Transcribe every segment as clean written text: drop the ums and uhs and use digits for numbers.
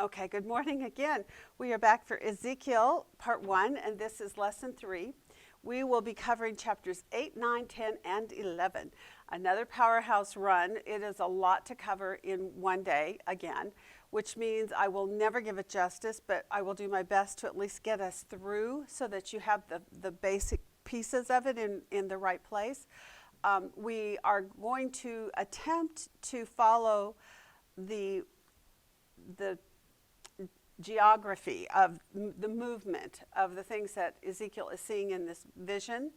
Okay, good morning again. We are back for Ezekiel part 1, and this is lesson 3. We will be covering chapters 8, 9, 10, and 11. Another powerhouse run. It is a lot to cover in one day again, which means I will never give it justice, but I will do my best to at least get us through so that you have the basic pieces of it in the right place. We are going to attempt to follow the geography of the movement of the things that Ezekiel is seeing in this vision.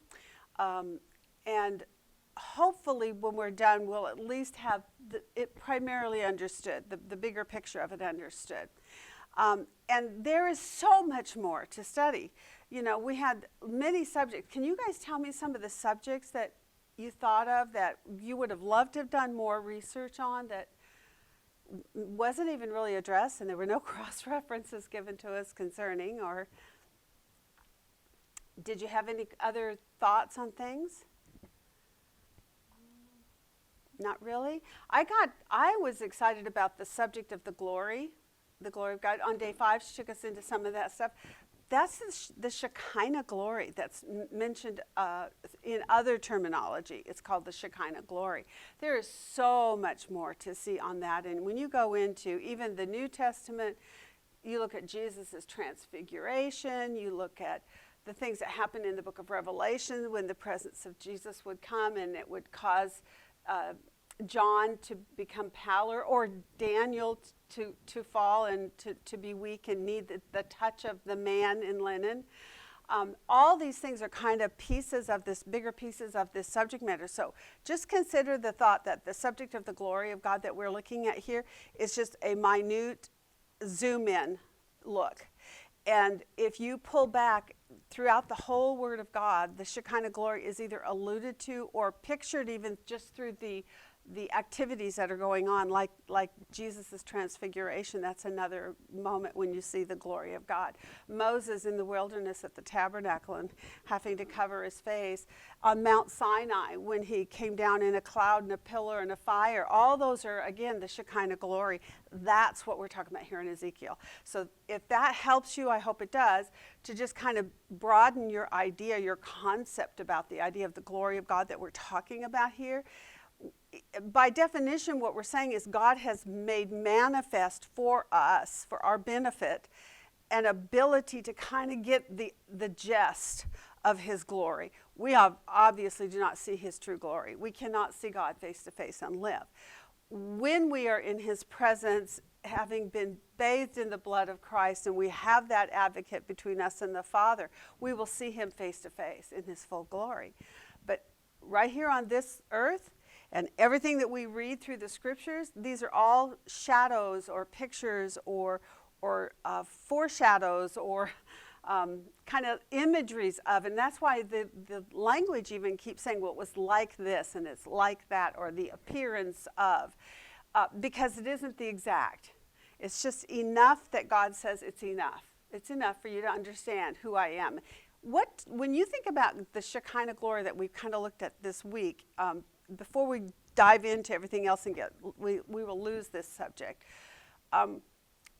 And hopefully when we're done, we'll at least have it primarily understood, the bigger picture of it understood. And there is so much more to study. You know, we had many subjects. Can you guys tell me some of the subjects that you thought of that you would have loved to have done more research on that wasn't even really addressed, and there were no cross-references given to us concerning? Or did you have any other thoughts on things? Not really. I was excited about the subject of the glory of God. On day 5, she took us into some of that stuff. That's the Shekinah glory that's mentioned in other terminology. It's called the Shekinah glory. There is so much more to see on that. And when you go into even the New Testament, you look at Jesus' transfiguration, you look at the things that happen in the book of Revelation when the presence of Jesus would come and it would cause John to become pallor, or Daniel to fall and to be weak and need the touch of the man in linen. All these things are kind of pieces of this, bigger pieces of this subject matter. So just consider the thought that the subject of the glory of God that we're looking at here is just a minute zoom in look. And if you pull back throughout the whole Word of God, the Shekinah glory is either alluded to or pictured even just through the activities that are going on, like Jesus' transfiguration. That's another moment when you see the glory of God. Moses in the wilderness at the tabernacle and having to cover his face. On Mount Sinai when he came down in a cloud and a pillar and a fire. All those are, again, the Shekinah glory. That's what we're talking about here in Ezekiel. So if that helps you, I hope it does, to just kind of broaden your idea, your concept about the idea of the glory of God that we're talking about here. By definition, what we're saying is God has made manifest for us, for our benefit, an ability to kind of get the gist of his glory. We obviously do not see his true glory. We cannot see God face to face and live. When we are in his presence, having been bathed in the blood of Christ, and we have that advocate between us and the Father, we will see him face to face in his full glory. But right here on this earth, and everything that we read through the scriptures, these are all shadows or pictures or foreshadows or kind of imageries of. And that's why the language even keeps saying, well, it was like this and it's like that, or the appearance of, because it isn't the exact. It's just enough that God says it's enough. It's enough for you to understand who I am. When you think about the Shekinah glory that we've kind of looked at this week, before we dive into everything else and we will lose this subject.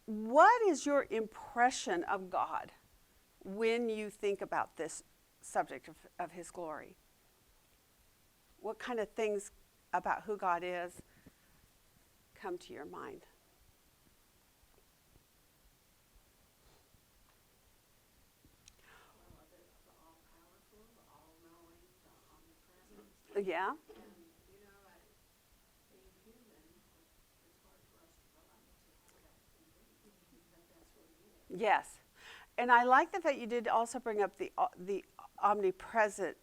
What is your impression of God when you think about this subject of his glory? What kind of things about who God is come to your mind? Yeah. Yes. And I like the fact you did also bring up the omnipresent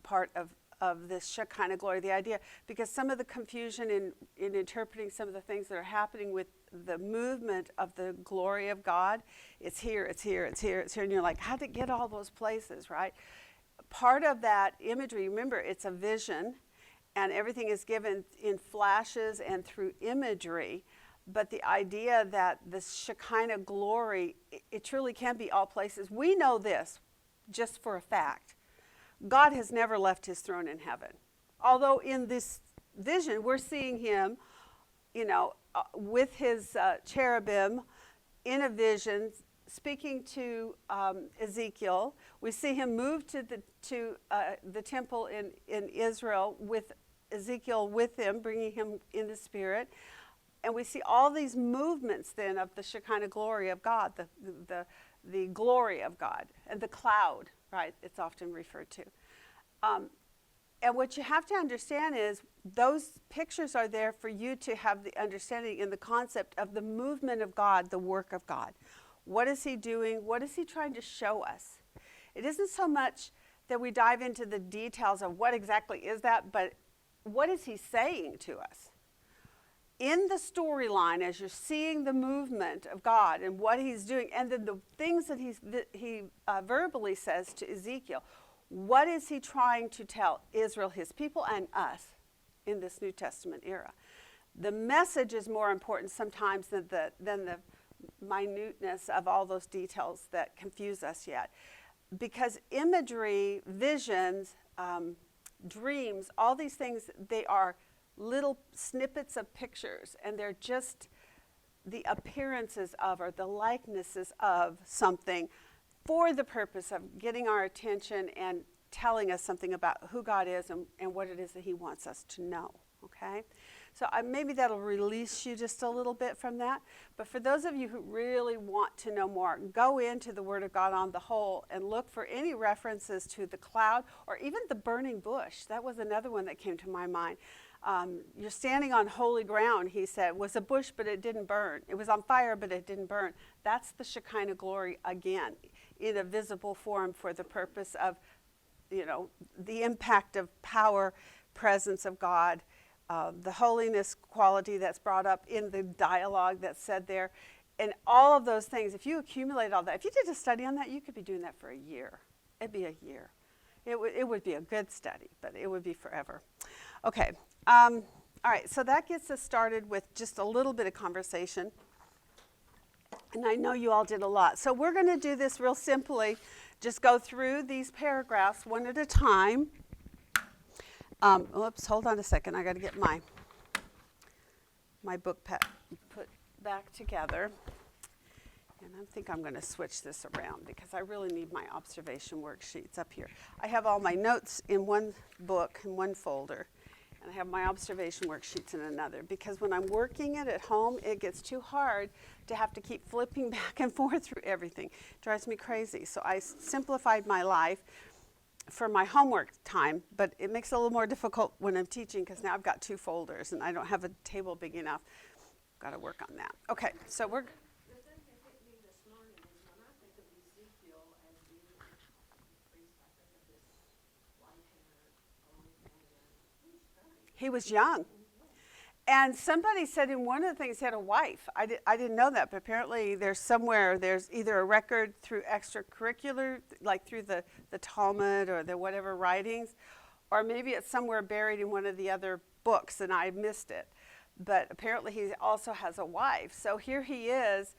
part of this Shekinah glory, the idea, because some of the confusion in interpreting some of the things that are happening with the movement of the glory of God, it's here, it's here, it's here, it's here, and you're like, how did it get all those places, right? Part of that imagery, remember, it's a vision, and everything is given in flashes and through imagery. But the idea that the Shekinah glory, it truly can be all places. We know this just for a fact. God has never left his throne in heaven. Although in this vision, we're seeing him, with his cherubim in a vision speaking to Ezekiel. We see him move to the temple in Israel with Ezekiel with him, bringing him in the spirit. And we see all these movements then of the Shekinah glory of God, the glory of God, and the cloud, right? It's often referred to. And what you have to understand is those pictures are there for you to have the understanding and the concept of the movement of God, the work of God. What is he doing? What is he trying to show us? It isn't so much that we dive into the details of what exactly is that, but what is he saying to us? In the storyline, as you're seeing the movement of God and what he's doing, and then the things that he verbally says to Ezekiel, what is he trying to tell Israel, his people, and us in this New Testament era? The message is more important sometimes than the minuteness of all those details that confuse us yet. Because imagery, visions, dreams, all these things, they are little snippets of pictures, and they're just the appearances of or the likenesses of something for the purpose of getting our attention and telling us something about who God is and what it is that he wants us to know, okay? So maybe that'll release you just a little bit from that. But for those of you who really want to know more, go into the Word of God on the whole and look for any references to the cloud or even the burning bush. That was another one that came to my mind. You're standing on holy ground, he said. It was a bush, but it didn't burn. It was on fire, but it didn't burn. That's the Shekinah glory again, in a visible form for the purpose of, the impact of power, presence of God, the holiness quality that's brought up in the dialogue that's said there, and all of those things. If you accumulate all that, if you did a study on that, you could be doing that for a year. It'd be a year. It would be a good study, but it would be forever. Okay. All right, so that gets us started with just a little bit of conversation. And I know you all did a lot. So we're going to do this real simply. Just go through these paragraphs one at a time. Oops, hold on a second. I got to get my book put back together. And I think I'm going to switch this around because I really need my observation worksheets up here. I have all my notes in one book, in one folder. And I have my observation worksheets in another, because when I'm working it at home, it gets too hard to have to keep flipping back and forth through everything. It drives me crazy. So I simplified my life for my homework time, but it makes it a little more difficult when I'm teaching because now I've got two folders and I don't have a table big enough. Got to work on that. Okay, so we're... The thing that hit me this morning is when I think of Ezekiel as being a priest, I think of this white-haired, old man. He was young. And somebody said in one of the things he had a wife. I didn't know that, but apparently there's either a record through extracurricular, like through the Talmud or the whatever writings, or maybe it's somewhere buried in one of the other books and I missed it. But apparently he also has a wife. So here he is,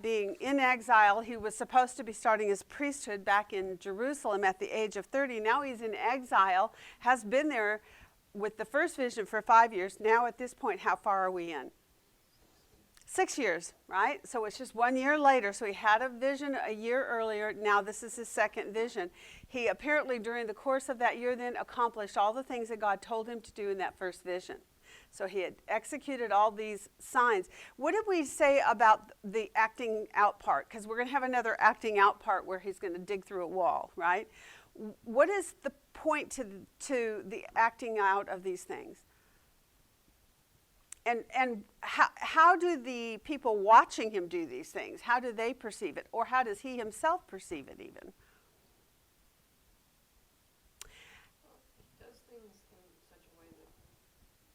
being in exile. He was supposed to be starting his priesthood back in Jerusalem at the age of 30. Now he's in exile, has been there with the first vision for 5 years. Now at this point, how far are we in? 6 years, right? So it's just 1 year later. So he had a vision a year earlier. Now this is his second vision. He apparently during the course of that year then accomplished all the things that God told him to do in that first vision. So he had executed all these signs. What did we say about the acting out part? Because we're going to have another acting out part where he's going to dig through a wall, right? What is the point to the acting out of these things? And how do the people watching him do these things, how do they perceive it? Or how does he himself perceive it even? Well, he does things in such a way that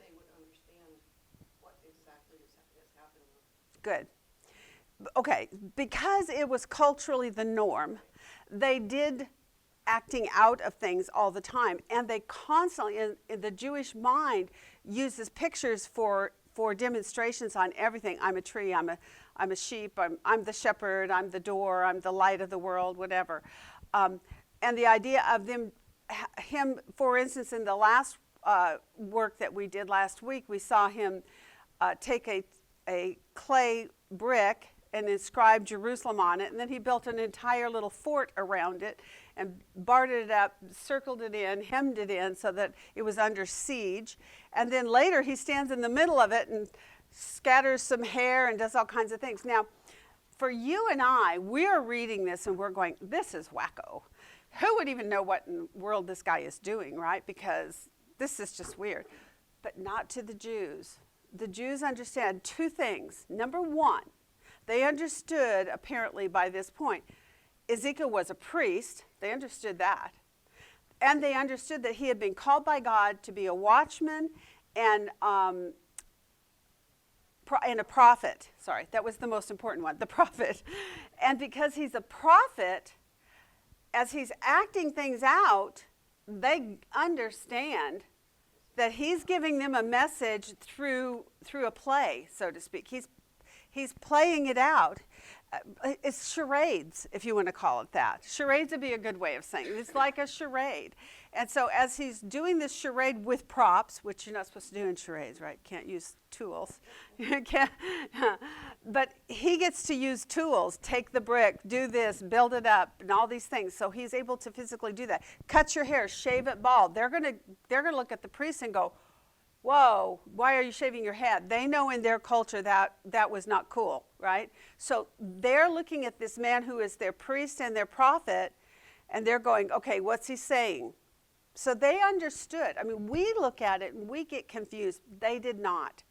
they would understand what exactly is happening. Good. Okay, because it was culturally the norm, they did acting out of things all the time, and they constantly in the Jewish mind uses pictures for demonstrations on everything. I'm a tree, I'm a sheep, I'm the shepherd, I'm the door, I'm the light of the world, whatever. And the idea of him, for instance, in the last work that we did last week, we saw him take a clay brick and inscribed Jerusalem on it, and then he built an entire little fort around it and barred it up, circled it in, hemmed it in so that it was under siege. And then later he stands in the middle of it and scatters some hair and does all kinds of things. Now, for you and I, we're reading this and we're going, this is wacko. Who would even know what in the world this guy is doing, right? Because this is just weird. But not to the Jews. The Jews understand two things. Number one, they understood, apparently by this point, Ezekiel was a priest. They understood that. And they understood that he had been called by God to be a watchman and a prophet. Sorry, that was the most important one, the prophet. And because he's a prophet, as he's acting things out, they understand that he's giving them a message through a play, so to speak. He's playing it out. It's charades, if you want to call it that. Charades would be a good way of saying it. It's like a charade. And so as he's doing this charade with props, which you're not supposed to do in charades, right? Can't use tools. But he gets to use tools, take the brick, do this, build it up, and all these things. So he's able to physically do that. Cut your hair, shave it bald. They're gonna look at the priest and go, whoa, why are you shaving your head? They know in their culture that was not cool, right? So they're looking at this man who is their priest and their prophet, and they're going, okay, what's he saying? So they understood. I mean, we look at it and we get confused. They did not.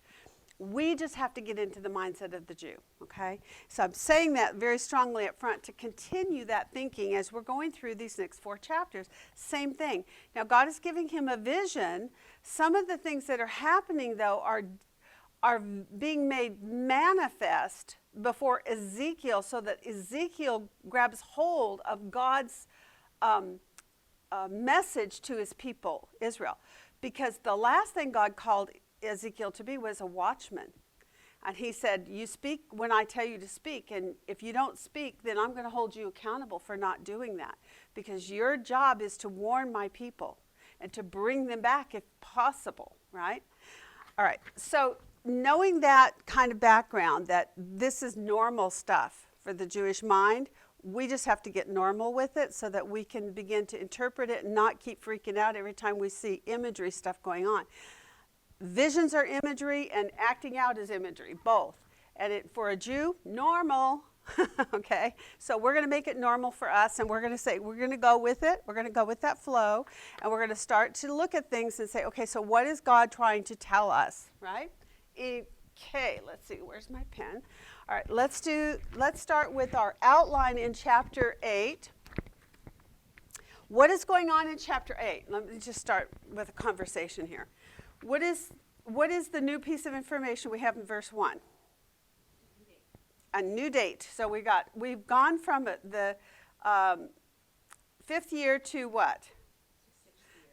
We just have to get into the mindset of the Jew, okay? So I'm saying that very strongly up front to continue that thinking as we're going through these next 4 chapters. Same thing. Now, God is giving him a vision. Some of the things that are happening, though, are being made manifest before Ezekiel so that Ezekiel grabs hold of God's message to his people, Israel. Because the last thing God called Ezekiel to be was a watchman. And he said, you speak when I tell you to speak, and if you don't speak, then I'm going to hold you accountable for not doing that, because your job is to warn my people and to bring them back if possible, right? All right, so knowing that kind of background, that this is normal stuff for the Jewish mind, we just have to get normal with it so that we can begin to interpret it and not keep freaking out every time we see imagery stuff going on. Visions are imagery and acting out is imagery, both. And for a Jew, normal, okay? So we're going to make it normal for us, and we're going to say, we're going to go with it. We're going to go with that flow, and we're going to start to look at things and say, okay, so what is God trying to tell us, right? Okay, let's see, where's my pen? All right, let's start with our outline in chapter 8. What is going on in chapter 8? Let me just start with a conversation here. What is the new piece of information we have in verse 1? A new date. So we've gone from the 5th year to what?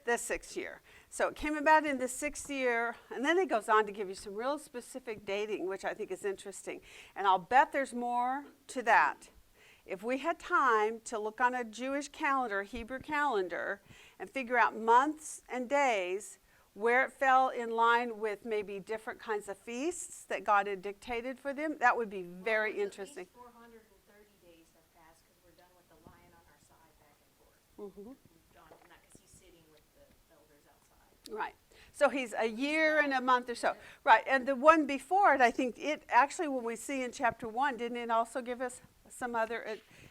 The 6th year. So it came about in the 6th year, and then it goes on to give you some real specific dating, which I think is interesting. And I'll bet there's more to that. If we had time to look on a Jewish calendar, Hebrew calendar, and figure out months and days where it fell in line with maybe different kinds of feasts that God had dictated for them, that would be very interesting. 430 days have passed because we're done with the lion on our side back and forth. Mm-hmm. Moved on from that because he's sitting with the elders outside. Right. So he's a year and a month or so. Right. And the one before it, I think it actually, when we see in chapter 1, didn't it also give us some other,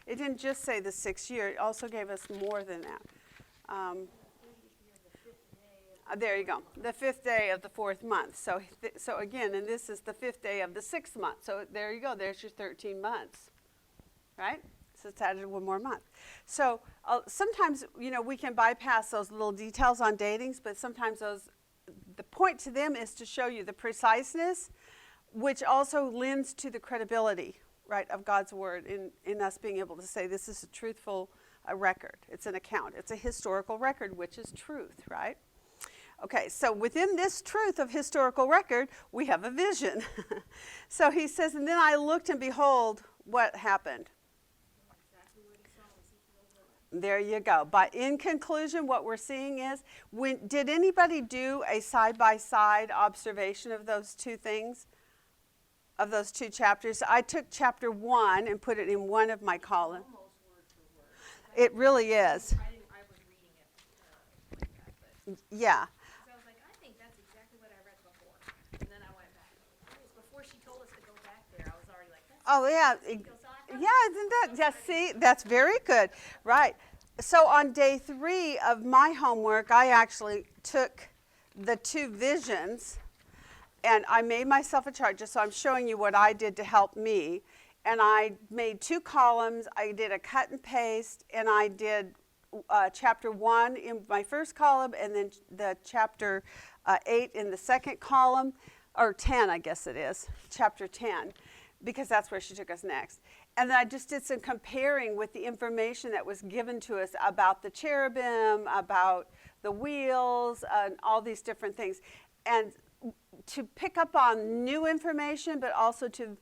it didn't just say the 6th year, it also gave us more than that. There you go, the 5th day of the 4th month. So again, and this is the 5th day of the 6th month. So there you go, there's your 13 months, right? So it's added one more month. So sometimes, we can bypass those little details on datings, but sometimes the point to them is to show you the preciseness, which also lends to the credibility, right, of God's word in us being able to say this is a truthful record. It's an account. It's a historical record, which is truth, right? Okay, so within this truth of historical record, we have a vision. So he says, and then I looked and behold, what happened? Exactly what he saw was Ezekiel. There you go. But in conclusion, what we're seeing is, did anybody do a side-by-side observation of those two things? of those two chapters. I took chapter 1 and put it in one of my columns. Almost word for word. It really is. I was reading it like that, but Yeah. 'cause I was like, I think that's exactly what I read before. And then I went back. Before she told us to go back there, I was already like, that's Oh, yeah. Ezekiel. So I Yeah, isn't that, yeah, see, that's very good. Right. So on day 3 of my homework, I actually took the 2 visions and I made myself a chart, just so I'm showing you what I did to help me. And I made 2 columns. I did a cut and paste, and I did chapter 1 in my first column, and then the chapter 8 in the second column, or 10, I guess it is, chapter 10, because that's where she took us next. And then I just did some comparing with the information that was given to us about the cherubim, about the wheels, and all these different things. And to pick up on new information, but also to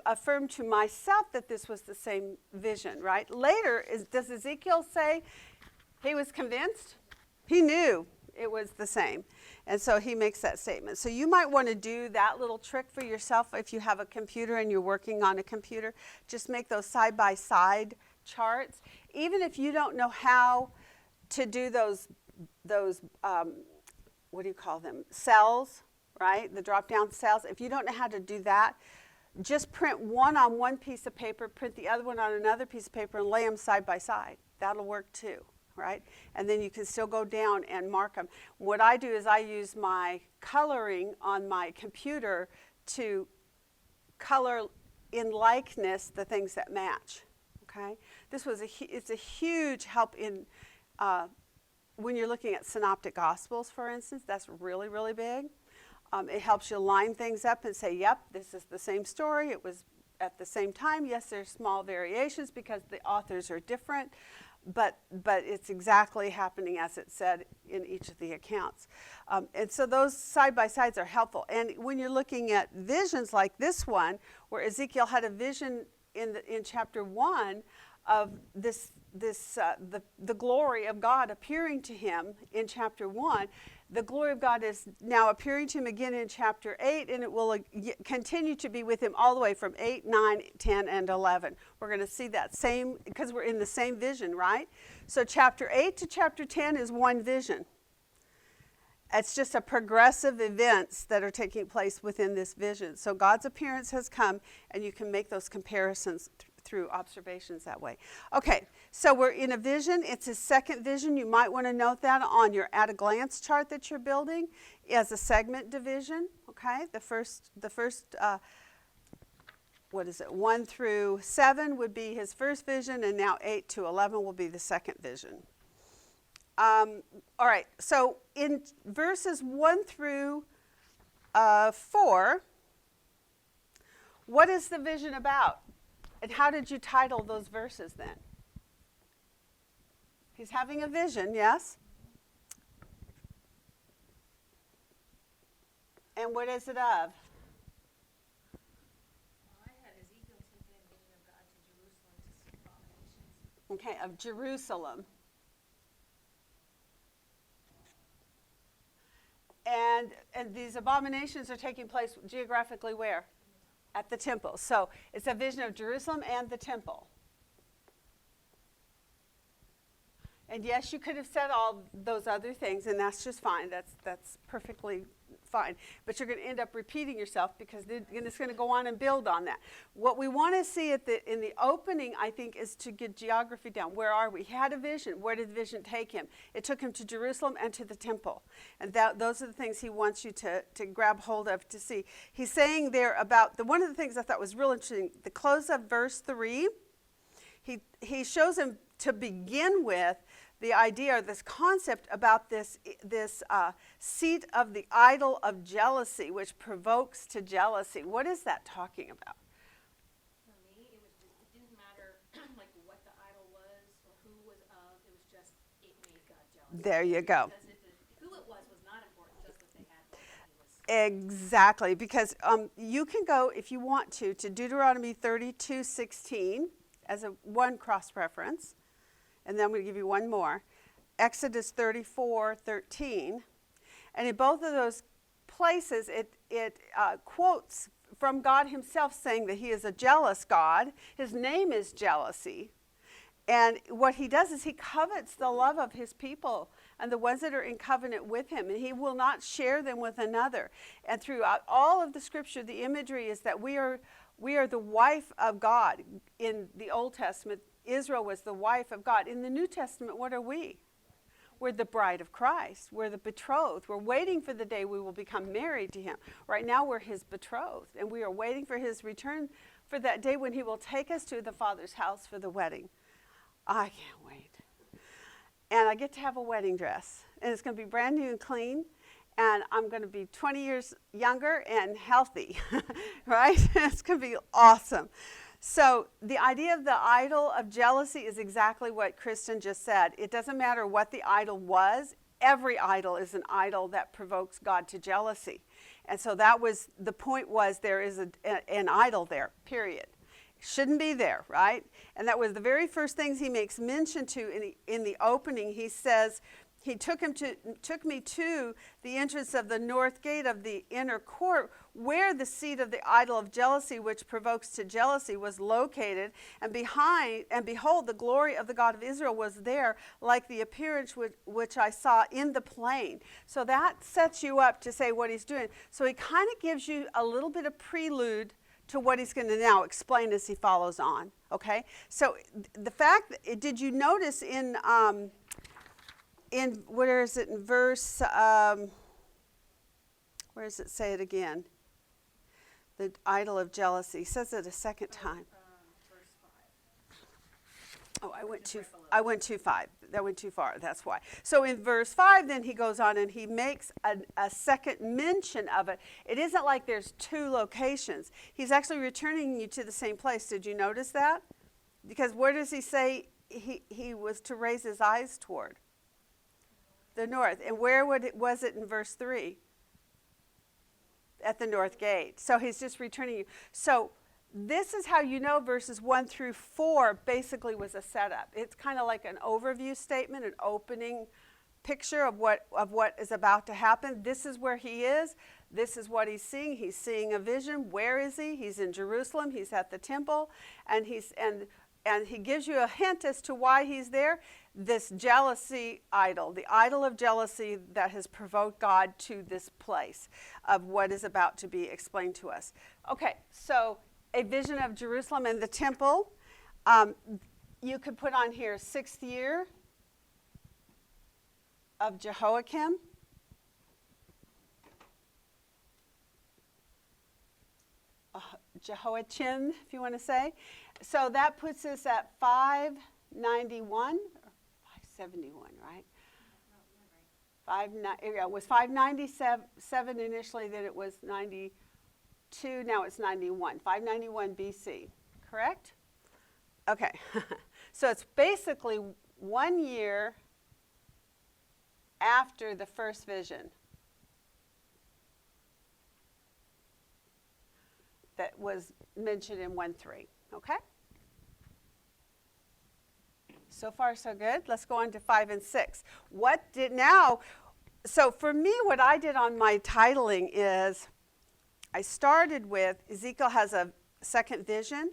affirm to myself that this was the same vision, right? Later, does Ezekiel say he was convinced? He knew it was the same. And so he makes that statement. So you might want to do that little trick for yourself if you have a computer and you're working on a computer. Just make those side-by-side charts. Even if you don't know how to do those what do you call them? Cells, right? The drop-down cells. If you don't know how to do that, just print one on one piece of paper, print the other one on another piece of paper, and lay them side by side. That'll work too, right? And then you can still go down and mark them. What I do is I use my coloring on my computer to color in likeness the things that match, okay? It's a huge help in when you're looking at synoptic gospels, for instance. That's really, really big. It helps you line things up and say, yep, this is the same story. It was at the same time. Yes, there's small variations because the authors are different, but it's exactly happening as it said in each of the accounts. And so those side-by-sides are helpful. And when you're looking at visions like this one, where Ezekiel had a vision in chapter 1 of the glory of God appearing to him in chapter 1, the glory of God is now appearing to him again in chapter 8, and it will continue to be with him all the way from 8, 9, 10, and 11. We're going to see that same, because we're in the same vision, right? So chapter 8 to chapter 10 is one vision. It's just a progressive events that are taking place within this vision. So God's appearance has come, and you can make those comparisons through observations that way. Okay, so we're in a vision. It's his second vision. You might want to note that on your at-a-glance chart that you're building as a segment division, okay? The first 1 through 7 would be his first vision, and now 8 to 11 will be the second vision. All right, so in verses 1 through 4, what is the vision about? And how did you title those verses then? He's having a vision, yes? And what is it of? Well, I had Ezekiel taking a vision of God to Jerusalem to see abominations. Okay, of Jerusalem. And these abominations are taking place geographically where? At the temple. So it's a vision of Jerusalem and the temple. And yes, you could have said all those other things, and that's just fine. That's perfectly fine. But you're going to end up repeating yourself because it's going to go on and build on that. What we want to see in the opening, I think, is to get geography down. Where are we? He had a vision. Where did the vision take him? It took him to Jerusalem and to the temple. And those are the things he wants you to grab hold of to see. He's saying there about, one of the things I thought was real interesting, the close of verse 3, he shows him to begin with the idea or this concept about this seat of the idol of jealousy, which provokes to jealousy. What is that talking about? For me, it didn't matter like what the idol was or who was of. It was just it made God jealous. There you go. Because who it was not important. Just that they had one. Exactly, because you can go, if you want to Deuteronomy 32:16 as one cross-reference. And then I'm going to give you one more. Exodus 34:13. And in both of those places it quotes from God himself saying that he is a jealous God. His name is jealousy. And what he does is he covets the love of his people and the ones that are in covenant with him, and he will not share them with another. And throughout all of the scripture, the imagery is that we are the wife of God. In the Old Testament, Israel was the wife of God. In the New Testament, what are we? We're the bride of Christ. We're the betrothed. We're waiting for the day we will become married to him. Right now, we're his betrothed, and we are waiting for his return for that day when he will take us to the Father's house for the wedding. I can't wait. And I get to have a wedding dress. And it's going to be brand new and clean. And I'm going to be 20 years younger and healthy. Right? It's going to be awesome. So the idea of the idol of jealousy is exactly what Kristen just said. It doesn't matter what the idol was. Every idol is an idol that provokes God to jealousy. And so that was, the point was there is an idol there, period. Shouldn't be there, right? And that was the very first things he makes mention to in the opening. He says, he took me to the entrance of the north gate of the inner court, where the seat of the idol of jealousy, which provokes to jealousy, was located. And behold, the glory of the God of Israel was there, like the appearance which I saw in the plain. So that sets you up to say what he's doing. So he kind of gives you a little bit of prelude to what he's going to now explain as he follows on, okay? So the fact, did you notice in where is it, in verse, where does it say it again? The idol of jealousy. He says it a second time. Verse 5. Oh, I went too far. That's why. So in verse 5, then he goes on and he makes a second mention of it. It isn't like there's two locations. He's actually returning you to the same place. Did you notice that? Because where does he say he was to raise his eyes toward? The north. And where was it in verse 3? At the north gate. So he's just returning you. So this is how you know verses 1 through 4 basically was a setup. It's kind of like an overview statement, an opening picture of what is about to happen. This is where he is. This is what he's seeing. He's seeing a vision. Where is he? He's in Jerusalem. He's at the temple, and he gives you a hint as to why he's there. This jealousy idol, the idol of jealousy that has provoked God to this place of what is about to be explained to us. Okay, so a vision of Jerusalem and the temple. You could put on here 6th year of Jehoiakim. Jehoiachin, if you want to say. So that puts us at 591. 71, right? It was 597 initially, then it was 92, now it's 91. 591 BC, correct? Okay, so it's basically 1 year after the first vision that was mentioned in 1:3, okay? So far, so good. Let's go on to 5 and 6. So for me, what I did on my titling is I started with Ezekiel has a second vision,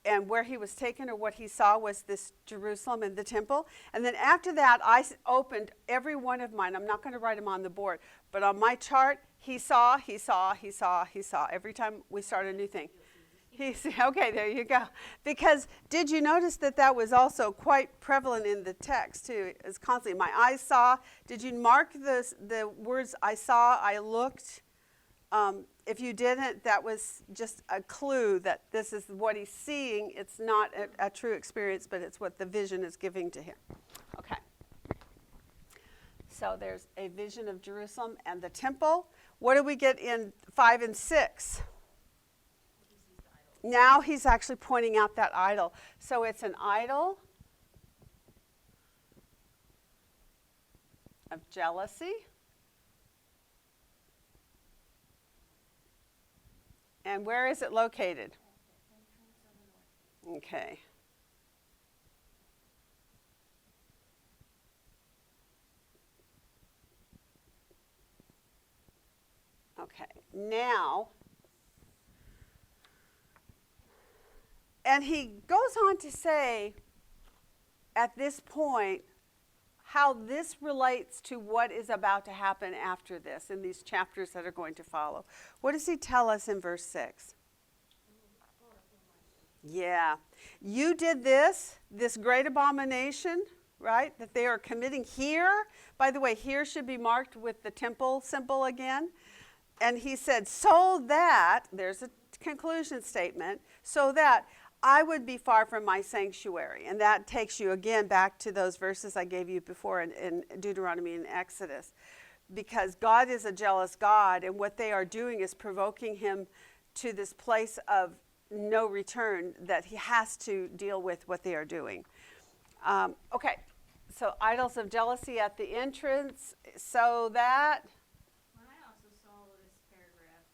and where he was taken or what he saw was this Jerusalem and the temple. And then after that, I opened every one of mine. I'm not going to write them on the board, but on my chart, he saw. Every time we start a new thing. Okay, there you go. Because did you notice that was also quite prevalent in the text too? It's constantly, my eyes saw. Did you mark the words I saw, I looked? If you didn't, that was just a clue that this is what he's seeing. It's not a true experience, but it's what the vision is giving to him. Okay. So there's a vision of Jerusalem and the temple. What do we get in 5 and 6? Now he's actually pointing out that idol. So it's an idol of jealousy. And where is it located? Okay. Okay, now, and he goes on to say at this point how this relates to what is about to happen after this in these chapters that are going to follow. What does he tell us in verse 6? Yeah, you did this great abomination, right, that they are committing here. By the way, here should be marked with the temple symbol again. And he said, so that, there's a conclusion statement, so that I would be far from my sanctuary. And that takes you again back to those verses I gave you before in Deuteronomy and Exodus. Because God is a jealous God, and what they are doing is provoking him to this place of no return, that he has to deal with what they are doing. Okay, so idols of jealousy at the entrance, so that... Well, I also saw this paragraph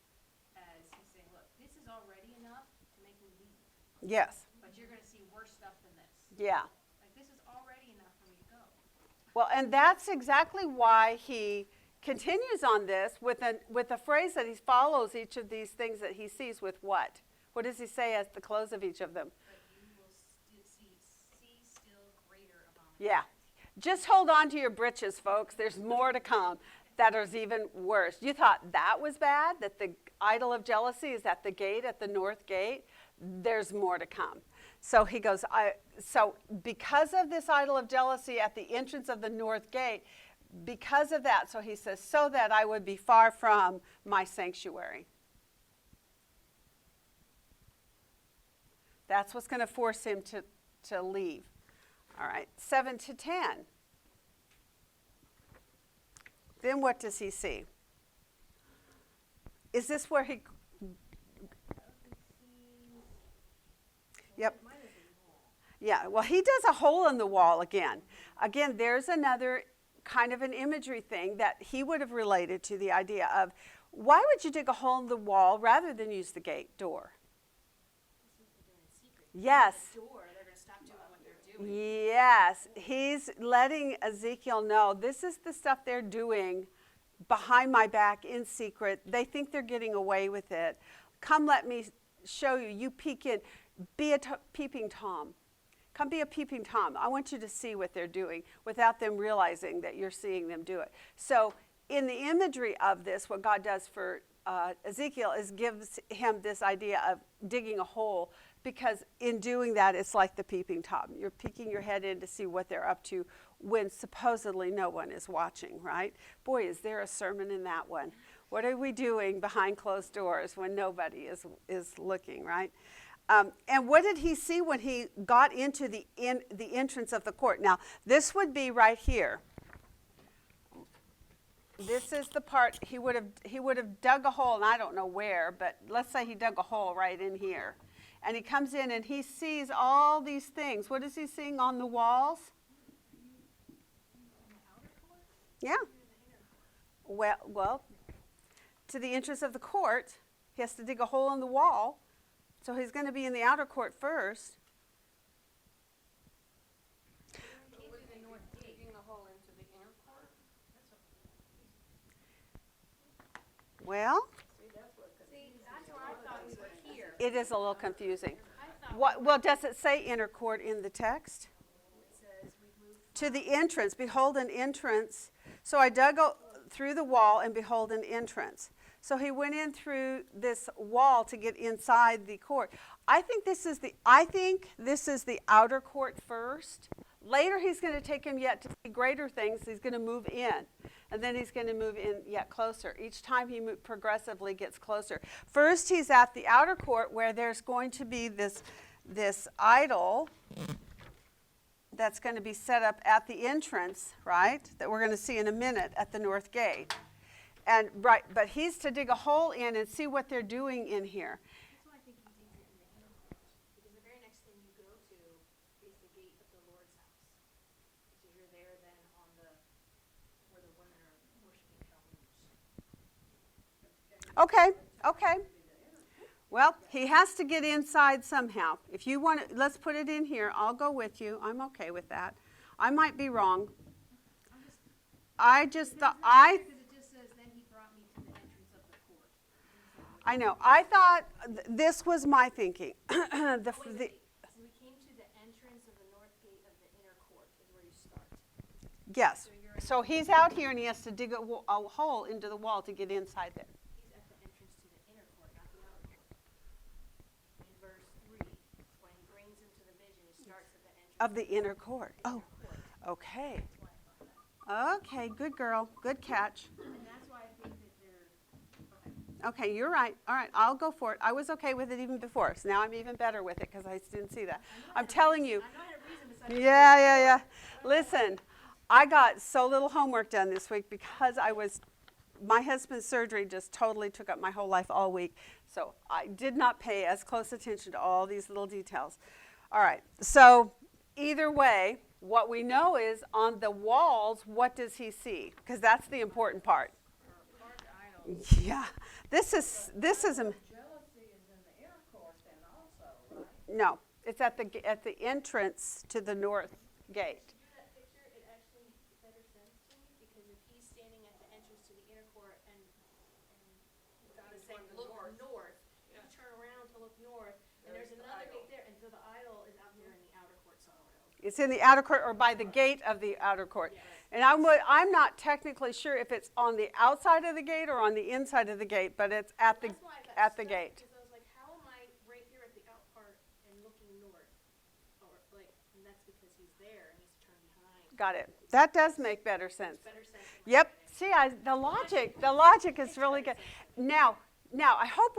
as he's saying, look, this is already enough to make me leave. Yes. But you're going to see worse stuff than this. Yeah. Like, this is already enough for me to go. Well, and that's exactly why he continues on this with a phrase that he follows each of these things that he sees with what? What does he say at the close of each of them? But you will see still greater abominations. Yeah. Just hold on to your britches, folks. There's more to come that is even worse. You thought that was bad, that the idol of jealousy is at the gate, at the north gate? There's more to come. So he goes, so because of this idol of jealousy at the entrance of the north gate, because of that, so he says, so that I would be far from my sanctuary. That's what's going to force him to leave. All right, 7 to 10. Then what does he see? Is this where he... Yep. Yeah, well, he does a hole in the wall again. Again, there's another kind of an imagery thing that he would have related to the idea of, why would you dig a hole in the wall rather than use the gate door? Yes. Door, they're going to stop doing what they're doing. Yes, he's letting Ezekiel know this is the stuff they're doing behind my back in secret. They think they're getting away with it. Come, let me show you. You peek in. Be a peeping Tom. Come be a peeping Tom. I want you to see what they're doing without them realizing that you're seeing them do it. So in the imagery of this, what God does for Ezekiel is gives him this idea of digging a hole, because in doing that, it's like the peeping Tom. You're peeking your head in to see what they're up to when supposedly no one is watching, right? Boy, is there a sermon in that one. What are we doing behind closed doors when nobody is looking, right? And what did he see when he got into the entrance of the court? Now, this would be right here. This is the part he would have dug a hole, and I don't know where, but let's say he dug a hole right in here. And he comes in and he sees all these things. What is he seeing on the walls? Yeah. Well, to the entrance of the court, he has to dig a hole in the wall. So he's going to be in the outer court first. Well, That's where I thought we were here. it is a little confusing. Well, does it say inner court in the text? It says we moved. To the entrance, behold an entrance. So I dug through the wall, and behold an entrance. So he went in through this wall to get inside the court. I think this is the outer court first. Later he's going to take him yet to see greater things. He's going to move in. And then he's going to move in yet closer. Each time he progressively gets closer. First he's at the outer court where there's going to be this idol that's going to be set up at the entrance, right? That we're going to see in a minute at the north gate. And right, but he's to dig a hole in and see what they're doing in here. That's why I think he digs it in the inner court. Because the very next thing you go to is the gate of the Lord's house. So you're there then on where the women are worshiping Tammuz. Okay. Well, he has to get inside somehow. If you want to, let's put it in here. I'll go with you. I'm okay with that. I might be wrong. I just thought, Because it just says, then he brought me to the entrance of the court. I know. I thought this was my thinking. Wait, wait. So we came to the entrance of the north gate of the inner court is where you start. Yes. So you're So he's out here and he has to dig a hole into the wall to get inside there. He's at the entrance to the inner court, not the outer court. In verse 3, when he brings him to the vision, he starts at the entrance Of the inner court. Oh, court. okay. That's why I thought that. Okay, good girl. Good catch. And that's why I think that they're, Okay, you're right. All right, I'll go for it. I was okay with it even before, so now I'm even better with it because I didn't see that. I'm telling you. I know I had a reason besides. Yeah. Listen, I got so little homework done this week because my husband's surgery just totally took up my whole life all week. So I did not pay as close attention to all these little details. All right, so either way, what we know is on the walls, what does he see? Because that's the important part. Yeah, this is jealousy is in the inner court then also, right? no, it's at the entrance to the north gate. To do that picture, it actually makes better sense to me because if he's standing at the entrance to the inner court and God is saying, look north, you turn around to look north, and there's another gate there, and so the idol is out here in the outer court somewhere else. It's in the outer court or by the gate of the outer court. Yes. And I'm not technically sure if it's on the outside of the gate or on the inside of the gate, but it's at the That's why I got stuck, gate. because I was like, how am I right here at the out part and looking north? Or like, and that's because he's there and he's turned behind. Got it. That does make better sense. Better sense. in my Yep. head. See, the logic is really good. Now, I hope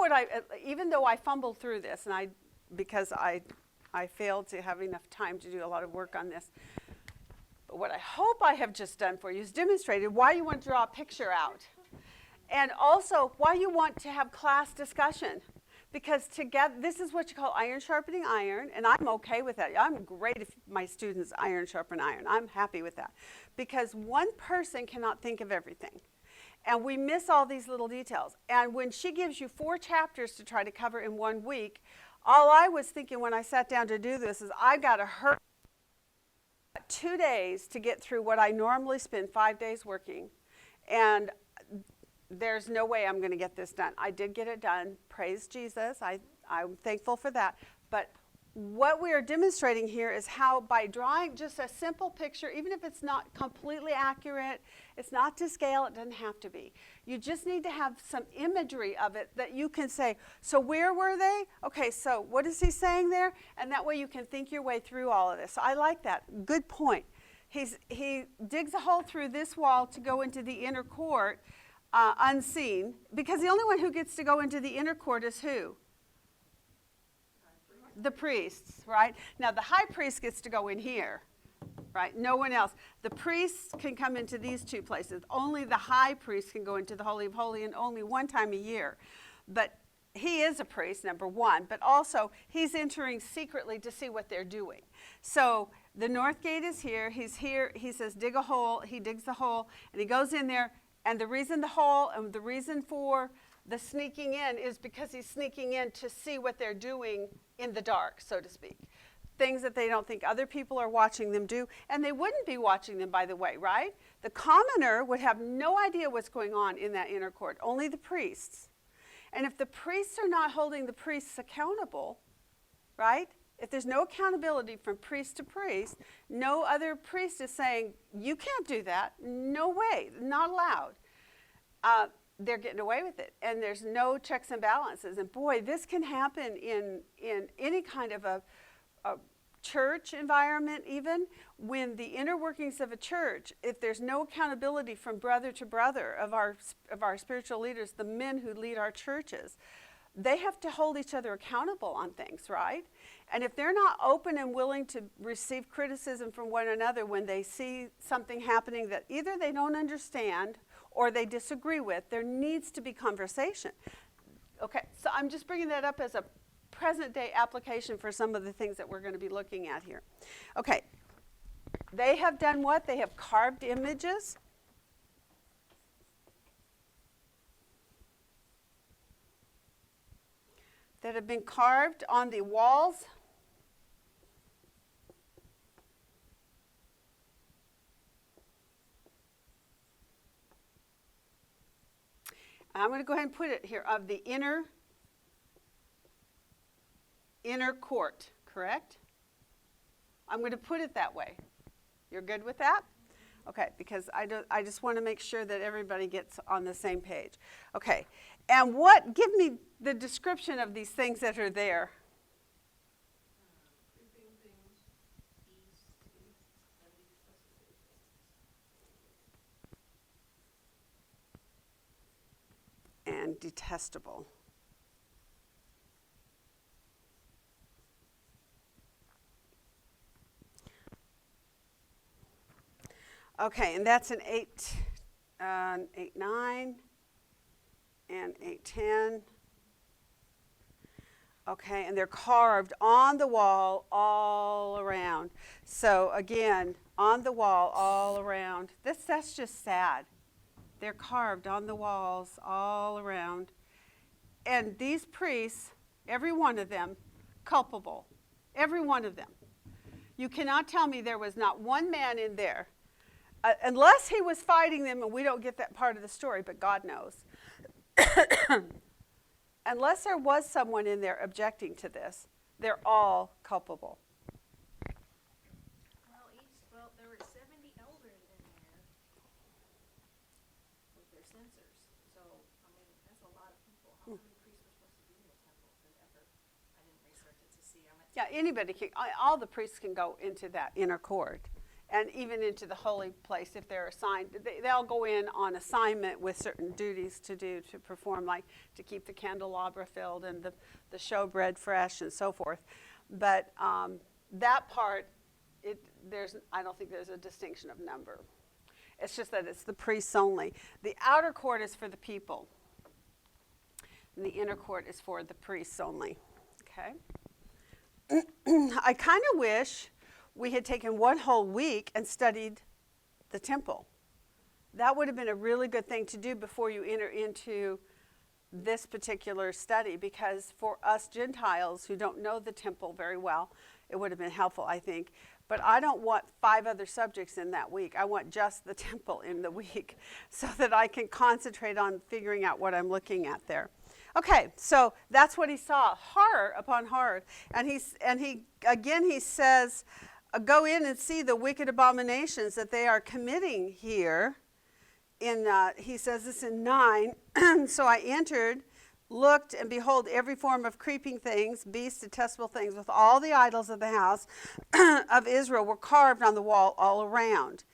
even though I fumbled through this, and because I failed to have enough time to do a lot of work on this, but what I hope I have just done for you is demonstrated why you want to draw a picture out, and also why you want to have class discussion. Because together, this is what you call iron sharpening iron, and I'm okay with that. I'm great if my students iron sharpen iron. I'm happy with that. Because one person cannot think of everything. And we miss all these little details. And when she gives you 4 chapters to try to cover in 1 week, all I was thinking when I sat down to do this is I've got to hurry 2 days to get through what I normally spend 5 days working. And there's no way I'm going to get this done. I did get it done. Praise Jesus. I'm thankful for that. But what we are demonstrating here is how by drawing just a simple picture, even if it's not completely accurate, it's not to scale, it doesn't have to be. You just need to have some imagery of it that you can say, so where were they? Okay, so what is he saying there? And that way you can think your way through all of this. So I like that. Good point. He digs a hole through this wall to go into the inner court unseen, because the only one who gets to go into the inner court is who? The priests, right? Now the high priest gets to go in here, right? No one else. The priests can come into these 2 places. Only the high priest can go into the Holy of Holies, and only 1 time a year. But he is a priest, number 1, but also he's entering secretly to see what they're doing. So the north gate is here. He's here. He says, dig a hole. He digs the hole, and he goes in there. And the reason the hole and the reason for the sneaking in is because he's sneaking in to see what they're doing in the dark, so to speak. Things that they don't think other people are watching them do. And they wouldn't be watching them, by the way, right? The commoner would have no idea what's going on in that inner court, only the priests. And if the priests are not holding the priests accountable, right? If there's no accountability from priest to priest, no other priest is saying, you can't do that. No way, not allowed. They're getting away with it. And there's no checks and balances. And boy, this can happen in any kind of a church environment even. When the inner workings of a church, if there's no accountability from brother to brother of our spiritual leaders, the men who lead our churches, they have to hold each other accountable on things, right? And if they're not open and willing to receive criticism from one another when they see something happening that either they don't understand or they disagree with, there needs to be conversation. Okay, so I'm just bringing that up as a present day application for some of the things that we're going to be looking at here. Okay, they have done what? They have carved images. That have been carved on the walls. I'm going to go ahead and put it here, of the inner inner court, correct? I'm going to put it that way. You're good with that? Okay, because I just want to make sure that everybody gets on the same page. Okay, and give me the description of these things that are there. Creeping things, beasts, And detestable. Okay, and that's an 8:9 and 8:10. Okay, and they're carved on the wall all around. So again, on the wall all around. That's just sad. They're carved on the walls all around. And these priests, every one of them, culpable. Every one of them. You cannot tell me there was not one man in there, unless he was fighting them, and we don't get that part of the story, but God knows. Unless there was someone in there objecting to this, they're all culpable. Well, there were 70 elders in there with their censers. So, I mean, that's a lot of people. How many priests were supposed to be in the temple? I didn't research it to see. Yeah, anybody can, all the priests can go into that inner court. And even into the holy place if they're assigned. They'll go in on assignment with certain duties to do, to perform, like to keep the candelabra filled and the showbread fresh and so forth. But that part, I don't think there's a distinction of number. It's just that it's the priests only. The outer court is for the people. And the inner court is for the priests only. Okay? I kind of wish we had taken one whole week and studied the temple. That would have been a really good thing to do before you enter into this particular study, because for us Gentiles who don't know the temple very well, it would have been helpful, I think. But I don't want 5 other subjects in that week. I want just the temple in the week so that I can concentrate on figuring out what I'm looking at there. Okay, so that's what he saw, horror upon horror. And he says, go in and see the wicked abominations that they are committing here. He says this in 9. So I entered, looked, and behold, every form of creeping things, beasts, detestable things, with all the idols of the house of Israel were carved on the wall all around.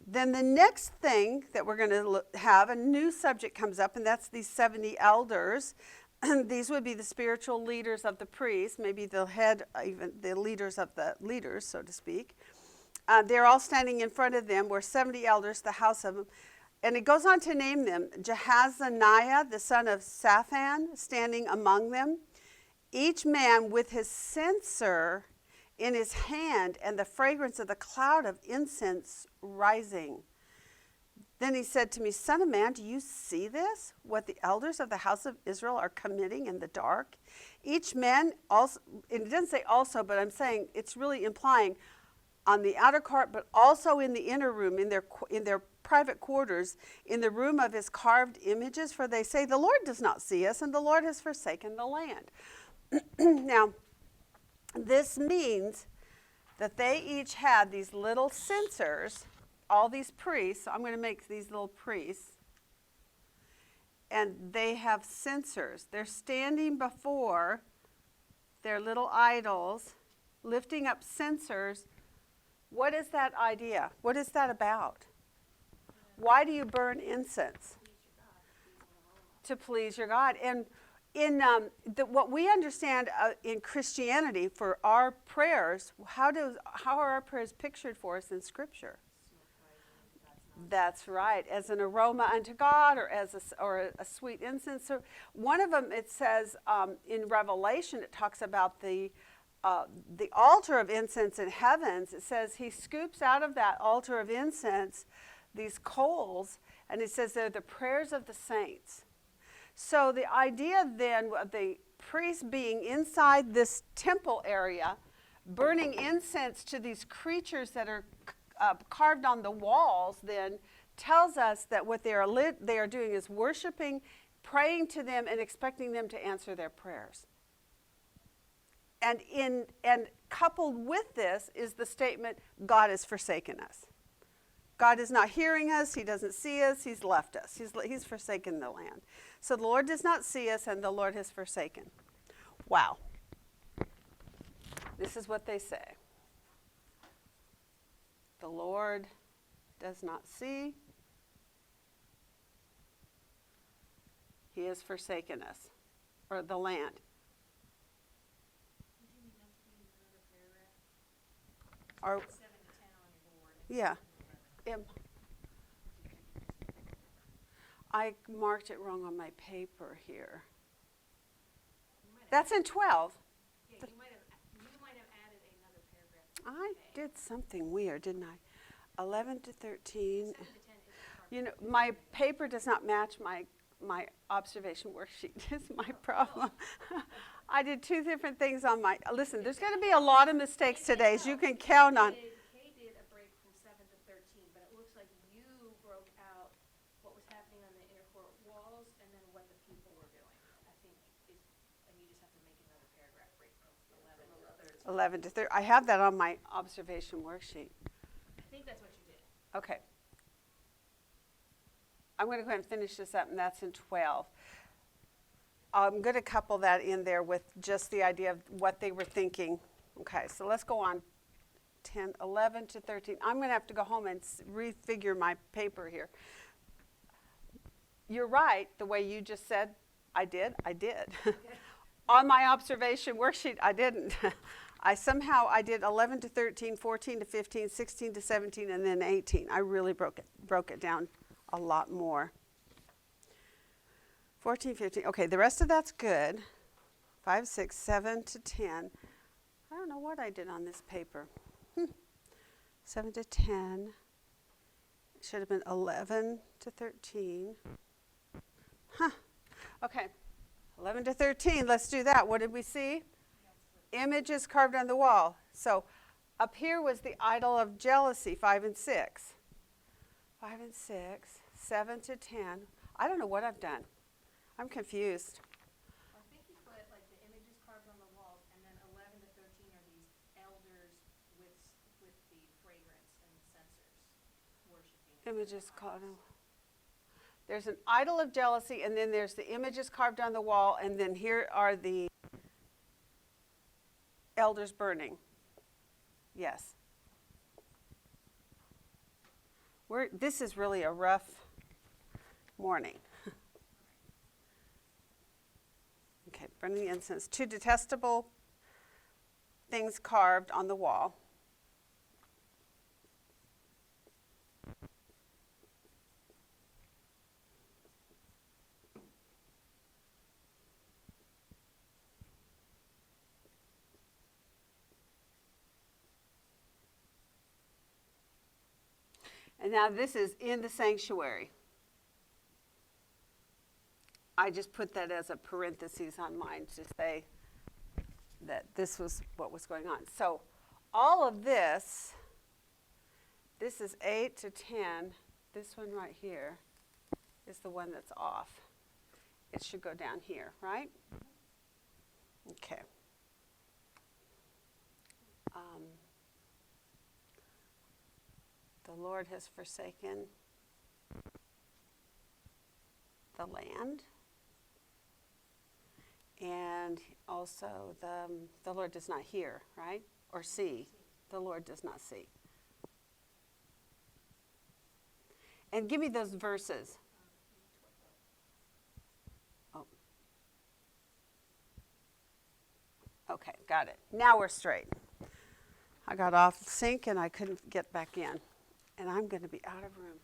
Then the next thing that we're going to have, a new subject comes up, and that's these 70 elders. These would be the spiritual leaders of the priests, maybe the head, even the leaders of the leaders, so to speak. They're all standing in front of them. We're 70 elders, the house of them. And it goes on to name them. Jahaziah, the son of Shaphan, standing among them. Each man with his censer in his hand, and the fragrance of the cloud of incense rising. Then he said to me, Son of man, do you see this? What the elders of the house of Israel are committing in the dark? Each man also, it doesn't say also, but I'm saying it's really implying on the outer court, but also in the inner room, in their private quarters, in the room of his carved images, for they say, the Lord does not see us, and the Lord has forsaken the land. Now, this means that they each had these little censers, all these priests. I'm going to make these little priests. And they have censers. They're standing before their little idols, lifting up censers. What is that idea? What is that about? Why do you burn incense? To please your God. And in what we understand in Christianity for our prayers, how are our prayers pictured for us in Scripture? That's right, as an aroma unto God, or as a sweet incense. So one of them, it says in Revelation, it talks about the altar of incense in heavens. It says he scoops out of that altar of incense these coals, and it says they're the prayers of the saints. So the idea then of the priest being inside this temple area, burning incense to these creatures that are carved on the walls, then tells us that what they are doing is worshiping, praying to them, and expecting them to answer their prayers. And coupled with this is the statement, God has forsaken us. God is not hearing us. He doesn't see us. He's left us. He's forsaken the land. So the Lord does not see us, and the Lord has forsaken. Wow. This is what they say. The Lord does not see. He has forsaken us, or the land. Or, 7 to 10 on your board. yeah. I marked it wrong on my paper here. That's in 12. Yeah, you might have added another paragraph. I did something weird, didn't I? 11 to 13. 7 to 10 is the part. You know, my paper does not match my observation worksheet. Is my problem. I did two different things on my. Listen, there's going to be a lot of mistakes today, as you can count on. Kay did a break from 7 to 13, but it looks like you broke out what was happening on the inner court walls and then what the people were doing. I think and you just have to make another paragraph break from 11 to 13. 11 to 13. I have that on my observation worksheet. I think that's what you did. Okay. I'm going to go ahead and finish this up, and that's in 12. I'm going to couple that in there with just the idea of what they were thinking. Okay, so let's go on 10, 11 to 13. I'm going to have to go home and refigure my paper here. You're right, the way you just said, I did. On my observation worksheet, I didn't. I did 11 to 13, 14 to 15, 16 to 17, and then 18. I really broke it down a lot more. 14, 15. Okay, the rest of that's good. 5, 6, 7 to 10. I don't know what I did on this paper. 7 to 10. It should have been 11 to 13. Okay, 11 to 13. Let's do that. What did we see? Images carved on the wall. So up here was the idol of jealousy, 5 and 6. 5 and 6, 7 to 10. I don't know what I've done. I'm confused. I think you put like the images carved on the walls, and then 11 to 13 are these elders with the fragrance and censers worshiping. Images carved on. There's an idol of jealousy, and then there's the images carved on the wall, and then here are the elders burning. Yes. This is really a rough morning. Okay, burning the incense. 2 detestable things carved on the wall. And now this is in the sanctuary. I just put that as a parenthesis on mine to say that this was what was going on. So all of this is 8 to 10. This one right here is the one that's off. It should go down here, right? Okay. The Lord has forsaken the land. And also the Lord does not hear, right? Or see. The Lord does not see. And give me those verses. Oh. Okay, got it. Now we're straight. I got off sync and I couldn't get back in. And I'm going to be out of room.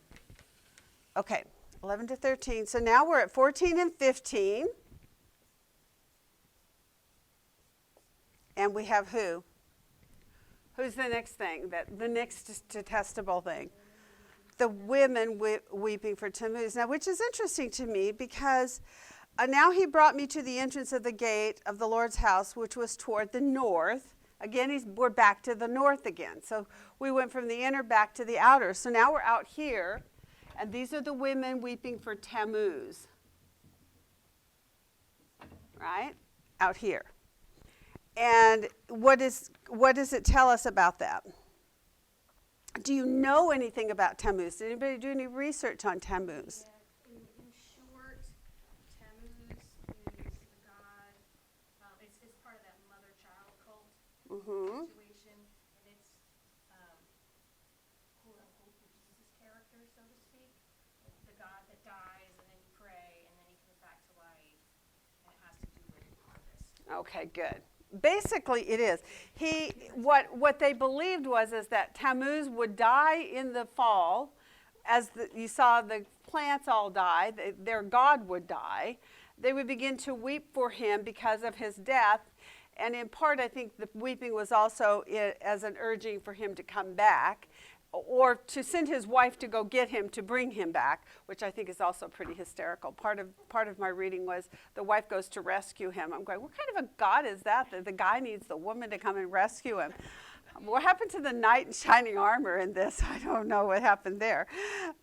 Okay, 11 to 13. So now we're at 14 and 15. And we have who? Who's the next thing? The next detestable thing? The women weeping for Tammuz. Now, which is interesting to me because now he brought me to the entrance of the gate of the Lord's house, which was toward the north. Again, we're back to the north again. So we went from the inner back to the outer. So now we're out here, and these are the women weeping for Tammuz. Right? Out here. And what does it tell us about that? Do you know anything about Tammuz? Did anybody do any research on Tammuz? Yeah, in short, Tammuz is the god, it's part of that mother-child cult Mm-hmm. situation, and it's, quote-unquote, the Jesus character, so to speak. The god that dies, and then you pray, and then he comes back to life, and it has to do with harvest. Okay, good. Basically, it is. What they believed is that Tammuz would die in the fall, as you saw the plants all die. Their god would die. They would begin to weep for him because of his death, and in part, I think the weeping was also as an urging for him to come back, or to send his wife to go get him to bring him back, which I think is also pretty hysterical. Part of my reading was the wife goes to rescue him. I'm going, what kind of a God is that the guy needs the woman to come and rescue him? What happened to the knight in shining armor in this? I don't know what happened there.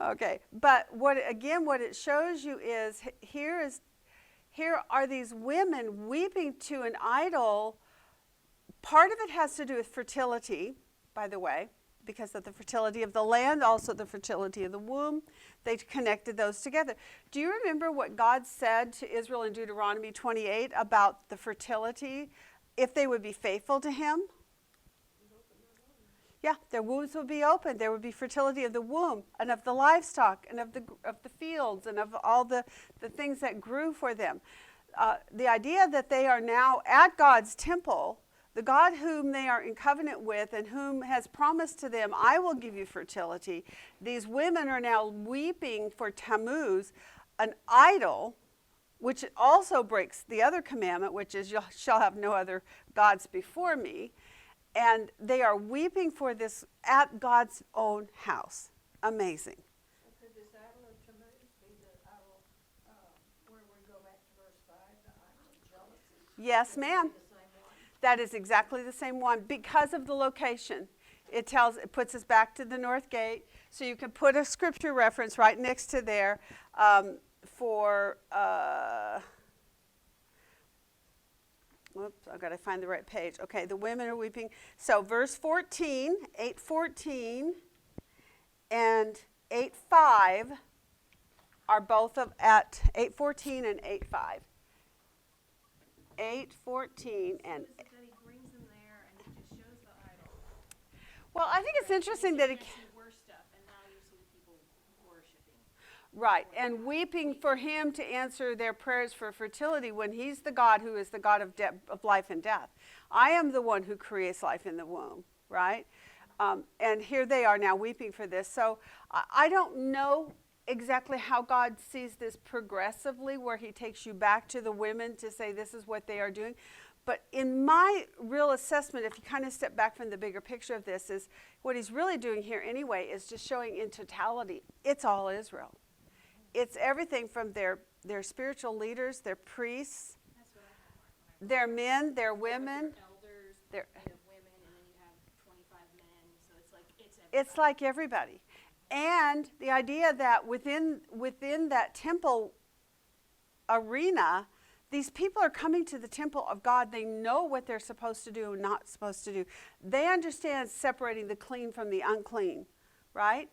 Okay, but what it shows you is here are these women weeping to an idol. Part of it has to do with fertility, by the way, because of the fertility of the land, also the fertility of the womb. They connected those together. Do you remember what God said to Israel in Deuteronomy 28 about the fertility, if they would be faithful to him? Yeah, their wombs would be open. There would be fertility of the womb and of the livestock and of the fields and of all the things that grew for them. The idea that they are now at God's temple, the God whom they are in covenant with and whom has promised to them, I will give you fertility. These women are now weeping for Tammuz, an idol, which also breaks the other commandment, which is you shall have no other gods before me. And they are weeping for this at God's own house. Amazing. So could this idol of Tammuz be the idol, where we go back to verse 5, the idol of jealousy? Yes, ma'am. The same one? That is exactly the same one because of the location. It puts us back to the north gate. So you can put a scripture reference right next to there for, whoops, I've got to find the right page. Okay, the women are weeping. So verse 14, 8:14 and 8:5 are both at 8:14 and 8:5. 8:14 and... That he brings them there, and he just shows the idol. Well, I think it's interesting that You it... see worse stuff, and now you see the people worshiping. Right, and weeping for him to answer their prayers for fertility when he's the God who is the God of life and death. I am the one who creates life in the womb, right? And here they are now weeping for this. So I don't know exactly how God sees this progressively, where he takes you back to the women to say this is what they are doing. But in my real assessment, if you kind of step back from the bigger picture of this, is what he's really doing here anyway is just showing in totality, it's all Israel. It's everything from their spiritual leaders, their priests, That's what I have. their men, their women. Elders, Their- you have women, and then you have 25 men, so it's like, it's everybody. It's like everybody. And the idea that within that temple arena, these people are coming to the temple of God. They know what they're supposed to do and not supposed to do. They understand separating the clean from the unclean, right?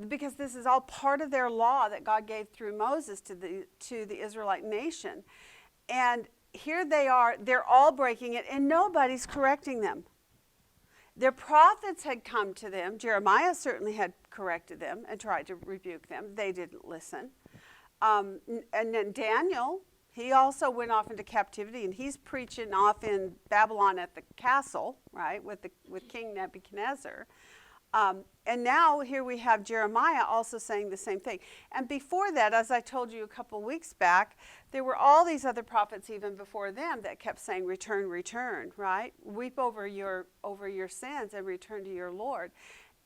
Because this is all part of their law that God gave through Moses to the Israelite nation. And here they are, they're all breaking it, and nobody's correcting them. Their prophets had come to them. Jeremiah certainly had corrected them and tried to rebuke them. They didn't listen. And then Daniel, he also went off into captivity, and he's preaching off in Babylon at the castle, right, with King Nebuchadnezzar. And now here we have Jeremiah also saying the same thing. And before that, as I told you a couple weeks back, there were all these other prophets even before them that kept saying, return, return, right? Weep over your sins and return to your Lord.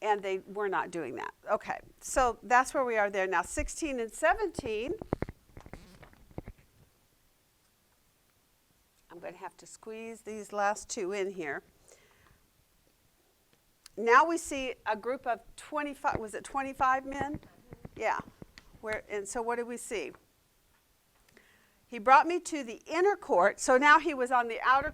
And they were not doing that. Okay, so that's where we are there now. 16 and 17. I'm going to have to squeeze these last two in here. Now we see a group of 25, was it 25 men? Yeah. And so what do we see? He brought me to the inner court. So now he was on the outer,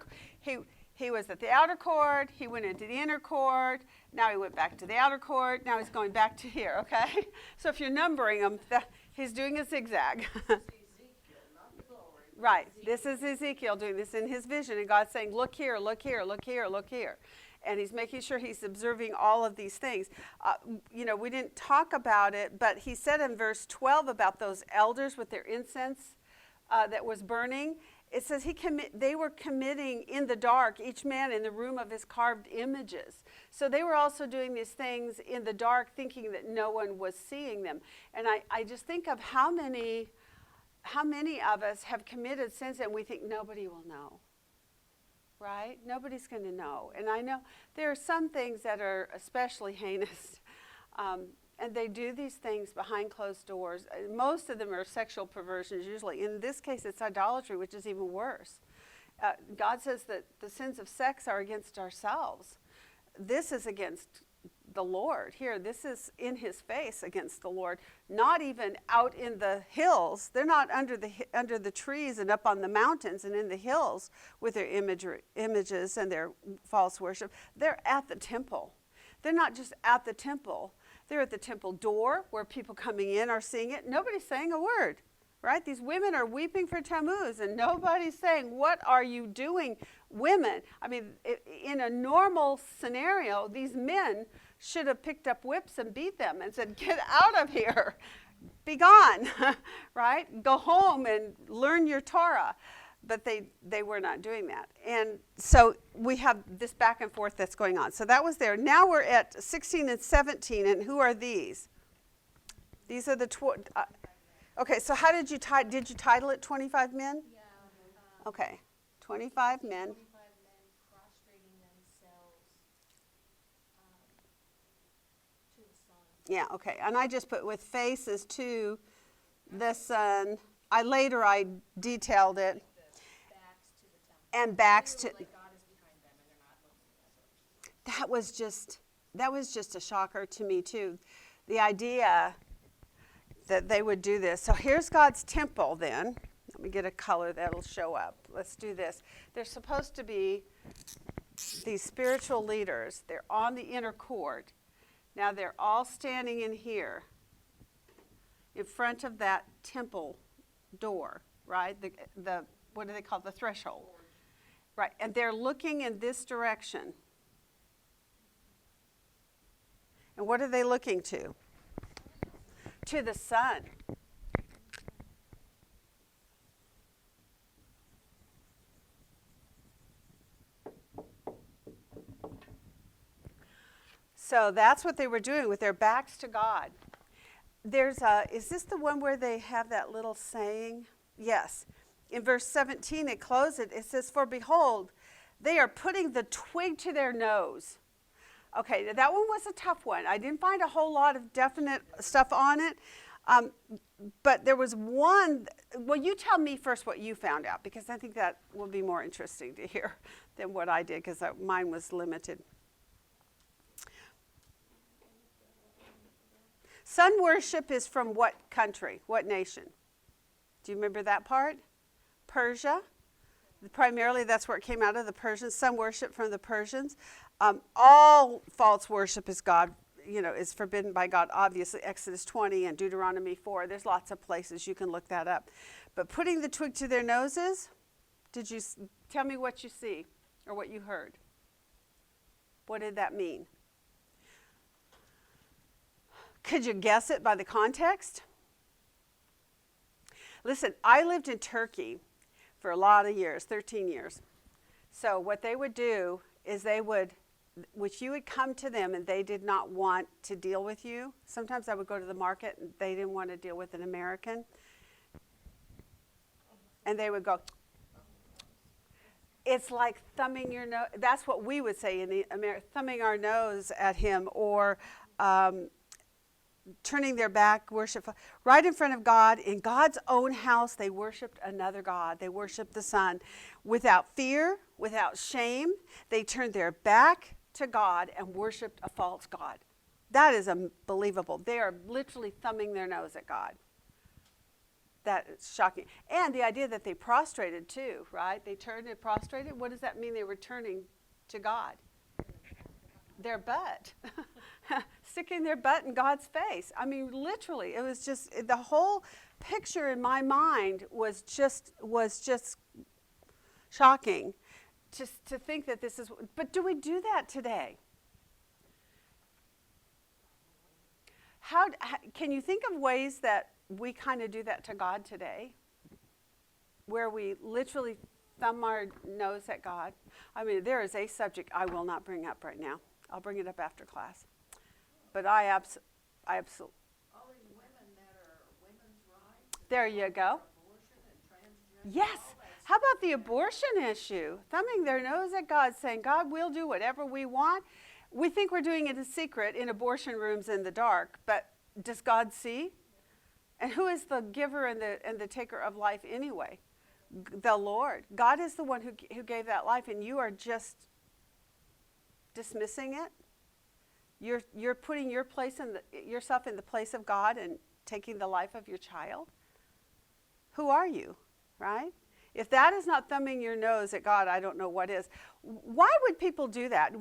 He was at the outer court, he went into the inner court, now he went back to the outer court, now he's going back to here, okay? So if you're numbering them, he's doing a zigzag. Right, this is Ezekiel doing this in his vision, and God's saying, look here, look here, look here, look here. And he's making sure he's observing all of these things. We didn't talk about it, but he said in verse 12 about those elders with their incense that was burning. It says they were committing in the dark, each man in the room of his carved images. So they were also doing these things in the dark, thinking that no one was seeing them. And I just think of how many of us have committed sins and we think nobody will know. Right? Nobody's going to know. And I know there are some things that are especially heinous, and they do these things behind closed doors. Most of them are sexual perversions usually. In this case, it's idolatry, which is even worse. God says that the sins of sex are against ourselves. This is against the Lord. Here, this is in his face against the Lord. Not even out in the hills. They're not under the trees and up on the mountains and in the hills with their images and their false worship. They're at the temple. They're not just at the temple. They're at the temple door where people coming in are seeing it. Nobody's saying a word, right? These women are weeping for Tammuz and nobody's saying, what are you doing, women? I mean, in a normal scenario, these men should have picked up whips and beat them and said, get out of here, be gone, right? Go home and learn your Torah. But they were not doing that. And so we have this back and forth that's going on. So that was there. Now we're at 16 and 17, and who are these? These are the, okay, so how did you title it 25 men? Yeah. Okay, 25 men. 25 men prostrating themselves to the sun. Yeah, okay. And I just put with faces to the sun. I detailed it. Backs to the temple. And backs to. Like God is behind them and they're not looking at others. That was just a shocker to me too. The idea that they would do this. So here's God's temple then. Let me get a color that'll show up. Let's do this. There's supposed to be these spiritual leaders. They're on the inner court. Now they're all standing in here in front of that temple door, right? The what do they call it? The threshold. Right, and they're looking in this direction. And what are they looking to? To the sun. So that's what they were doing with their backs to God. Is this the one where they have that little saying? Yes. In verse 17, it closes it. It says, for behold, they are putting the twig to their nose. Okay, that one was a tough one. I didn't find a whole lot of definite stuff on it. But there was one. Well, you tell me first what you found out, because I think that will be more interesting to hear than what I did, because mine was limited. Sun worship is from what country? What nation? Do you remember that part? Persia. Primarily, that's where it came out of, the Persians. Sun worship from the Persians. All false worship is is forbidden by God. Obviously, Exodus 20 and Deuteronomy 4. There's lots of places you can look that up. But putting the twig to their noses, did you tell me what you see or what you heard? What did that mean? Could you guess it by the context? Listen, I lived in Turkey for a lot of years, 13 years. So what they would do is which you would come to them and they did not want to deal with you. Sometimes I would go to the market and they didn't want to deal with an American. And they would go, it's like thumbing your nose. That's what we would say in the thumbing our nose at him, or turning their back, worship right in front of God. In God's own house, they worshiped another god. They worshiped the sun. Without fear, without shame, they turned their back to God and worshiped a false god. That is unbelievable. They are literally thumbing their nose at God. That's shocking. And the idea that they prostrated too, right? They turned and prostrated. What does that mean? They were turning to God. Their butt. Sticking their butt in God's face. I mean, literally, it was just, the whole picture in my mind was just shocking. Just to think that this is, but do we do that today? Can you think of ways that we kind of do that to God today? Where we literally thumb our nose at God? I mean, there is a subject I will not bring up right now. I'll bring it up after class. But I absolutely. All these women that are women's rights. There you go. Abortion and transgender. Yes. How about the abortion issue? Thumbing their nose at God, saying, God, we'll do whatever we want. We think we're doing it in secret in abortion rooms in the dark, but does God see? And who is the giver and the taker of life anyway? The Lord. God is the one who gave that life, and you are just dismissing it. You're putting yourself in the place of God and taking the life of your child. Who are you, right? If that is not thumbing your nose at God, I don't know what is. Why would people do that?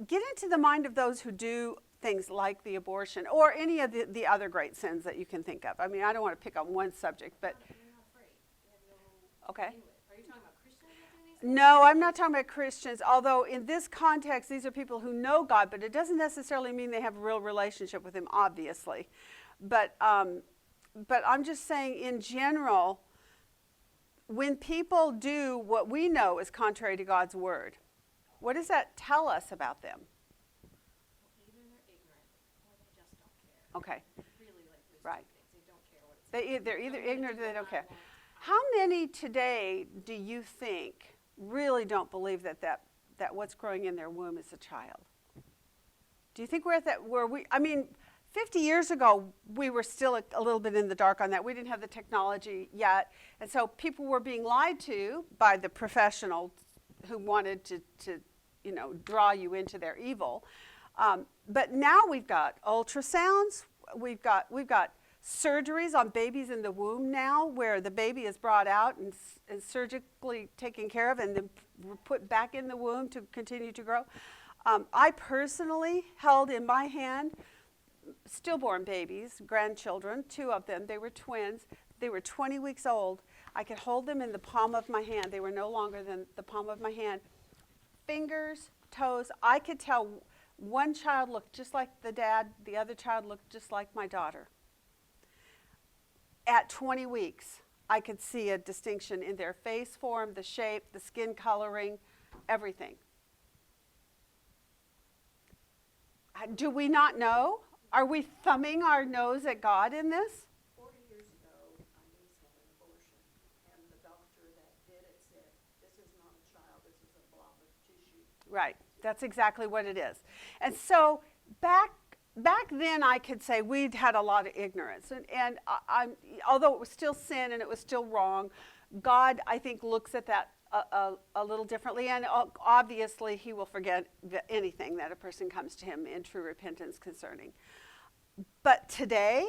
Get into the mind of those who do things like the abortion or any of the other great sins that you can think of. I mean, I don't want to pick on one subject, but... You're not afraid. You have no Okay. anyway. Are you talking about Christians that do these things? No, I'm not talking about Christians, although in this context, these are people who know God, but it doesn't necessarily mean they have a real relationship with Him, obviously. But I'm just saying in general, when people do what we know is contrary to God's word, what does that tell us about them? Well, either they're ignorant or they just don't care. Okay, Really, like those right. two things. They don't care what it's They're either Something ignorant or they people don't care. want. How many today do you think really don't believe that what's growing in their womb is a child? Do you think we're at that where 50 years ago, we were still a little bit in the dark on that. We didn't have the technology yet. And so people were being lied to by the professionals who wanted to draw you into their evil. But now we've got ultrasounds. We've got surgeries on babies in the womb now where the baby is brought out and surgically taken care of and then put back in the womb to continue to grow. I personally held in my hand stillborn babies, grandchildren, 2 of them. They were twins. They were 20 weeks old. I could hold them in the palm of my hand. They were no longer than the palm of my hand. Fingers, toes, I could tell one child looked just like the dad, the other child looked just like my daughter. At 20 weeks, I could see a distinction in their face form, the shape, the skin coloring, everything. Do we not know? Are we thumbing our nose at God in this? 40 years ago, my niece had an abortion, and the doctor that did it said, this is not a child, this is a blob of tissue. Right. That's exactly what it is. And so back then, I could say we'd had a lot of ignorance. And although it was still sin and it was still wrong, God, I think, looks at that a little differently. And obviously, He will forget anything that a person comes to Him in true repentance concerning. But today,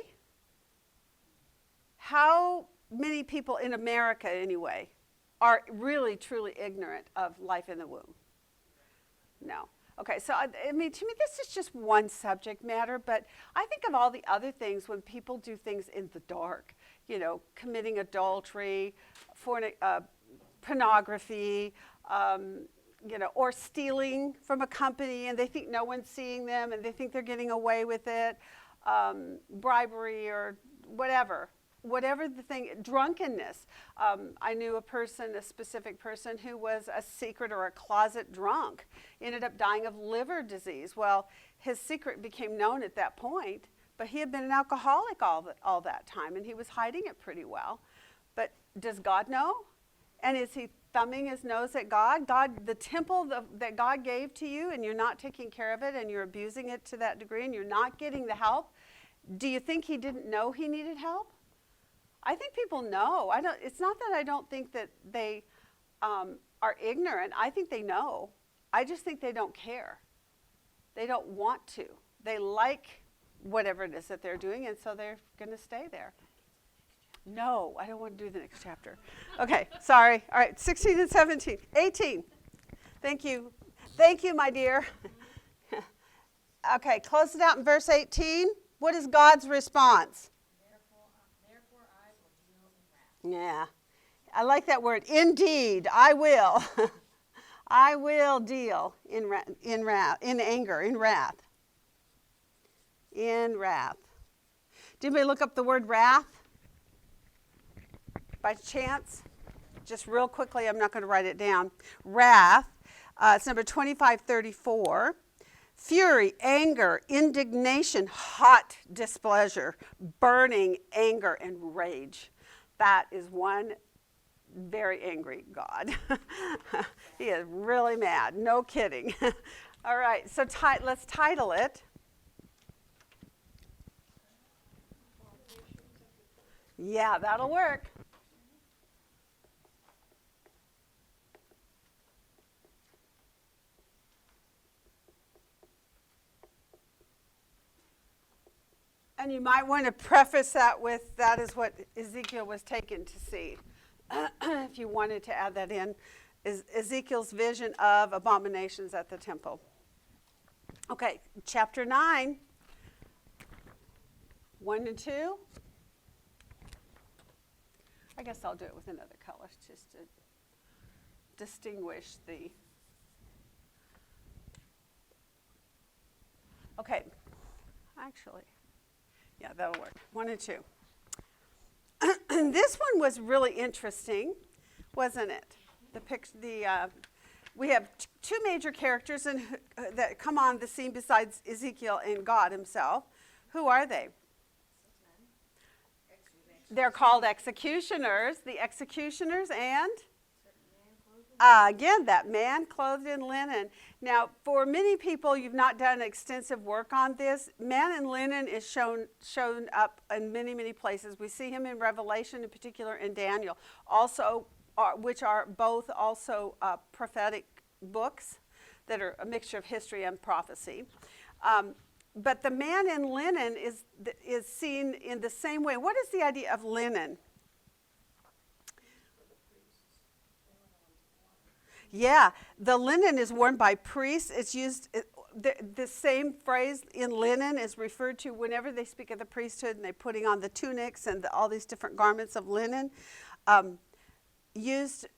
how many people in America, anyway, are really, truly ignorant of life in the womb? No. Okay, so to me, this is just one subject matter, but I think of all the other things when people do things in the dark, committing adultery, pornography, or stealing from a company and they think no one's seeing them and they think they're getting away with it, bribery or whatever the thing, drunkenness. I knew a specific person who was a secret or a closet drunk, ended up dying of liver disease. Well, his secret became known at that point, but he had been an alcoholic all that time, and he was hiding it pretty well. But does God know? And is he thumbing his nose at God? God, the temple that God gave to you, and you're not taking care of it, and you're abusing it to that degree, and you're not getting the help. Do you think he didn't know he needed help? I think people know. It's not that I don't think that they are ignorant. I think they know. I just think they don't care. They don't want to. They like whatever it is that they're doing, and so they're going to stay there. No, I don't want to do the next chapter. Okay, sorry. All right, 16 and 17. 18. Thank you. Thank you, my dear. Okay, close it out in verse 18. What is God's response? Therefore I will deal in wrath. Yeah, I like that word. Indeed, I will. I will deal in anger, in wrath. In wrath. Did anybody look up the word wrath? By chance? Just real quickly, I'm not going to write it down. Wrath, it's number 2534. Fury, anger, indignation, hot displeasure, burning anger, and rage. That is one very angry God. He is really mad. No kidding. All right, so let's title it. Yeah, that'll work. And you might want to preface that with, that is what Ezekiel was taken to see. If you wanted to add that in, is Ezekiel's vision of abominations at the temple. Okay, chapter 9, 1 and 2. I guess I'll do it with another color just to distinguish the... Okay, actually... Yeah, that'll work. 1 and 2. This one was really interesting, wasn't it? We have two major characters that come on the scene besides Ezekiel and God himself. Who are they? They're called executioners. The executioners and? Again, that man clothed in linen. Now, for many people, you've not done extensive work on this. Man in linen is shown up in many, many places. We see him in Revelation, in particular in Daniel, also, which are both also prophetic books that are a mixture of history and prophecy. But the man in linen is seen in the same way. What is the idea of linen? Yeah, the linen is worn by priests. It's used, the same phrase in linen is referred to whenever they speak of the priesthood and they're putting on the tunics and all these different garments of linen. Used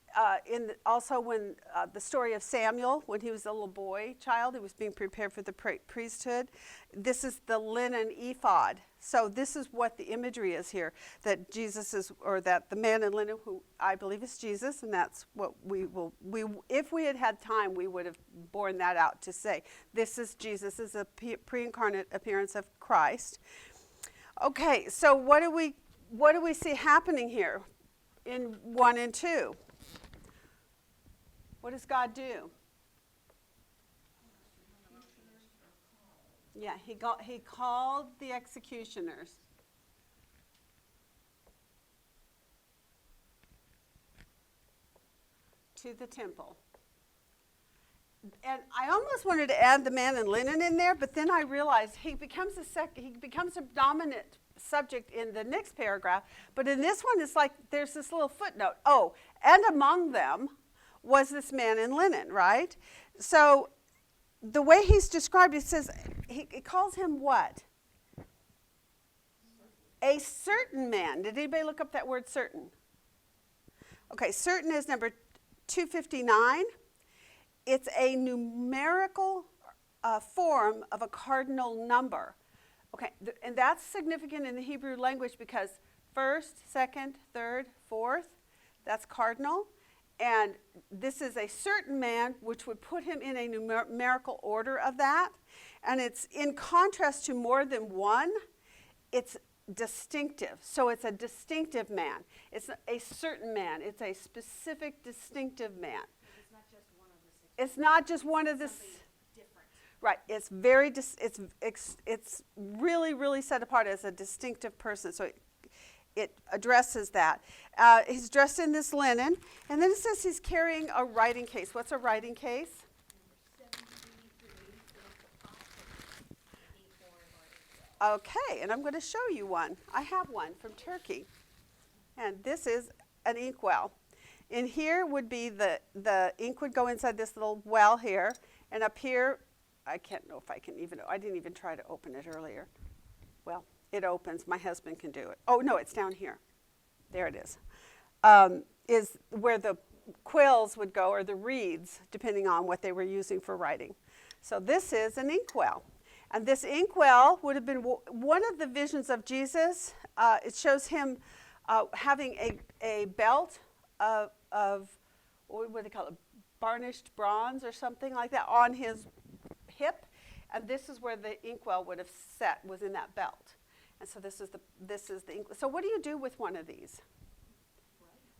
also when the story of Samuel, when he was a little boy child, he was being prepared for the priesthood. This is the linen ephod. So this is what the imagery is here, that Jesus is, or that the man in linen, who I believe is Jesus, and that's what if we had had time, we would have borne that out to say, this is Jesus, is a pre-incarnate appearance of Christ. Okay, so what do we see happening here in 1 and 2? What does God do? Yeah, he called the executioners. To the temple. And I almost wanted to add the man in linen in there, but then I realized he becomes a dominant subject in the next paragraph. But in this one, it's like there's this little footnote. Oh, and among them was this man in linen, right? So the way he's described, it says, he calls him what? A certain man. Did anybody look up that word certain? Okay, certain is number 259. It's a numerical form of a cardinal number. Okay, and that's significant in the Hebrew language because first, second, third, fourth, that's cardinal. And this is a certain man, which would put him in a numerical order of that. And it's in contrast to more than one, it's distinctive. So it's a distinctive man. It's a certain man. It's a specific, distinctive man. It's not just one of the six. It's not just one of the... Different. Right. It's very, it's really, really set apart as a distinctive person. So it addresses that. He's dressed in this linen, and then it says he's carrying a writing case. What's a writing case? Okay, and I'm going to show you one. I have one from Turkey. hand. This is an inkwell. In here would be the ink would go inside this little well here, and up here, I can't know if I can even, I didn't even try to open it earlier. Well, it opens. My husband can do it. Oh, no, it's down here. There it is where the quills would go, or the reeds, depending on what they were using for writing. So this is an inkwell. And this inkwell would have been one of the visions of Jesus. It shows him having a belt of what do they call it, varnished bronze or something like that on his hip. And this is where the inkwell would have set, was in that belt. And so this is the inkwell. So what do you do with one of these?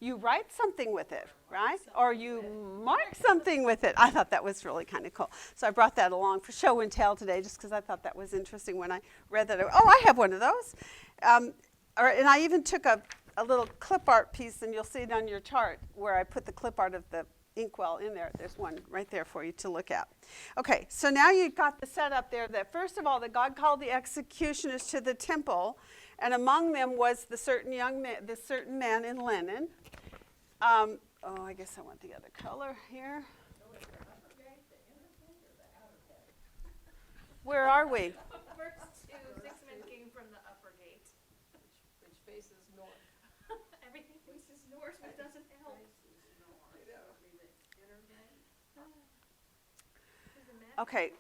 You write something with it, right? Or you mark something with it. I thought that was really kind of cool. So I brought that along for show and tell today, just because I thought that was interesting when I read that. Oh, I have one of those. And I even took a little clip art piece, and you'll see it on your chart where I put the clip art of the inkwell in there. There's one right there for you to look at. Okay, so now you've got the setup there that first of all, that God called the executioners to the temple, and among them was the certain man in linen. I guess I want the other color here. Where are we? First 2, 6 men came from the upper gate. Which faces north. Everything faces north, which doesn't help. Okay,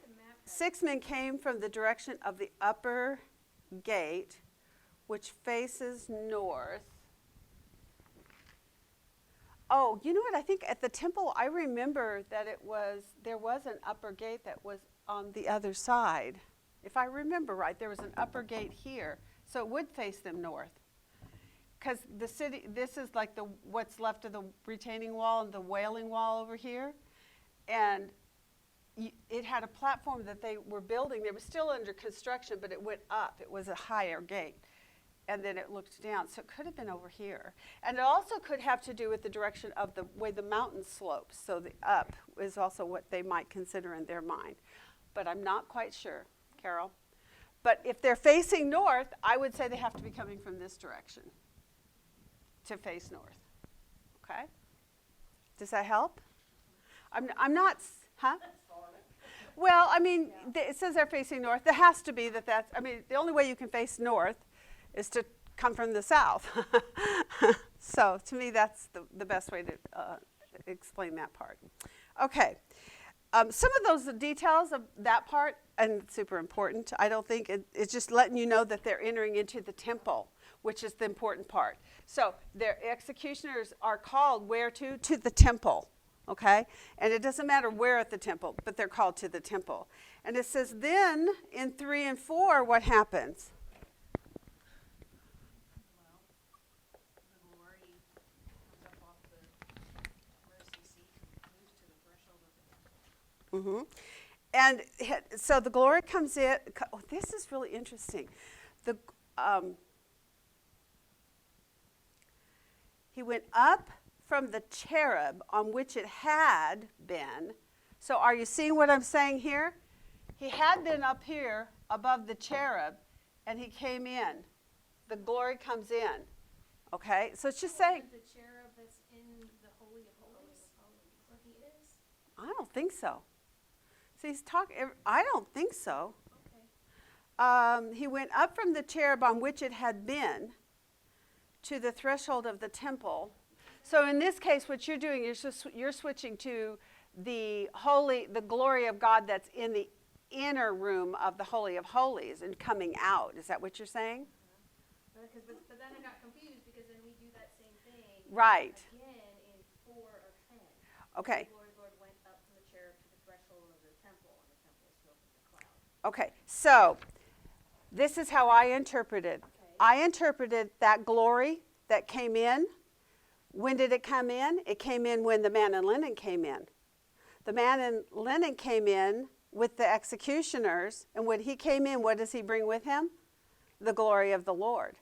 6 men came from the direction of the upper gate, which faces north. Oh, you know what? I think at the temple, I remember that there was an upper gate that was on the other side. If I remember right, there was an upper gate here, so it would face them north. Because the city, this is like what's left of the retaining wall and the Wailing Wall over here, and it had a platform that they were building. They were still under construction, but it went up. It was a higher gate. And then it looked down. So it could have been over here. And it also could have to do with the direction of the way the mountain slopes. So the up is also what they might consider in their mind. But I'm not quite sure, Carol. But if they're facing north, I would say they have to be coming from this direction to face north. Okay? Does that help? I'm not, huh? Well, I mean, it says they're facing north. There has to be that's, I mean, the only way you can face north is to come from the south. So to me, that's the best way to explain that part. Okay. Some of those details of that part, and it's super important, I don't think, it's just letting you know that they're entering into the temple, which is the important part. So their executioners are called where to? To the temple. Okay? And it doesn't matter where at the temple, but they're called to the temple. And it says then in 3 and 4, what happens? Mm-hmm. And so the glory comes in. Oh, this is really interesting. He went up from the cherub on which it had been. So are you seeing what I'm saying here? He had been up here above the cherub, and he came in. The glory comes in. Okay? So it's just saying. The cherub that's in the Holy of Holies, where he is? I don't think so. So he's talking, I don't think so. Okay. He went up from the cherub on which it had been to the threshold of the temple. So in this case, what you're doing is you're switching to the glory of God that's in the inner room of the Holy of Holies and coming out. Is that what you're saying? But then I got confused because then we do that same thing. Right. Again in 4 or 10. Okay. The glory of the Lord went up from the cherub to the threshold of the temple, and the temple was filled with the cloud. Okay. So this is how I interpreted. Okay. I interpreted that glory that came in. When did it come in? It came in when the man in linen came in. The man in linen came in with the executioners, and when he came in, what does he bring with him? The glory of the Lord.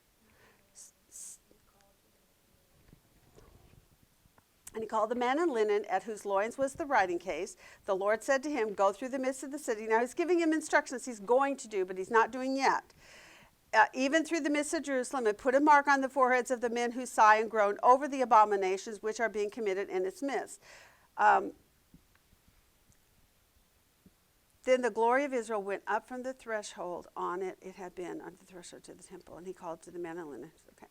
And he called the man in linen, at whose loins was the writing case. The Lord said to him, go through the midst of the city. Now he's giving him instructions he's going to do, but he's not doing yet. even through the midst of Jerusalem, and put a mark on the foreheads of the men who sigh and groan over the abominations which are being committed in its midst. Then the glory of Israel went up from the threshold on it. It had been on the threshold to the temple, and he called to the man in linen. Okay.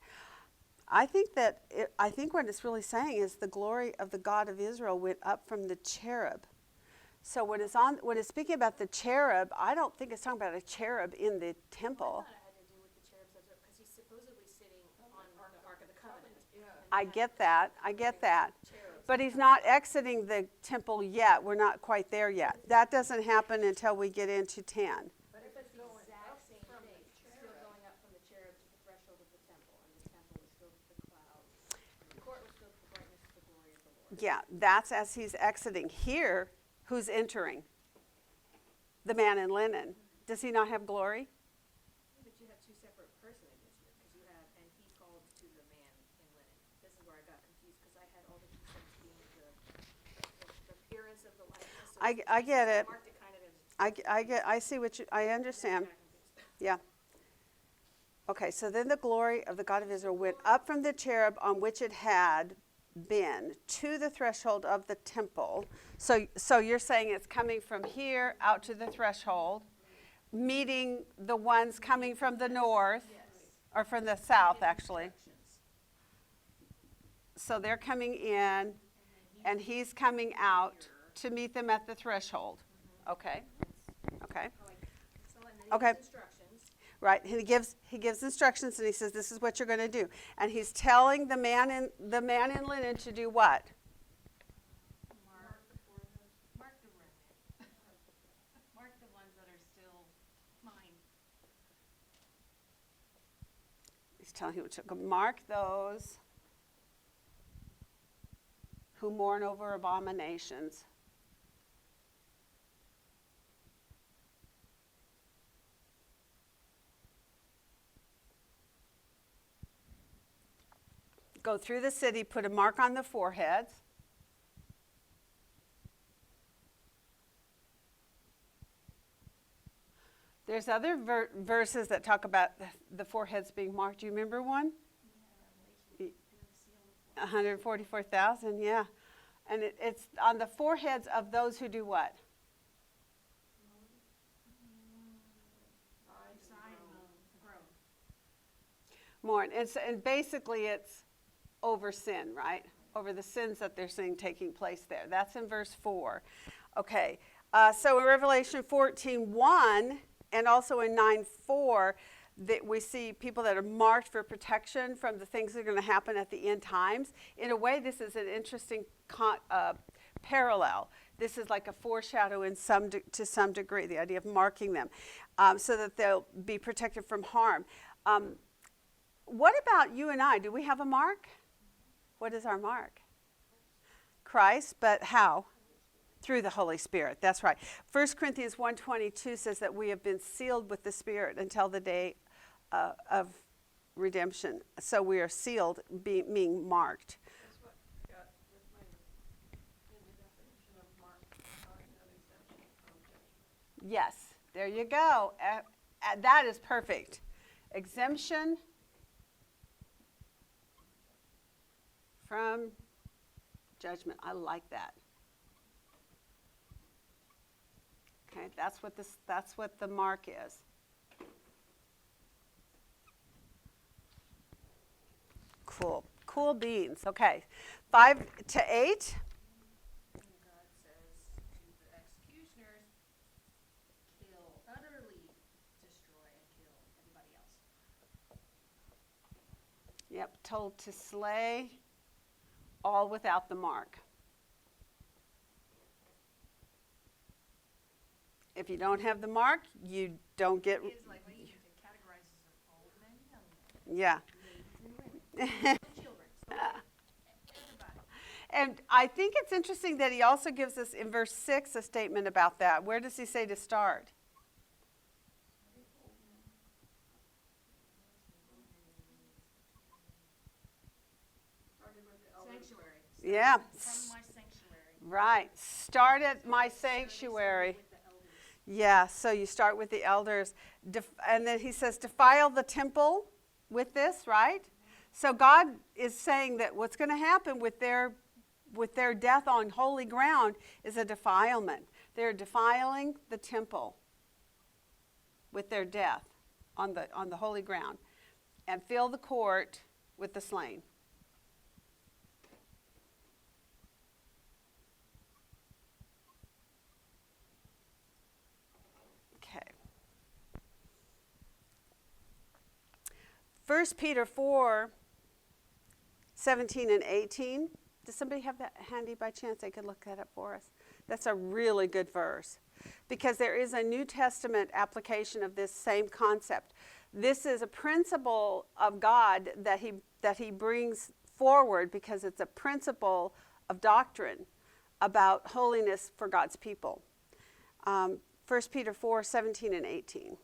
I think what it's really saying is the glory of the God of Israel went up from the cherub. So when it's speaking about the cherub, I don't think it's talking about a cherub in the temple. I thought it had to do with the cherubs because he's supposedly sitting on the Ark of the Covenant. I get that. But he's not exiting the temple yet. We're not quite there yet. That doesn't happen until we get into 10. But it's the exact same thing. It's still going up from the cherub to the threshold of the temple, and the temple was filled with the clouds. The court was filled with the brightness of the glory of the Lord. Yeah, that's as he's exiting. Here, who's entering? The man in linen. Does he not have glory? But you have two separate personages here, because you have, and he called to the man in linen. This is where I got confused, because I had all the precepts being the appearance of the likeness. So I get it. marked it kind of as. I see I understand. Yeah. Okay, so then the glory of the God of Israel went up from the cherub on which it had been to the threshold of the temple. So you're saying it's coming from here out to the threshold, meeting the ones coming from the north, or from the south, actually. So they're coming in, and he's coming out to meet them at the threshold. Okay. Okay. So, and then Okay. he gives instructions. Right. He gives instructions, and he says, "This is what you're going to do." And he's telling the man in linen to do what? Mark the remnant. Mark the ones that are still mine. He's telling him to mark those who mourn over abominations. Go through the city, put a mark on the foreheads. There's other verses that talk about the foreheads being marked. Do you remember one? 144,000, yeah. And it's on the foreheads of those who do what? Mourn. And basically it's over sin, right? Over the sins that they're seeing taking place there. That's in verse 4. Okay. So in Revelation 14:1 and also in 9:4, that we see people that are marked for protection from the things that are going to happen at the end times. In a way, this is an interesting parallel. This is like a foreshadow to some degree, the idea of marking them, so that they'll be protected from harm. What about you and I? Do we have a mark? What is our mark? Christ, but how? Through the Holy Spirit. That's right. 1 Corinthians 1:22 says that we have been sealed with the Spirit until the day of redemption. So we are sealed, being marked. That's what got with my, in the definition of mark, an exemption from judgment. Yes, there you go. That is perfect. Exemption from judgment. I like that. Okay, that's what the mark is. Cool beans. Okay, 5 to 8. And God says to the executioners, utterly destroy and kill everybody else. Yep, told to slay all without the mark. If you don't have the mark, you don't get. It's like we need to categorize as old men, young men, Yeah. ladies and women, and children. So everybody. And I think it's interesting that he also gives us in verse 6 a statement about that. Where does he say to start? Started with the elders. Sanctuary. Yeah. From my sanctuary. Right. Start at my sanctuary. With the elders. Yeah, so you start with the elders, and then he says, defile the temple with this, right? So God is saying that what's going to happen with their death on holy ground is a defilement. They're defiling the temple with their death on the holy ground, and fill the court with the slain. Okay. 1 Peter 4, 17 and 18. Does somebody have that handy by chance? They could look that up for us. That's a really good verse, because there is a New Testament application of this same concept. This is a principle of God that he brings forward, because it's a principle of doctrine about holiness for God's people. 1 Peter 4, 17 and 18.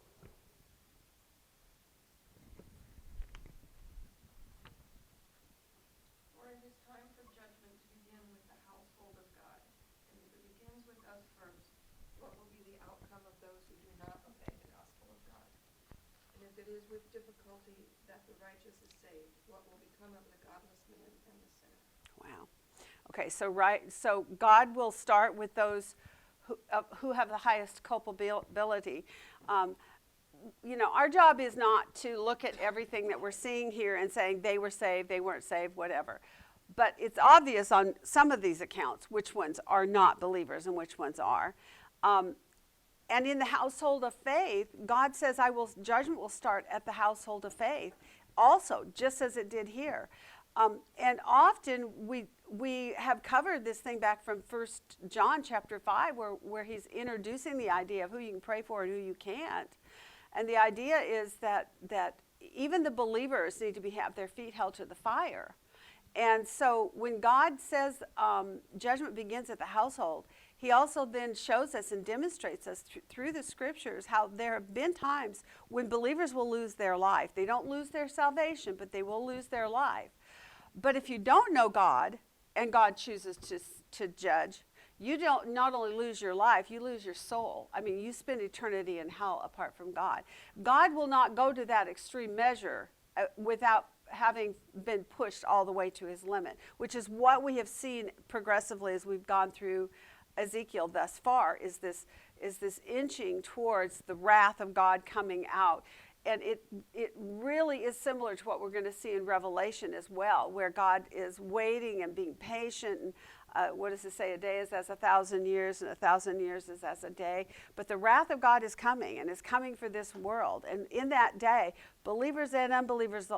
For it is time for judgment to begin with the household of God. And if it begins with us first, what will be the outcome of those who do not obey the gospel of God? And if it is with difficulty that the righteous is saved, what will become of the godless man and the sinner? Wow. Okay, so God will start with those who have the highest culpability. Our job is not to look at everything that we're seeing here and saying they were saved, they weren't saved, whatever. But it's obvious on some of these accounts which ones are not believers and which ones are. And in the household of faith, God says, judgment will start at the household of faith also, just as it did here. And often we have covered this thing back from 1 John chapter 5, where he's introducing the idea of who you can pray for and who you can't. And the idea is that even the believers need to have their feet held to the fire. And so when God says judgment begins at the household, he also then shows us and demonstrates us through the scriptures how there have been times when believers will lose their life. They don't lose their salvation, but they will lose their life. But if you don't know God, and God chooses to judge, you don't not only lose your life, you lose your soul. I mean, you spend eternity in hell apart from God. God will not go to that extreme measure without having been pushed all the way to his limit, which is what we have seen progressively as we've gone through Ezekiel thus far, is this inching towards the wrath of God coming out. And it really is similar to what we're going to see in Revelation as well, where God is waiting and being patient. And what does it say? A day is as 1,000 years, and 1,000 years is as a day. But the wrath of God is coming, and is coming for this world. And in that day, believers and unbelievers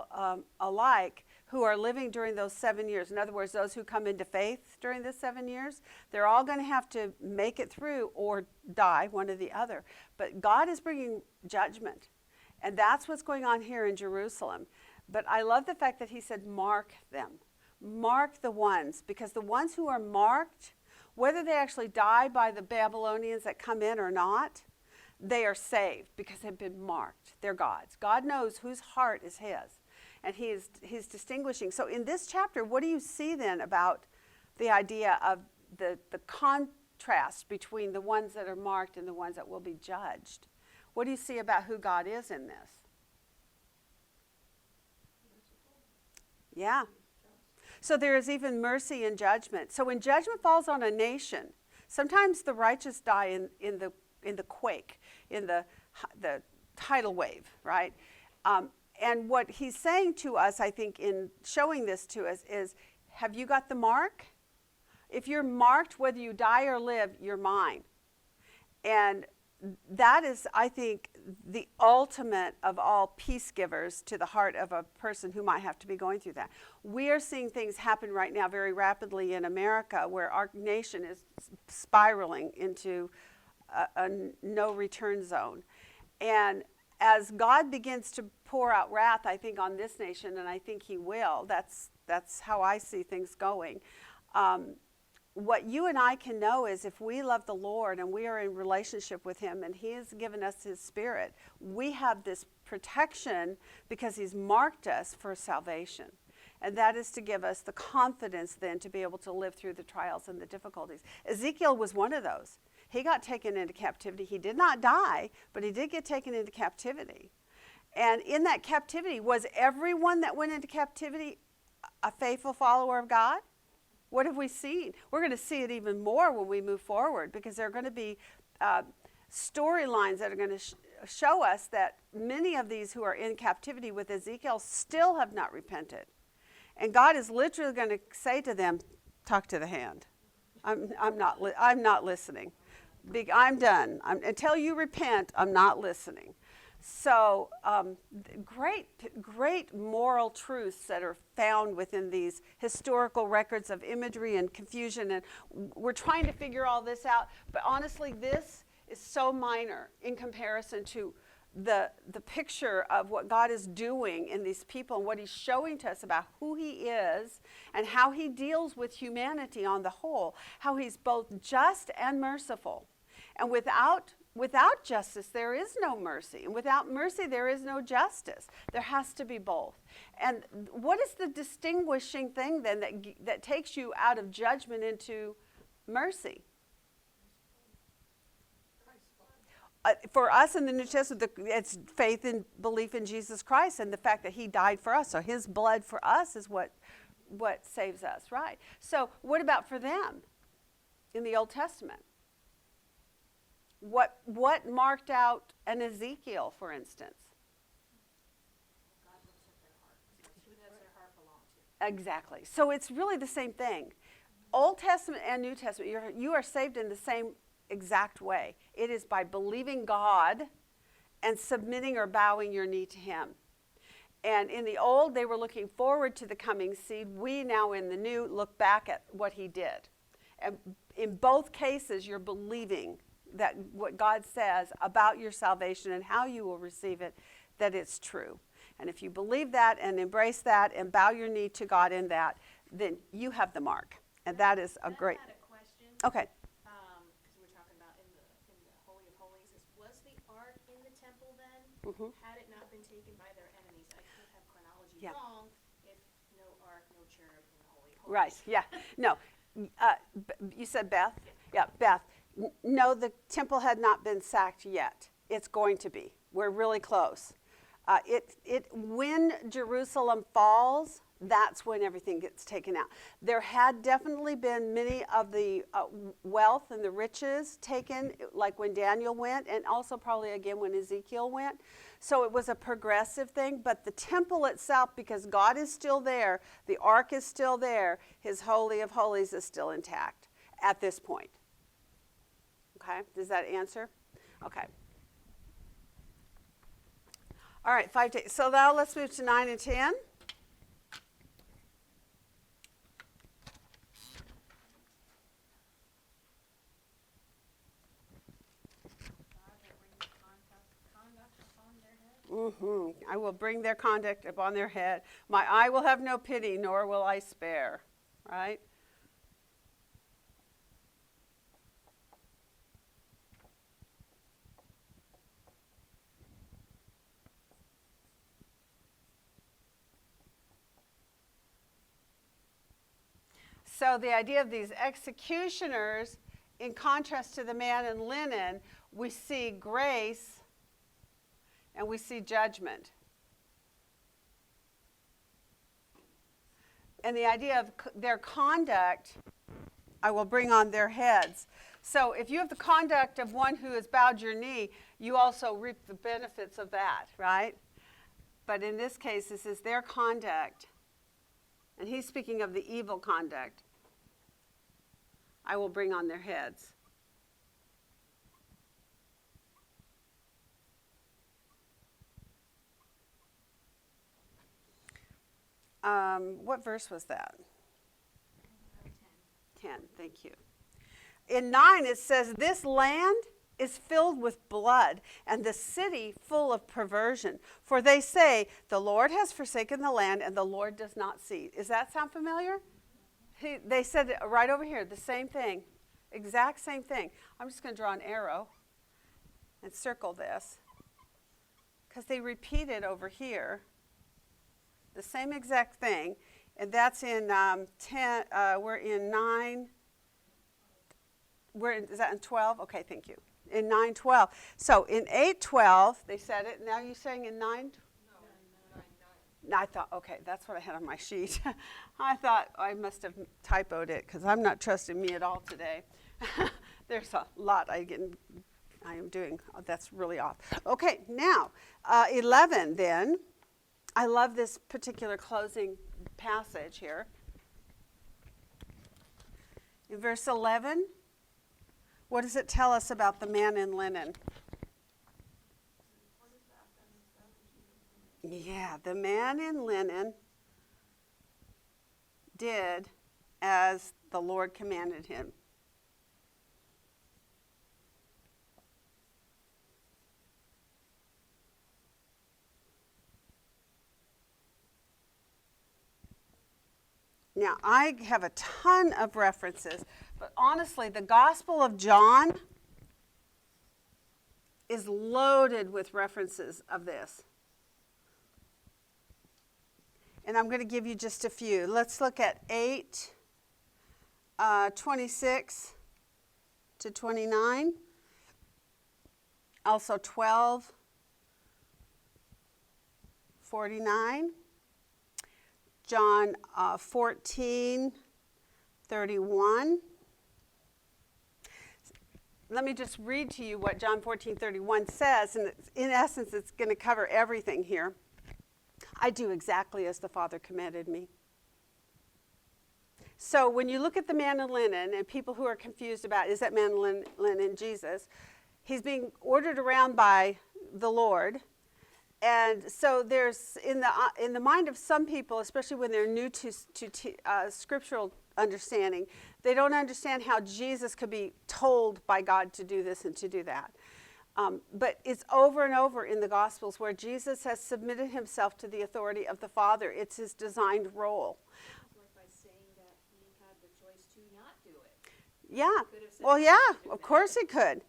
alike who are living during those 7 years, in other words, those who come into faith during this 7 years, they're all going to have to make it through or die, one or the other. But God is bringing judgment. And that's what's going on here in Jerusalem. But I love the fact that he said, mark them. Mark the ones, because the ones who are marked, whether they actually die by the Babylonians that come in or not, they are saved because they've been marked. They're God's. God knows whose heart is his. And he's distinguishing. So in this chapter, what do you see then about the idea of the contrast between the ones that are marked and the ones that will be judged? What do you see about who God is in this? Yeah. So there is even mercy and judgment. So when judgment falls on a nation, sometimes the righteous die in the quake, in the tidal wave, right? And what he's saying to us, I think, in showing this to us is, have you got the mark? If you're marked, whether you die or live, you're mine. And that is, I think, the ultimate of all peace givers to the heart of a person who might have to be going through that. We are seeing things happen right now very rapidly in America, where our nation is spiraling into a no return zone. And as God begins to pour out wrath, I think, on this nation, and I think he will, that's how I see things going. What you and I can know is, if we love the Lord and we are in relationship with him and he has given us his spirit, we have this protection because he's marked us for salvation. And that is to give us the confidence then to be able to live through the trials and the difficulties. Ezekiel was one of those. He got taken into captivity. He did not die, but he did get taken into captivity. And in that captivity, was everyone that went into captivity a faithful follower of God? What have we seen? We're going to see it even more when we move forward, because there are going to be storylines that are going to show us that many of these who are in captivity with Ezekiel still have not repented. And God is literally going to say to them, talk to the hand. I'm not listening. I'm done. Until you repent, I'm not listening. So great moral truths that are found within these historical records of imagery and confusion. And we're trying to figure all this out. But honestly, this is so minor in comparison to the picture of what God is doing in these people and what he's showing to us about who he is and how he deals with humanity on the whole, how he's both just and merciful. And without justice, there is no mercy. And without mercy, there is no justice. There has to be both. And what is the distinguishing thing then that takes you out of judgment into mercy? For us in the New Testament, it's faith and belief in Jesus Christ and the fact that he died for us. So his blood for us is what saves us, right? So what about for them in the Old Testament? What marked out an Ezekiel, for instance? God looks at their heart. Who does their heart belong to? Exactly. So it's really the same thing. Old Testament and New Testament, you are saved in the same exact way. It is by believing God and submitting or bowing your knee to him. And in the old, they were looking forward to the coming seed. We now in the new look back at what he did. And in both cases, you're believing that what God says about your salvation and how you will receive it, that it's true. And if you believe that and embrace that and bow your knee to God in that, then you have the mark. And that is a great... I had a question. Okay. Because we're talking about in the Holy of Holies. Was the ark in the temple then? Mm-hmm. Had it not been taken by their enemies? I could have chronology Yeah. wrong if no ark, no cherub in the Holy of Holies. Right, yeah. No, you said Beth? Yeah, Beth. No, the temple had not been sacked yet. It's going to be. We're really close. When Jerusalem falls, that's when everything gets taken out. There had definitely been many of the wealth and the riches taken, like when Daniel went, and also probably again when Ezekiel went. So it was a progressive thing, but the temple itself, because God is still there, the ark is still there, his Holy of Holies is still intact at this point. Okay, does that answer? Okay. All right, 5 to 8. So now let's move to 9 and 10. I will bring their conduct upon their head. My eye will have no pity, nor will I spare. Right? So the idea of these executioners, in contrast to the man in linen, we see grace and we see judgment. And the idea of their conduct, I will bring on their heads. So if you have the conduct of one who has bowed your knee, you also reap the benefits of that, right? But in this case, this is their conduct. And he's speaking of the evil conduct. I will bring on their heads. What verse was that? 10, thank you. In 9 it says, this land is filled with blood, and the city full of perversion. For they say, the Lord has forsaken the land, and the Lord does not see. Does that sound familiar? They said it right over here, the same thing. Exact same thing. I'm just going to draw an arrow and circle this, because they repeat it over here. The same exact thing And that's in 10, we're in 9. Is that in 12? Okay, thank you. In 9:12. So in 8:12, they said it. Now you're saying in 9? No, I thought, okay, that's what I had on my sheet. I thought I must have typoed it because I'm not trusting me at all today. There's a lot I am doing that's really off. Okay, now 11 then. I love this particular closing passage here. In verse 11, what does it tell us about the man in linen? Yeah, the man in linen did as the Lord commanded him. Now, I have a ton of references, but honestly, the Gospel of John is loaded with references of this. And I'm going to give you just a few. Let's look at 8:26 to 29. Also 12:49. John 14:31. Let me just read to you what John 14:31 says, and in essence, it's going to cover everything here. I do exactly as the Father commanded me. So when you look at the man in linen, and people who are confused about, is that man in linen Jesus? He's being ordered around by the Lord. And so there's, in the mind of some people, especially when they're new to scriptural understanding, they don't understand how Jesus could be told by God to do this and to do that. But it's over and over in the Gospels where Jesus has submitted himself to the authority of the Father. It's his designed role. Like by saying that he had the choice to not do it. Yeah. Well, yeah, of course he could.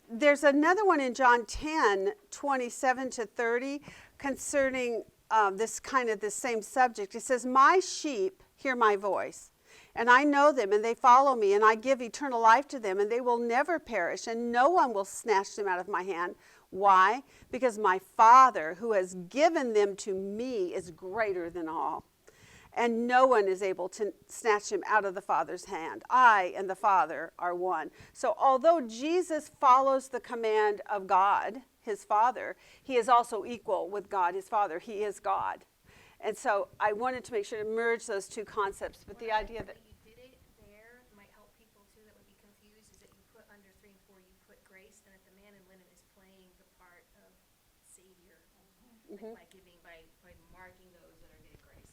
There's another one in John 10:27 to 30 concerning this same subject. It says, "My sheep hear my voice, and I know them, and they follow me, and I give eternal life to them, and they will never perish, and no one will snatch them out of my hand." Why? Because my Father, who has given them to me, is greater than all, and no one is able to snatch him out of the Father's hand. I and the Father are one. So although Jesus follows the command of God, his Father, he is also equal with God, his Father. He is God. And so I wanted to make sure to merge those two concepts. But the idea that you did it there might help people too that would be confused is that you put under 3 and 4, you put grace, and that the man in linen is playing the part of Savior, by marking those that are getting grace.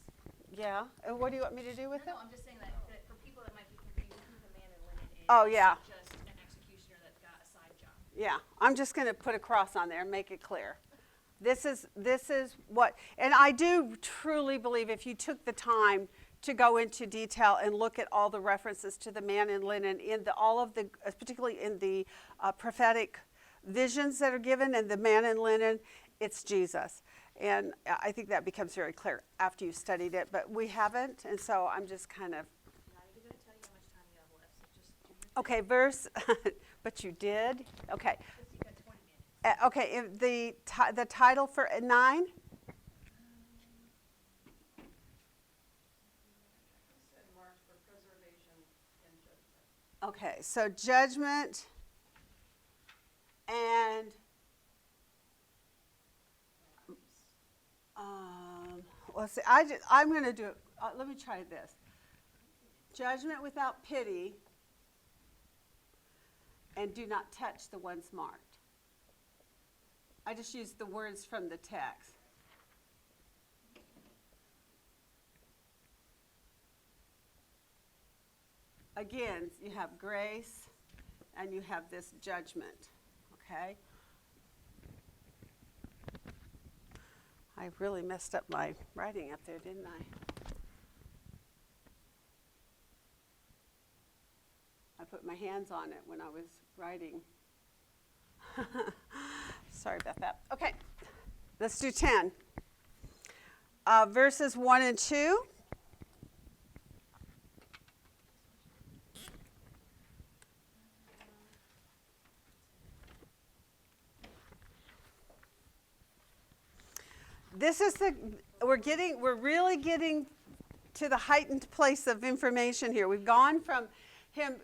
yeah. And what do you want me to do with it? No, I'm just saying that for people that might be confused who the man in linen is. Oh, yeah. It's not just an executioner that got a side job. Yeah, I'm just going to put a cross on there and make it clear. This is what, and I do truly believe if you took the time to go into detail and look at all the references to the man in linen in particularly in the prophetic visions that are given and the man in linen, it's Jesus. And I think that becomes very clear after you studied it, but we haven't, and so I'm just kind of. Not even going to tell you how much time you have left, so just do your thing. Okay, but you did? Okay. You got 20 minutes. Okay, the title for 9? He said marked for preservation and judgment. Okay, so judgment and let's see. I'm going to do. Let me try this. Judgment without pity, and do not touch the ones marked. I just used the words from the text. Again, you have grace and you have this judgment, okay? I really messed up my writing up there, didn't I? I put my hands on it when I was writing. Sorry about that. Okay, let's do 10. Verses 1 and 2. this is we're really getting to the heightened place of information here. We've gone from him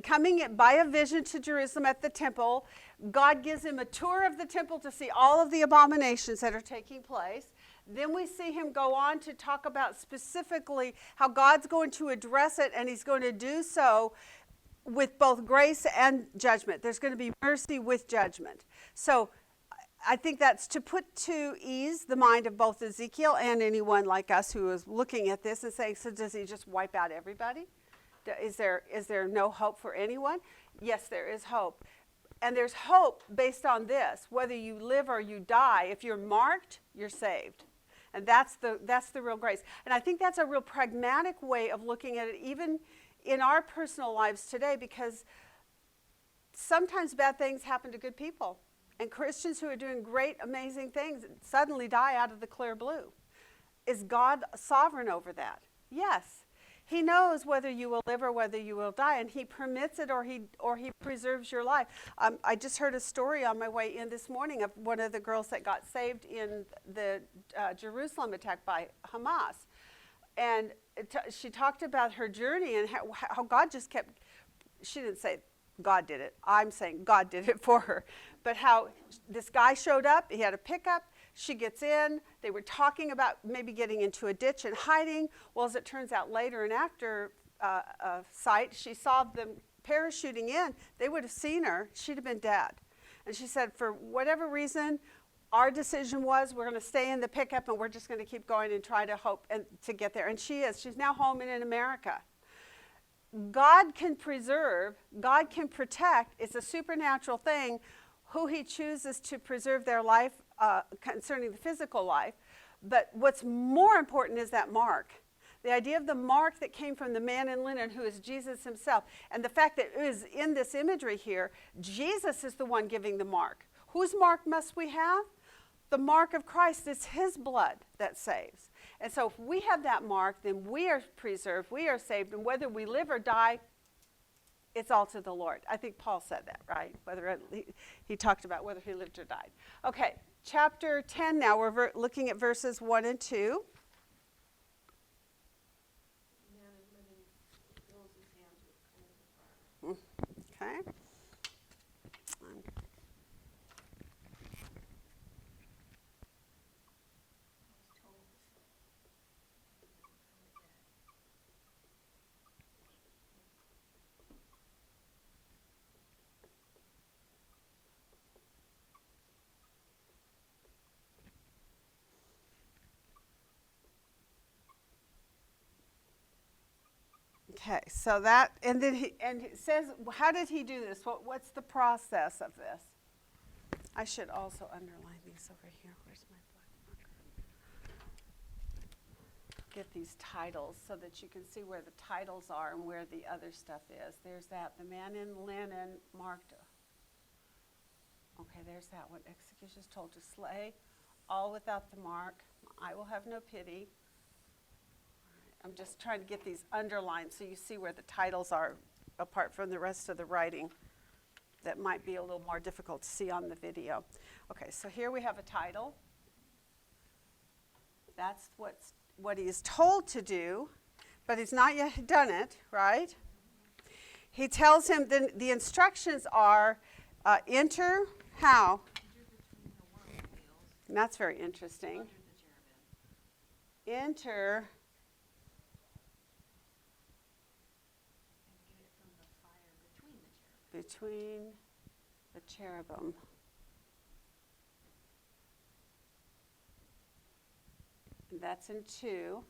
coming by a vision to Jerusalem at the temple. God gives him a tour of the temple to see all of the abominations that are taking place. Then we see him go on to talk about specifically how God's going to address it, and he's going to do so with both grace and judgment. There's going to be mercy with judgment. So I think that's to put to ease the mind of both Ezekiel and anyone like us who is looking at this and saying, so does he just wipe out everybody? Is there no hope for anyone? Yes, there is hope. And there's hope based on this. Whether you live or you die, if you're marked, you're saved. And that's the real grace. And I think that's a real pragmatic way of looking at it, even in our personal lives today, because sometimes bad things happen to good people. And Christians who are doing great, amazing things suddenly die out of the clear blue. Is God sovereign over that? Yes. He knows whether you will live or whether you will die, and he permits it or he preserves your life. I just heard a story on my way in this morning of one of the girls that got saved in the Jerusalem attack by Hamas. And she talked about her journey and how God just kept, she didn't say God did it. I'm saying God did it for her. But how this guy showed up, he had a pickup, she gets in, they were talking about maybe getting into a ditch and hiding. Well, as it turns out later and after sight, she saw them parachuting in. They would have seen her, she'd have been dead. And she said, for whatever reason, our decision was we're going to stay in the pickup and we're just going to keep going and try to hope and to get there. And she's now home and in America. God can preserve, God can protect. It's a supernatural thing who he chooses to preserve their life concerning the physical life. But what's more important is that mark. The idea of the mark that came from the man in linen who is Jesus himself. And the fact that it is in this imagery here, Jesus is the one giving the mark. Whose mark must we have? The mark of Christ. Is his blood that saves. And so if we have that mark, then we are preserved, we are saved, and whether we live or die, it's all to the Lord. I think Paul said that, right? He talked about whether he lived or died. Okay, chapter 10 now, we're looking at verses 1 and 2. Man in linen fills his hands with coals of fire. Okay. Okay, so that, and then it says, how did he do this? What's the process of this? I should also underline these over here. Where's my black marker? Get these titles so that you can see where the titles are and where the other stuff is. There's that, the man in linen marked. Okay, there's that one. Execution is told to slay all without the mark. I will have no pity. I'm just trying to get these underlined so you see where the titles are apart from the rest of the writing that might be a little more difficult to see on the video. Okay, so here we have a title. That's what he is told to do, but he's not yet done it, right? He tells him the instructions are enter how? And that's very interesting. Enter between the cherubim. And that's in 2.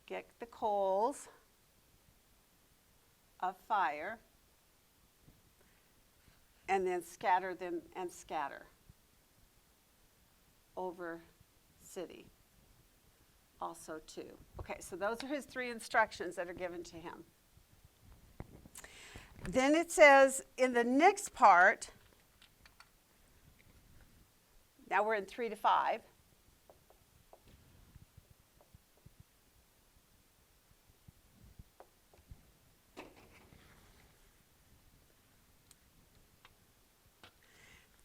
Get the coals of fire and then scatter them and scatter over city. Also 2. Okay, so those are his 3 instructions that are given to him. Then it says in the next part, now we're in 3 to 5.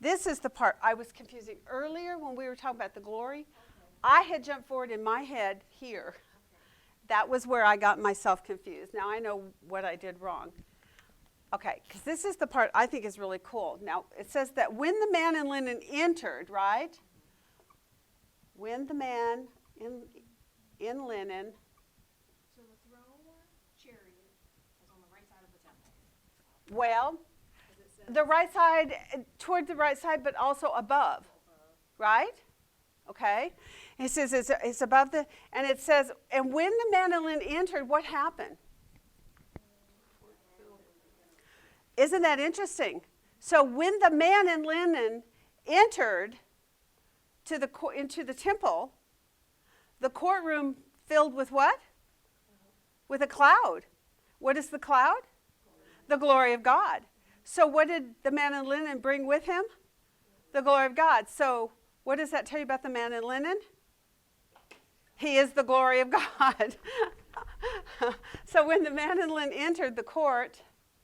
This is the part I was confusing earlier when we were talking about the glory. I had jumped forward in my head here. That was where I got myself confused. Now I know what I did wrong. Okay, because this is the part I think is really cool. Now, it says that when the man in linen entered, right? When the man in linen. So the throne chariot is on the right side of the temple. Well, As it says, the right side, toward the right side, but also above, right? Okay. It says it's above the, and it says, and when the man in linen entered, what happened? Isn't that interesting? So when the man in linen entered into the temple, the courtroom filled with what? With a cloud. What is the cloud? The glory of God. So what did the man in linen bring with him? The glory of God. So what does that tell you about the man in linen? He is the glory of God. So when the man in linen entered the court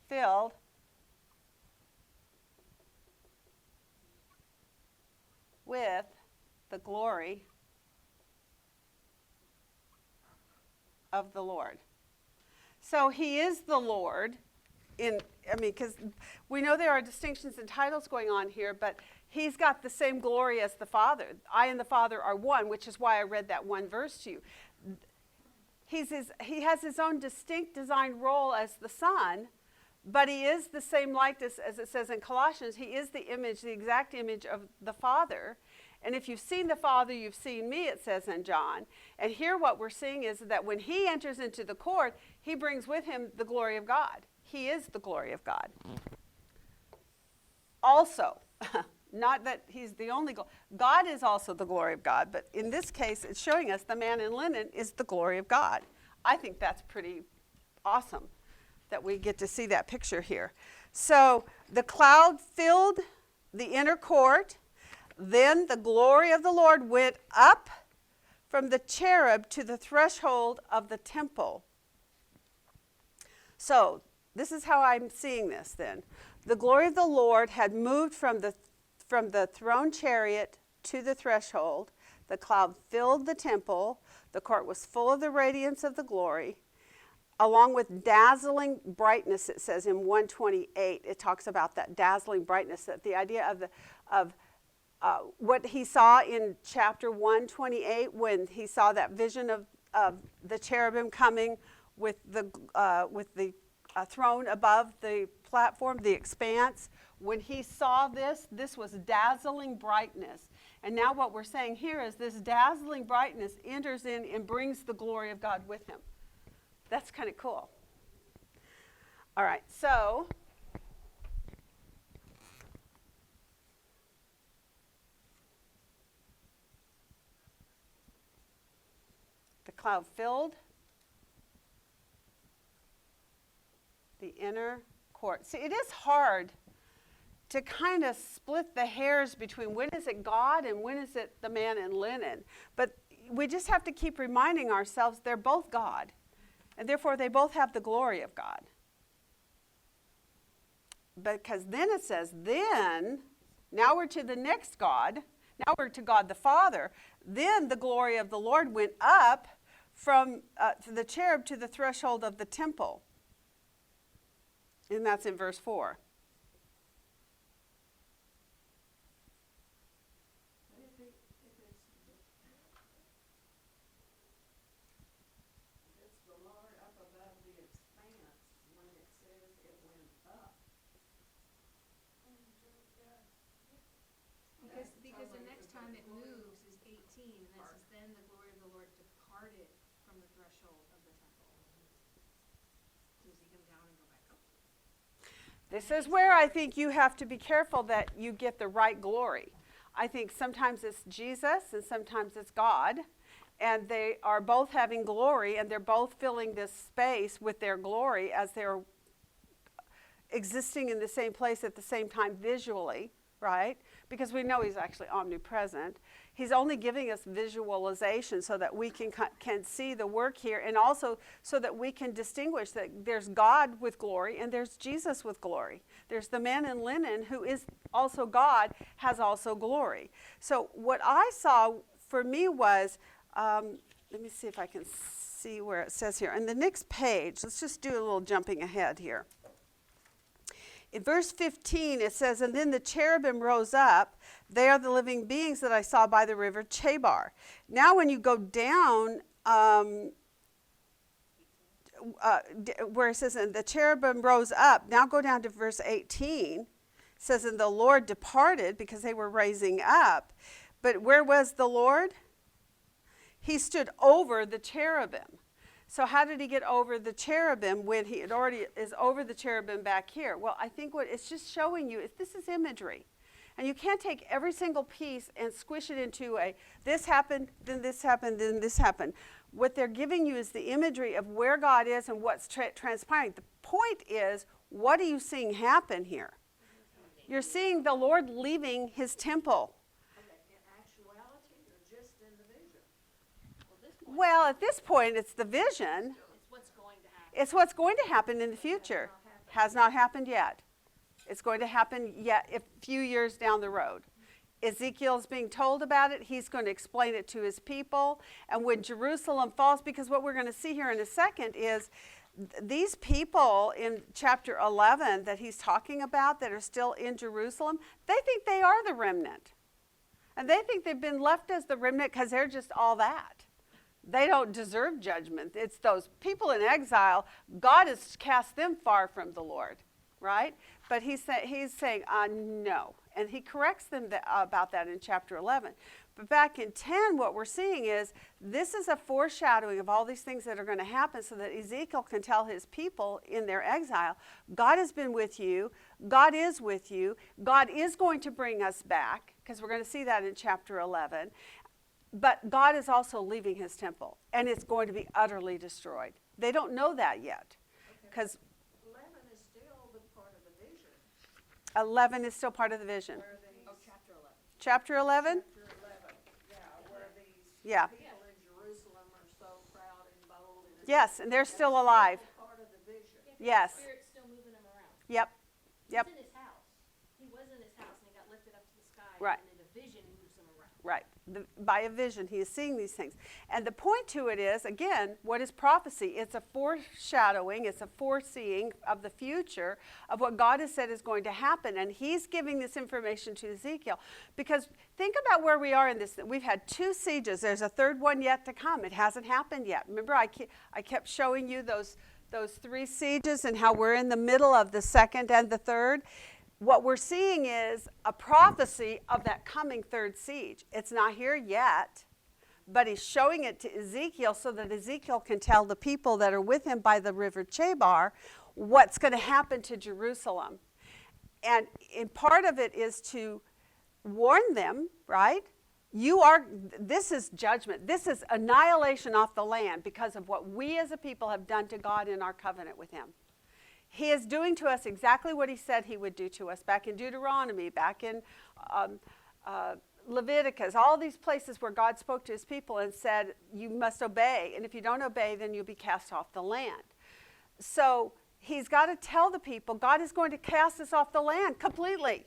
filled with the glory of the Lord. So he is the Lord because we know there are distinctions and titles going on here, but he's got the same glory as the Father. I and the Father are one, which is why I read that one verse to you. He has his own distinct design role as the Son, but he is the same likeness as it says in Colossians. He is the image, the exact image of the Father. And if you've seen the Father, you've seen me, it says in John. And here what we're seeing is that when he enters into the court, he brings with him the glory of God. He is the glory of God. Also, not that he's the only glory. God is also the glory of God. But in this case, it's showing us the man in linen is the glory of God. I think that's pretty awesome that we get to see that picture here. So the cloud filled the inner court. Then the glory of the Lord went up from the cherub to the threshold of the temple. So this is how I'm seeing this then. The glory of the Lord had moved from the throne chariot to the threshold. The cloud filled the temple. The court was full of the radiance of the glory. Along with dazzling brightness, it says in 128, it talks about that dazzling brightness, that the idea of what he saw in chapter 128 when he saw that vision of the cherubim coming with the throne above the platform, the expanse. When he saw this was dazzling brightness. And now what we're saying here is this dazzling brightness enters in and brings the glory of God with him. That's kind of cool. All right, so the cloud filled the inner court. See, it is hard to kind of split the hairs between when is it God and when is it the man in linen. But we just have to keep reminding ourselves they're both God. And therefore, they both have the glory of God. Because then it says, now we're to the next God. Now we're to God the Father. Then the glory of the Lord went up from the cherub to the threshold of the temple. And that's in verse 4. Because the next time it moves is 18, and that says, then the glory of the Lord departed from the threshold of the temple. Does he come down and go back up? This is where I think you have to be careful that you get the right glory. I think sometimes it's Jesus and sometimes it's God, and they are both having glory, and they're both filling this space with their glory as they're existing in the same place at the same time visually, right? because we know he's actually omnipresent. He's only giving us visualization so that we can see the work here, and also so that we can distinguish that there's God with glory and there's Jesus with glory. There's the man in linen who is also God, has also glory. So what I saw for me was, let me see if I can see where it says here. On the next page, let's just do a little jumping ahead here. In verse 15, it says, and then the cherubim rose up. They are the living beings that I saw by the river Chebar. Now when you go down, where it says, and the cherubim rose up, now go down to verse 18. It says, and the Lord departed, because they were raising up. But where was the Lord? He stood over the cherubim. So how did he get over the cherubim when he had already is over the cherubim back here? Well, I think what it's just showing you is this is imagery. And you can't take every single piece and squish it into a, this happened, then this happened, then this happened. What they're giving you is the imagery of where God is and what's transpiring. The point is, what are you seeing happen here? You're seeing the Lord leaving his temple. Well, at this point, it's the vision. It's what's going to happen. It's what's going to happen in the future. Has not happened yet. It's going to happen yet a few years down the road. Ezekiel's being told about it. He's going to explain it to his people. And when Jerusalem falls, because what we're going to see here in a second is these people in chapter 11 that he's talking about that are still in Jerusalem, they think they are the remnant. And they think they've been left as the remnant because they're just all that. They don't deserve judgment. It's those people in exile. God has cast them far from the Lord, right? But he's saying, no. And he corrects them about that in chapter 11. But back in 10, what we're seeing is this is a foreshadowing of all these things that are going to happen so that Ezekiel can tell his people in their exile, God has been with you. God is with you. God is going to bring us back, because we're going to see that in chapter 11. But God is also leaving his temple, and it's going to be utterly destroyed. They don't know that yet, because 11 is still the part of the vision. 11 is still part of the vision. Where these, Chapter 11? chapter 11, yeah, where these Yeah. people in Jerusalem are so proud and bold. And Yes, and they're still alive. Part of the vision. Yes. The Spirit's still moving him around. Yep. Yep. He's in his house. He was in his house, and he got lifted up to the sky. Right. And then a vision moves him around. Right. By a vision, he is seeing these things. And the point to it is, again, what is prophecy? It's a foreshadowing, it's a foreseeing of the future of what God has said is going to happen. And he's giving this information to Ezekiel. Because think about where we are in this. We've had 2 sieges. There's a third one yet to come. It hasn't happened yet. Remember, I kept showing you those 3 sieges and how we're in the middle of the second and the third. What we're seeing is a prophecy of that coming 3rd siege. It's not here yet, but he's showing it to Ezekiel so that Ezekiel can tell the people that are with him by the river Chebar what's going to happen to Jerusalem. And part of it is to warn them, right? This is judgment. This is annihilation off the land because of what we as a people have done to God in our covenant with him. He is doing to us exactly what he said he would do to us back in Deuteronomy, back in Leviticus, all these places where God spoke to his people and said, you must obey. And if you don't obey, then you'll be cast off the land. So he's got to tell the people, God is going to cast us off the land completely.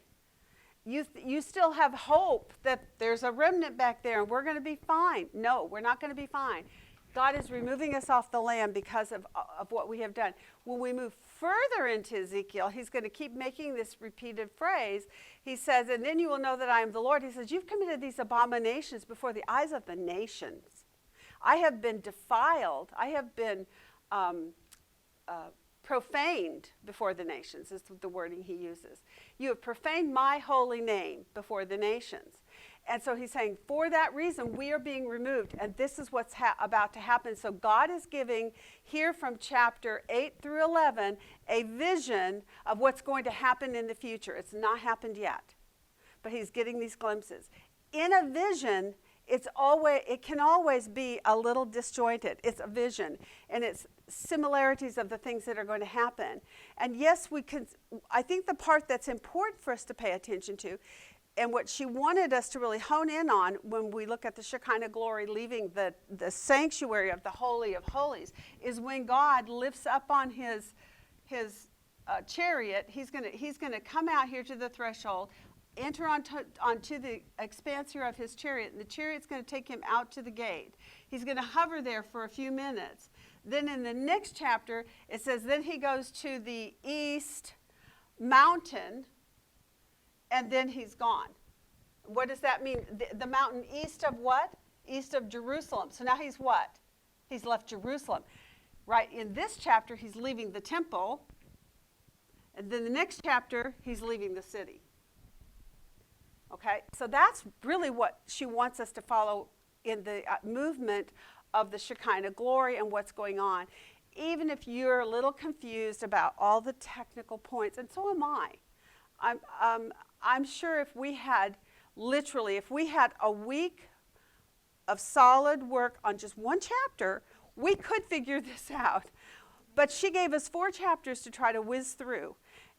You still have hope that there's a remnant back there and we're going to be fine. No, we're not going to be fine. God is removing us off the land because of what we have done. When we move further into Ezekiel, he's going to keep making this repeated phrase. He says, and then you will know that I am the Lord. He says, you've committed these abominations before the eyes of the nations. I have been defiled. I have been profaned before the nations, is the wording he uses. You have profaned my holy name before the nations. And so he's saying, for that reason, we are being removed. And this is what's about to happen. So God is giving here from chapter 8 through 11 a vision of what's going to happen in the future. It's not happened yet. But he's getting these glimpses. In a vision, it can always be a little disjointed. It's a vision. And it's similarities of the things that are going to happen. And yes, I think the part that's important for us to pay attention to, what she wanted us to really hone in on when we look at the Shekinah glory leaving the sanctuary of the Holy of Holies is when God lifts up on his chariot. He's gonna come out here to the threshold, enter onto the expanse here of his chariot, and the chariot's going to take him out to the gate. He's going to hover there for a few minutes. Then in the next chapter, it says, then he goes to the east mountain, and then he's gone. What does that mean? The mountain east of what? East of Jerusalem. So now he's what? He's left Jerusalem. Right, in this chapter, he's leaving the temple, and then the next chapter, he's leaving the city. Okay, so that's really what she wants us to follow in the movement of the Shekinah glory and what's going on. Even if you're a little confused about all the technical points, and so am I. I'm sure if we had a week of solid work on just one chapter, we could figure this out. But she gave us 4 chapters to try to whiz through.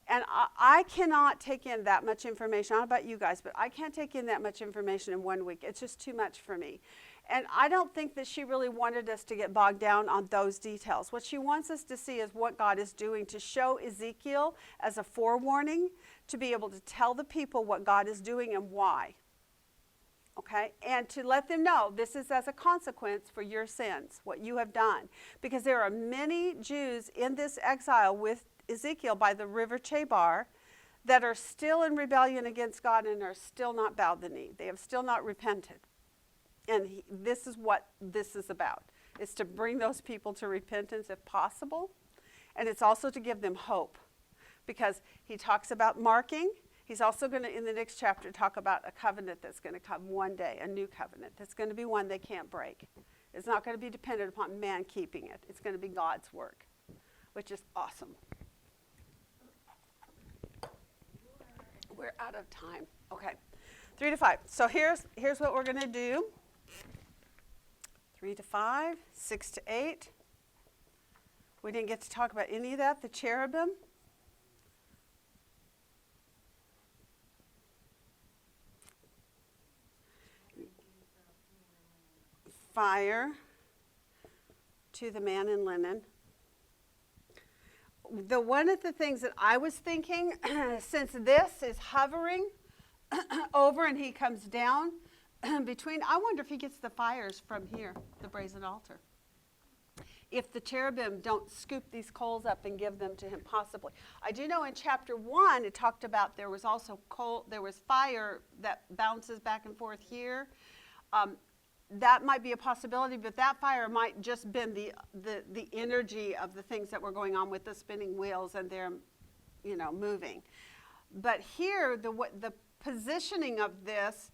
And I cannot take in that much information. I don't know about you guys, but I can't take in that much information in 1 week. It's just too much for me. And I don't think that she really wanted us to get bogged down on those details. What she wants us to see is what God is doing to show Ezekiel as a forewarning, to be able to tell the people what God is doing and why. Okay? And to let them know this is as a consequence for your sins, what you have done. Because there are many Jews in this exile with Ezekiel by the river Chebar that are still in rebellion against God and are still not bowed the knee. They have still not repented. And this is what this is about. It's to bring those people to repentance if possible. And it's also to give them hope. Because he talks about marking. He's also going to, in the next chapter, talk about a covenant that's going to come one day, a new covenant. That's going to be one they can't break. It's not going to be dependent upon man keeping it. It's going to be God's work, which is awesome. We're out of time. Okay, 3 to 5. So here's what we're going to do. 3 to 5, 6 to 8. We didn't get to talk about any of that. The cherubim. Fire to the man in linen. One of the things that I was thinking, since this is hovering over and he comes down between, I wonder if he gets the fires from here, the brazen altar. If the cherubim don't scoop these coals up and give them to him, possibly. I do know in chapter 1, it talked about there was also there was fire that bounces back and forth here. That might be a possibility, but that fire might just been the energy of the things that were going on with the spinning wheels and they're, moving. But here, the positioning of this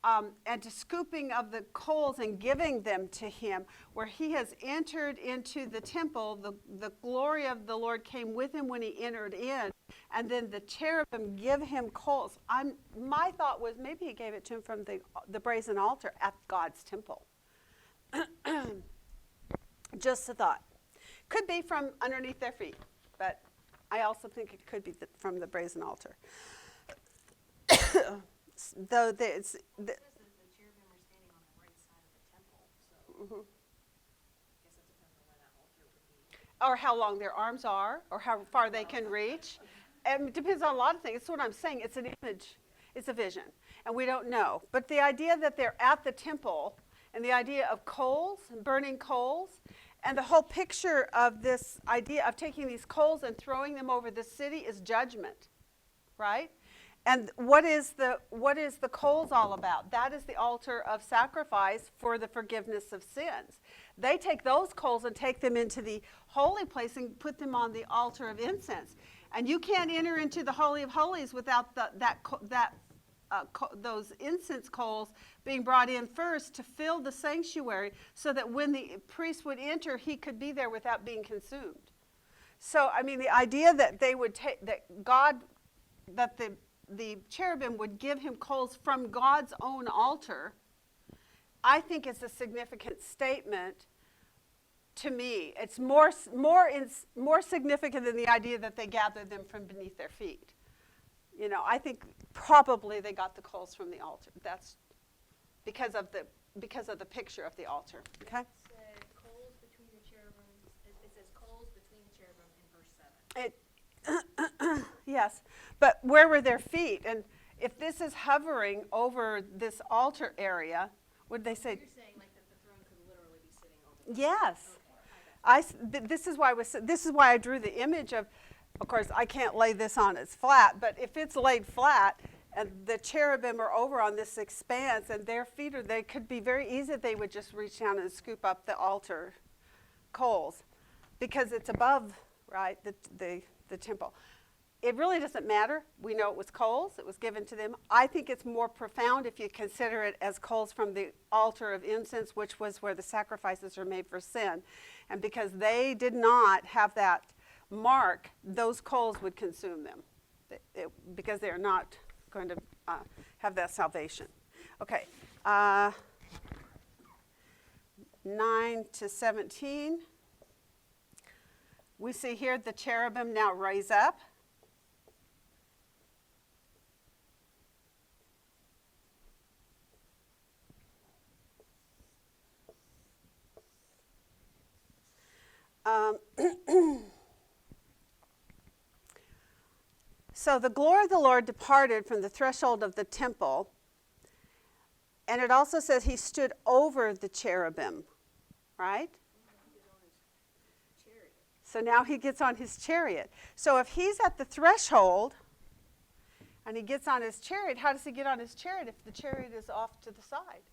and to scooping of the coals and giving them to him, where he has entered into the temple, the glory of the Lord came with him when he entered in, and then the cherubim give him coals. My thought was maybe he gave it to him from the brazen altar at God's temple. Just a thought. Could be from underneath their feet, but I also think it could be from the brazen altar. Though it's It says that the cherubim are standing on the right side of the temple, so I guess it depends on where that altar would be. or how long their arms are, or how far they can reach. And it depends on a lot of things. That's what I'm saying. It's an image. It's a vision. And we don't know. But the idea that they're at the temple and the idea of coals, burning coals, and the whole picture of this idea of taking these coals and throwing them over the city is judgment, right? And what is the coals all about? That is the altar of sacrifice for the forgiveness of sins. They take those coals and take them into the holy place and put them on the altar of incense. And you can't enter into the Holy of Holies without those incense coals being brought in first to fill the sanctuary, so that when the priest would enter, he could be there without being consumed. So, the idea that they would take the cherubim would give him coals from God's own altar, I think it's a significant statement to me. It's more significant than the idea that they gathered them from beneath their feet. You know, I think probably they got the coals from the altar. That's because of the picture of the altar. Okay. It said coals between the cherubims. It says coals between the cherubim in verse 7. Yes, but where were their feet? And if this is hovering over this altar area, would they say? You're saying like that the throne could literally be sitting over. Yes. Okay, This is why I drew the image of course, I can't lay this on as flat, but if it's laid flat and the cherubim are over on this expanse and their feet are, they could be very easy. They would just reach down and scoop up the altar coals because it's above, right, the temple. It really doesn't matter. We know it was coals. It was given to them. I think it's more profound if you consider it as coals from the altar of incense, which was where the sacrifices are made for sin. And because they did not have that mark, those coals would consume them because they're not going to have that salvation. Okay. 9 to 17. We see here the cherubim now rise up. So the glory of the Lord departed from the threshold of the temple, and it also says he stood over the cherubim, right? So now he gets on his chariot. So if he's at the threshold and he gets on his chariot, how does he get on his chariot if the chariot is off to the side?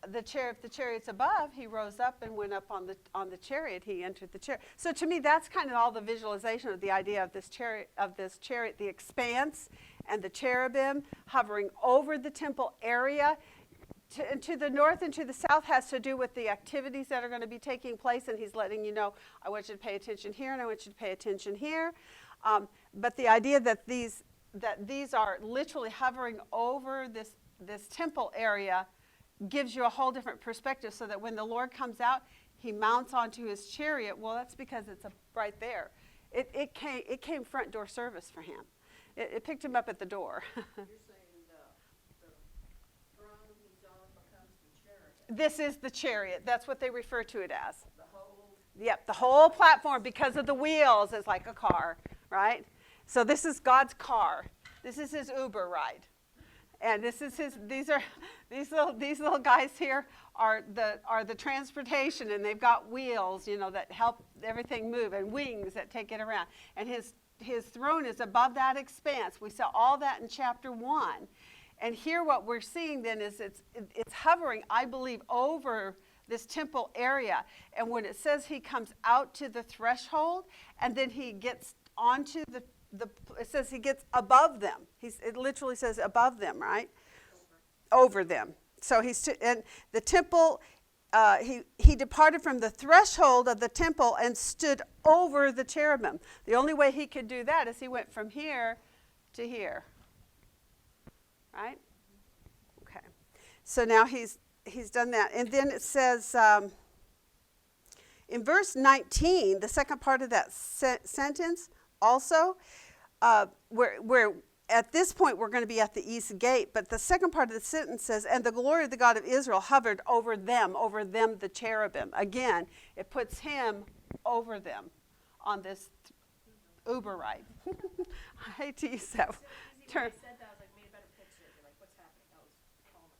If the chariot's above, he rose up and went up on the chariot. He entered the chariot. So to me, that's kind of all the visualization of the idea of this chariot, the expanse and the cherubim hovering over the temple area. To the north and to the south has to do with the activities that are going to be taking place, and he's letting you know, I want you to pay attention here, and I want you to pay attention here. But the idea that these are literally hovering over this temple area gives you a whole different perspective, so that when the Lord comes out, he mounts onto his chariot. Well, that's because it's right there. It came front door service for him. It picked him up at the door. You're saying the throne he's on becomes the chariot. This is the chariot. That's what they refer to it as. The whole. Yep, the whole platform, because of the wheels, is like a car, right? So this is God's car. This is his Uber ride. And this is these little guys here are the transportation, and they've got wheels, you know, that help everything move, and wings that take it around. And his throne is above that expanse. We saw all that in chapter 1. And here what we're seeing then is it's hovering, I believe, over this temple area. And when it says he comes out to the threshold, and then he gets onto it says he gets above them. It literally says above them, right? Over them. So and the temple, he departed from the threshold of the temple and stood over the cherubim. The only way he could do that is he went from here to here. Right? Okay. So now he's done that. And then it says in verse 19, the second part of that sentence also, where at this point we're going to be at the east gate, but the second part of the sentence says, and the glory of the God of Israel hovered over them the cherubim. Again, it puts him over them on this Uber ride. I hate to use that term.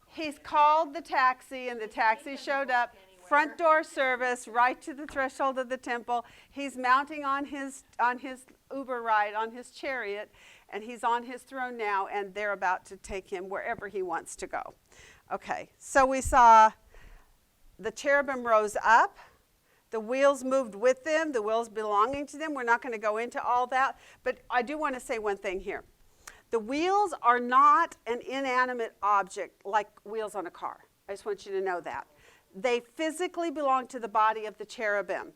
He's called the taxi, and the taxi showed up. Front door service, right to the threshold of the temple. He's mounting on his Uber ride, on his chariot, and he's on his throne now, and they're about to take him wherever he wants to go. Okay, so we saw the cherubim rose up. The wheels moved with them, the wheels belonging to them. We're not going to go into all that, but I do want to say one thing here. The wheels are not an inanimate object like wheels on a car. I just want you to know that. They physically belong to the body of the cherubim.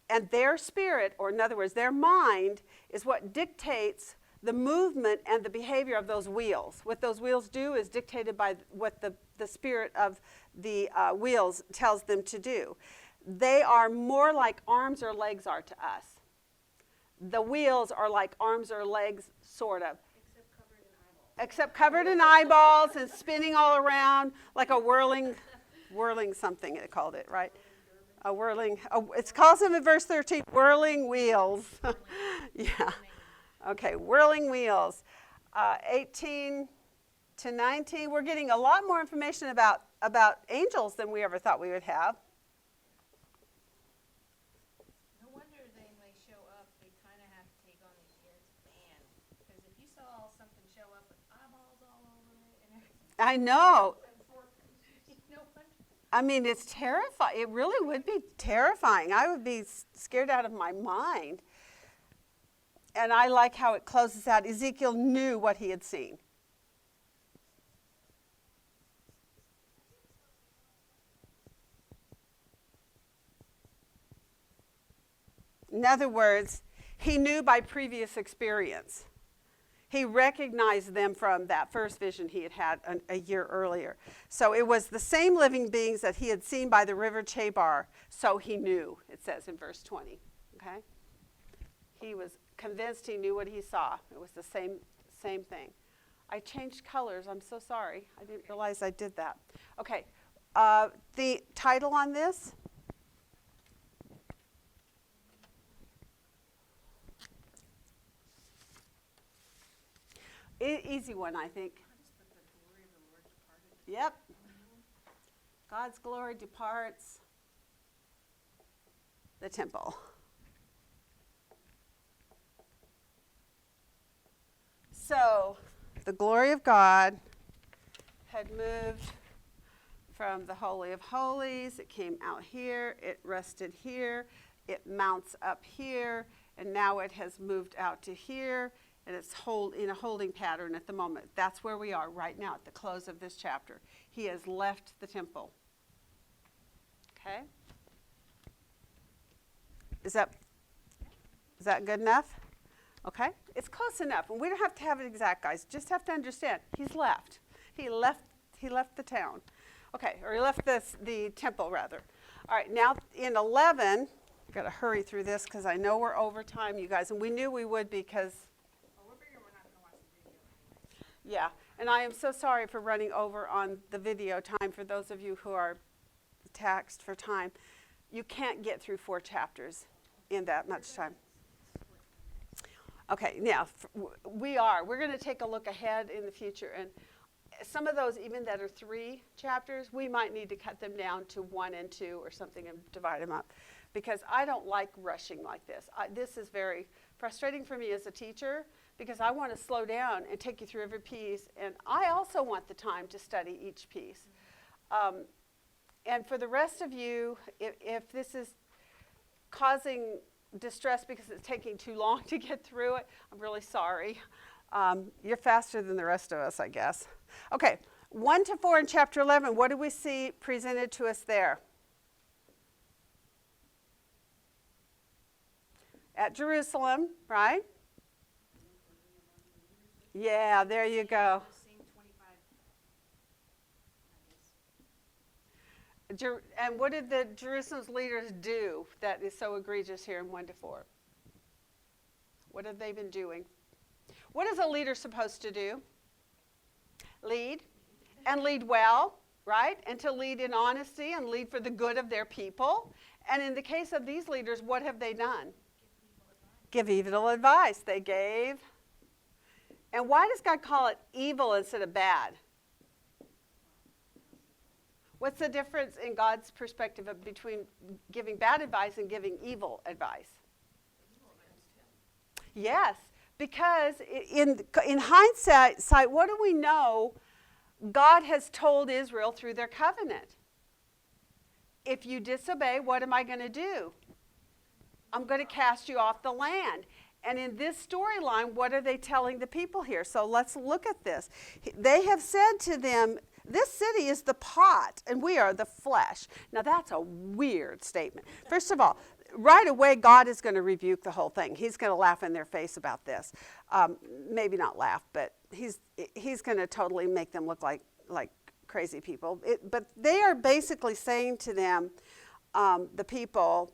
And their spirit, or in other words, their mind, is what dictates the movement and the behavior of those wheels. What those wheels do is dictated by what the spirit of the wheels tells them to do. They are more like arms or legs are to us. The wheels are like arms or legs, sort of. Except covered in eyeballs. Except covered in eyeballs and spinning all around like a whirling something, it called it, right? A whirling, it calls them in verse 13, whirling wheels. Yeah. Okay, whirling wheels. 18 to 19, we're getting a lot more information about angels than we ever thought we would have. No wonder when they show up, they kind of have to take on the appearance of man. Because if you saw something show up with eyeballs all over it and everything, I know. no wonder. I mean, it's terrifying. It really would be terrifying. I would be scared out of my mind. And I like how it closes out. Ezekiel knew what he had seen. In other words, he knew by previous experience. He recognized them from that first vision he had had a year earlier. So it was the same living beings that he had seen by the river Chebar. So he knew, it says in verse 20. Okay? He was convinced he knew what he saw. It was the same thing. I changed colors. I'm so sorry. I didn't realize I did that. Okay. The title on this? Easy one, I think. Yep. God's glory departs the temple. So, the glory of God had moved from the Holy of Holies. It came out here. It rested here. It mounts up here. And now it has moved out to here. And it's in a holding pattern at the moment. That's where we are right now at the close of this chapter. He has left the temple. Okay? Is that good enough? Okay? It's close enough. And we don't have to have it exact, guys. Just have to understand. He's left. He left the town. Okay, or he left the temple, rather. All right, now in 11, I've got to hurry through this because I know we're over time, you guys. And we knew we would because... Yeah, and I am so sorry for running over on the video time for those of you who are taxed for time. You can't get through 4 chapters in that much time. Okay, now, we're going to take a look ahead in the future, and some of those, even that are 3 chapters, we might need to cut them down to 1 and 2 or something and divide them up, because I don't like rushing like this. This is very frustrating for me as a teacher, because I want to slow down and take you through every piece, and I also want the time to study each piece. And for the rest of you, if this is causing distress because it's taking too long to get through it, I'm really sorry. You're faster than the rest of us, I guess. Okay, 1 to 4 in chapter 11, what do we see presented to us there? At Jerusalem, right? Yeah, there you go. And what did the Jerusalem's leaders do that is so egregious here in 1 to 4? What have they been doing? What is a leader supposed to do? Lead, and lead well, right? And to lead in honesty and lead for the good of their people. And in the case of these leaders, what have they done? Give evil advice. They gave. And why does God call it evil instead of bad? What's the difference in God's perspective between giving bad advice and giving evil advice? Yes, because in hindsight, what do we know God has told Israel through their covenant? If you disobey, what am I going to do? I'm going to cast you off the land. And in this storyline, what are they telling the people here? So let's look at this. They have said to them, this city is the pot, and we are the flesh. Now, that's a weird statement. First of all, right away, God is going to rebuke the whole thing. He's going to laugh in their face about this. Maybe not laugh, but he's going to totally make them look like crazy people. But they are basically saying to them, the people,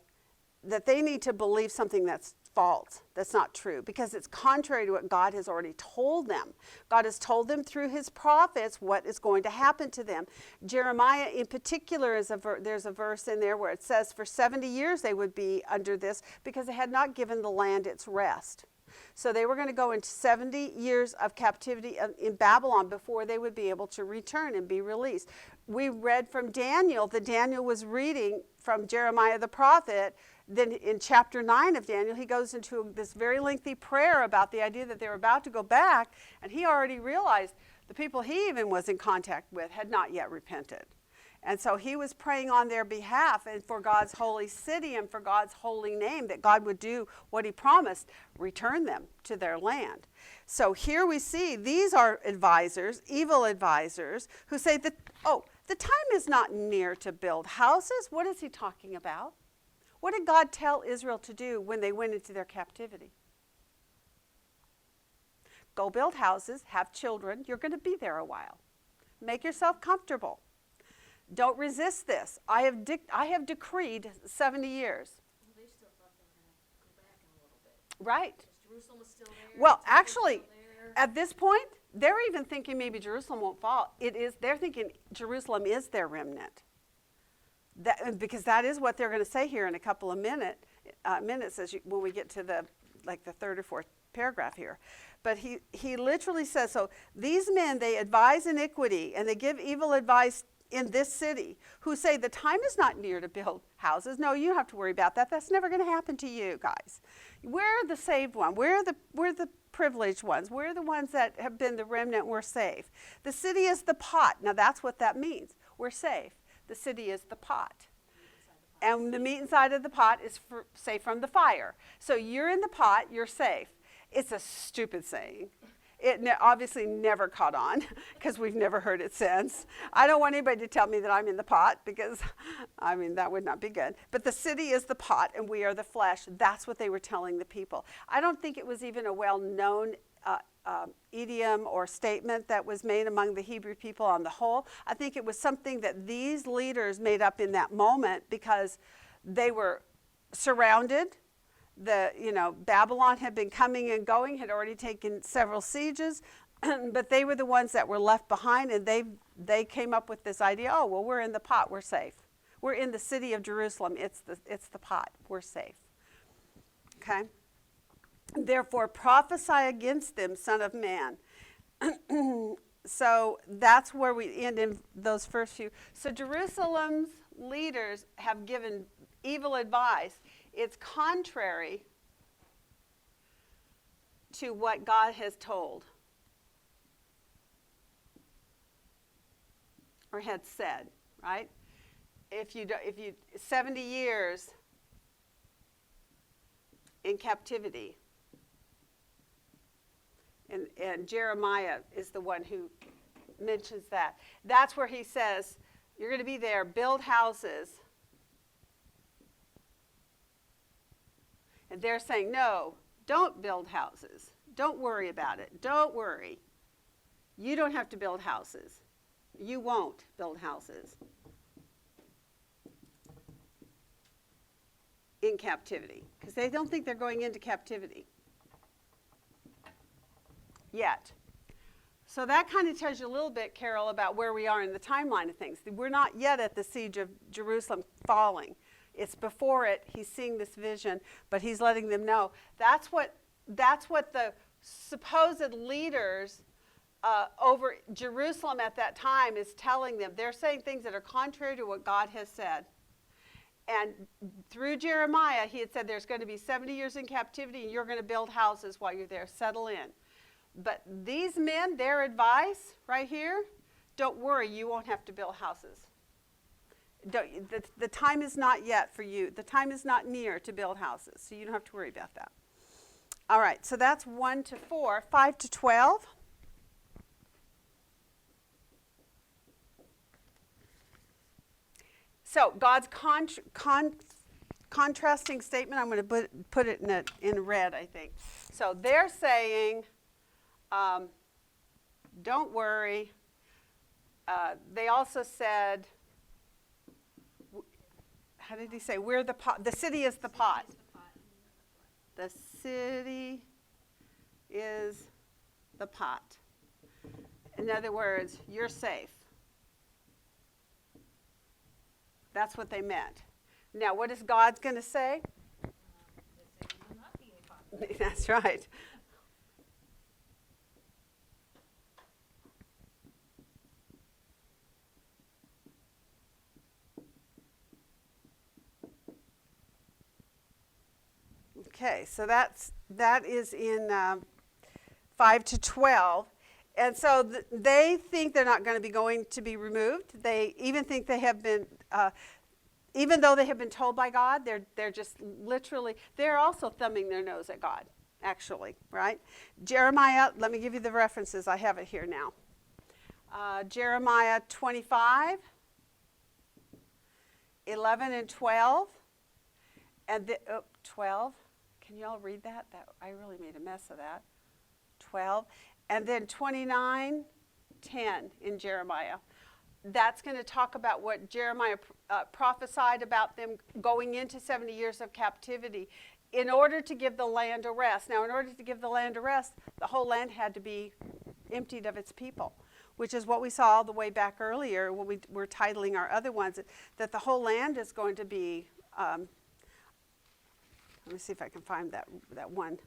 that they need to believe something that's false, that's not true, because it's contrary to what God has already told them. God has told them through his prophets what is going to happen to them. Jeremiah in particular, there's a verse in there where it says for 70 years they would be under this because they had not given the land its rest. So they were going to go into 70 years of captivity in Babylon before they would be able to return and be released. We read from Daniel that Daniel was reading from Jeremiah the prophet. Then in chapter 9 of Daniel, he goes into this very lengthy prayer about the idea that they were about to go back, and he already realized the people he even was in contact with had not yet repented. And so he was praying on their behalf and for God's holy city and for God's holy name, that God would do what he promised, return them to their land. So here we see these are advisors, evil advisors, who say that, oh, the time is not near to build houses. What is he talking about? What did God tell Israel to do when they went into their captivity? Go build houses, have children. You're going to be there a while. Make yourself comfortable. Don't resist this. I have decreed 70 years. Well, they still thought they were gonna go back in a little bit. Right. Because Jerusalem was still there. Well, the temple was actually, still there. at this point, they're even thinking maybe Jerusalem won't fall. They're thinking Jerusalem is their remnant. Because that is what they're going to say here in a couple of minutes when we get to the third or fourth paragraph here. But he literally says, so these men, they advise iniquity and they give evil advice in this city, who say the time is not near to build houses. No, you don't have to worry about that. That's never going to happen to you guys. We're the saved one. We're the privileged ones. We're the ones that have been the remnant. We're safe. The city is the pot. Now that's what that means. We're safe. The city is the pot. And the meat inside of the pot is safe from the fire. So you're in the pot, you're safe. It's a stupid saying. It obviously never caught on because we've never heard it since. I don't want anybody to tell me that I'm in the pot because, that would not be good. But the city is the pot and we are the flesh. That's what they were telling the people. I don't think it was even a well-known idiom or statement that was made among the Hebrew people on the whole. I think it was something that these leaders made up in that moment because they were surrounded. Babylon had been coming and going, had already taken several sieges, but they were the ones that were left behind, and they came up with this idea, oh, well, we're in the pot, we're safe. We're in the city of Jerusalem, it's the pot, we're safe. Okay? Therefore prophesy against them, son of man. So that's where we end in those first few. So Jerusalem's leaders have given evil advice. It's contrary to what God has told or had said, right? If you 70 years in captivity, and Jeremiah is the one who mentions that. That's where he says, you're going to be there, build houses. And they're saying, no, don't build houses. Don't worry about it. Don't worry. You don't have to build houses. You won't build houses in captivity. Because they don't think they're going into captivity yet. So that kind of tells you a little bit, Carol, about where we are in the timeline of things. We're not yet at the siege of Jerusalem falling. It's before it. He's seeing this vision, but he's letting them know. That's what the supposed leaders over Jerusalem at that time is telling them. They're saying things that are contrary to what God has said. And through Jeremiah, he had said there's going to be 70 years in captivity and you're going to build houses while you're there. Settle in. But these men, their advice right here, don't worry, you won't have to build houses. The time is not yet for you. The time is not near to build houses, so you don't have to worry about that. All right, so that's 1 to 4. 5 to 12. So God's contrasting statement, I'm going to put it in red, I think. So they're saying, don't worry. They also said, how did he say? We're the pot. The city is the pot. Is the pot, and you're the The city is the pot. In other words, you're safe. That's what they meant. Now, what is God's going to say? They say you will not be a pot. That's right. Okay, so that is in 5 to 12. And so they think they're not going to be removed. They even think they have been, even though they have been told by God, they're just literally, they're also thumbing their nose at God, actually, right? Jeremiah, let me give you the references. I have it here now. Jeremiah 25, 11 and 12, and 12. Can you all read that? I really made a mess of that. 12. And then 29, 10 in Jeremiah. That's going to talk about what Jeremiah prophesied about them going into 70 years of captivity in order to give the land a rest. Now, in order to give the land a rest, the whole land had to be emptied of its people, which is what we saw all the way back earlier when we were titling our other ones, that the whole land is going to be, let me see if I can find that one.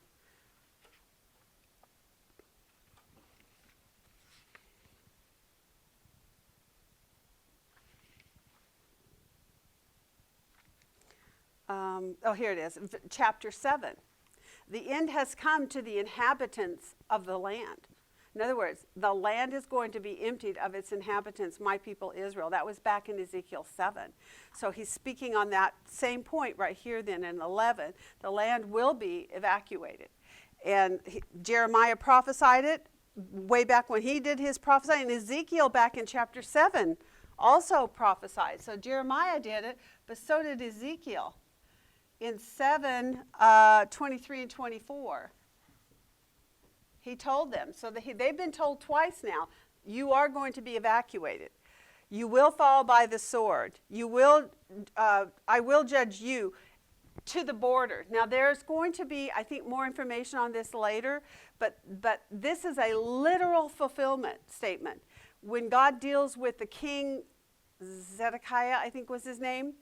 Here it is, chapter 7. The end has come to the inhabitants of the land. In other words, the land is going to be emptied of its inhabitants, my people Israel. That was back in Ezekiel 7. So he's speaking on that same point right here then in 11. The land will be evacuated. And Jeremiah prophesied it way back when he did his prophesying. And Ezekiel back in chapter 7 also prophesied. So Jeremiah did it, but so did Ezekiel in 7, 23 and 24. He told them. So they've been told twice now, you are going to be evacuated. You will fall by the sword. I will judge you to the border. Now there's going to be, I think, more information on this later, but this is a literal fulfillment statement. When God deals with the king Zedekiah, I think was his name,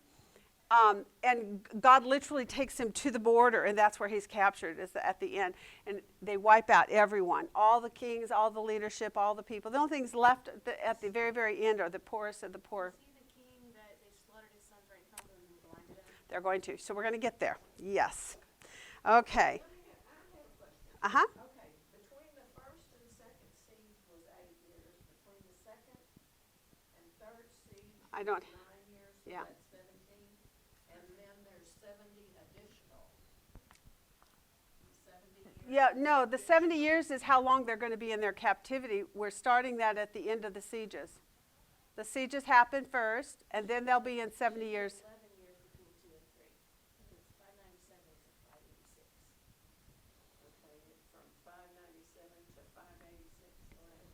and God literally takes him to the border, and that's where he's captured, is at the end. And they wipe out everyone, all the kings, all the leadership, all the people. The only things left at the very, very end are the poorest of the poor. Is he the king that they slaughtered his sons right in front of him and blinded him? They're going to. So we're going to get there. Yes. Okay. I have a question. Uh-huh. Okay, between the first and second siege was 8 years. Between the second and third siege I don't- was 9 years, so yeah. that's 17. And then there's 70 additional. 70 years. Yeah, no, the 70 years is how long they're going to be in their captivity. We're starting that at the end of the sieges. The sieges happen first, and then they'll be in 70 years. 11 years between 2 and 3. It's 597 to 586. Okay, from 597 to 586, 11.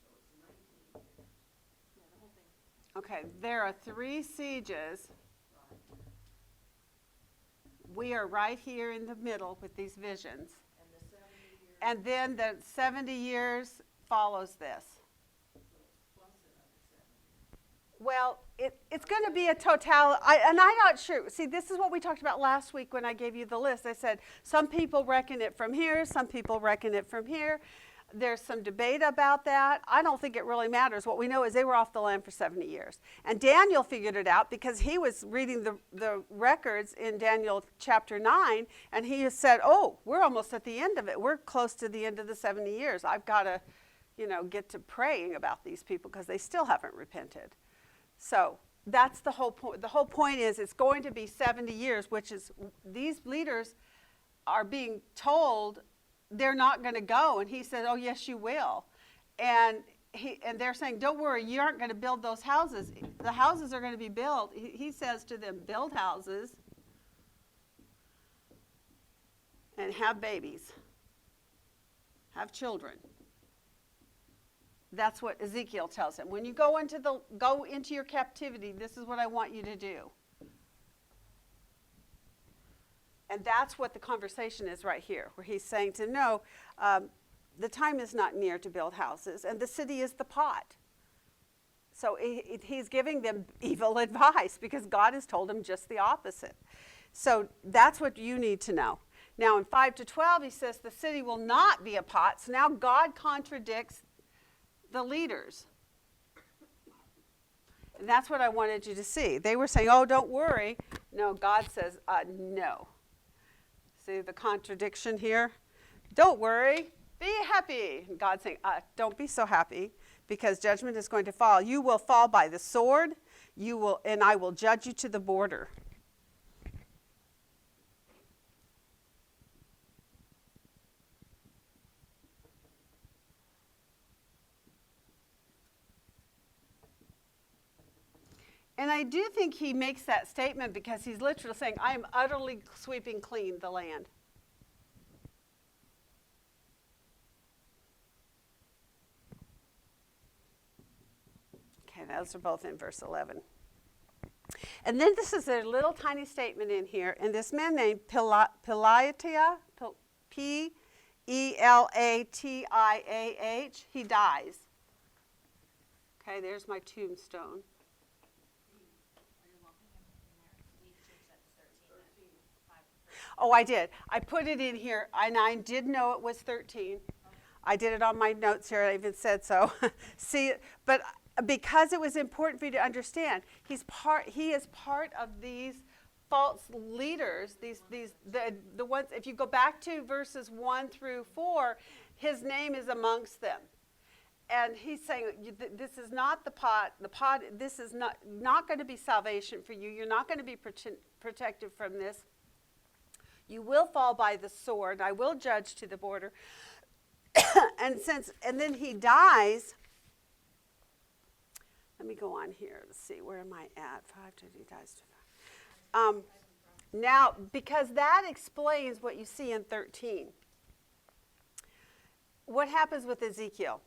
So it's 19 years. Yeah, the whole thing. Okay, there are 3 sieges. Right. We are right here in the middle with these visions. And the 70 years And then the 70 years follows this. plus another 70. Well, it's going to be a total, and I'm not sure. See, this is what we talked about last week when I gave you the list. I said some people reckon it from here, some people reckon it from here. There's some debate about that. I don't think it really matters. What we know is they were off the land for 70 years. And Daniel figured it out because he was reading the records in Daniel chapter 9, and he said, oh, we're almost at the end of it. We're close to the end of the 70 years. I've got to, get to praying about these people because they still haven't repented. So that's the whole point. The whole point is it's going to be 70 years, which is these leaders are being told they're not going to go. And he said, oh, yes, you will. And they're saying, don't worry, you aren't going to build those houses. The houses are going to be built. He says to them, build houses and have babies, have children. That's what Ezekiel tells him. When you go into your captivity, this is what I want you to do. And that's what the conversation is right here, where he's saying to no, the time is not near to build houses, and the city is the pot. So he's giving them evil advice because God has told him just the opposite. So that's what you need to know. Now in 5-12, he says the city will not be a pot. So now God contradicts the leaders. And that's what I wanted you to see. They were saying, oh, don't worry. No, God says, no. See the contradiction here? Don't worry, be happy. And God's saying, don't be so happy because judgment is going to fall. You will fall by the sword, and I will judge you to the border. And I do think he makes that statement because he's literally saying, I am utterly sweeping clean the land. Okay, those are both in verse 11. And then this is a little tiny statement in here. And this man named Pelatiah, Pelatiah, he dies. Okay, there's my tombstone. Oh, I did. I put it in here, and I did know it was 13. I did it on my notes here. I even said so. See, but because it was important for you to understand, he is part of these false leaders. The ones. If you go back to verses 1-4, his name is amongst them, and he's saying this is not the pot. The pot. This is not going to be salvation for you. You're not going to be protected from this. You will fall by the sword. I will judge to the border. and then he dies. Let me go on here. Let's see. Where am I at? 5 to he dies. Now, because that explains what you see in 13. What happens with Ezekiel?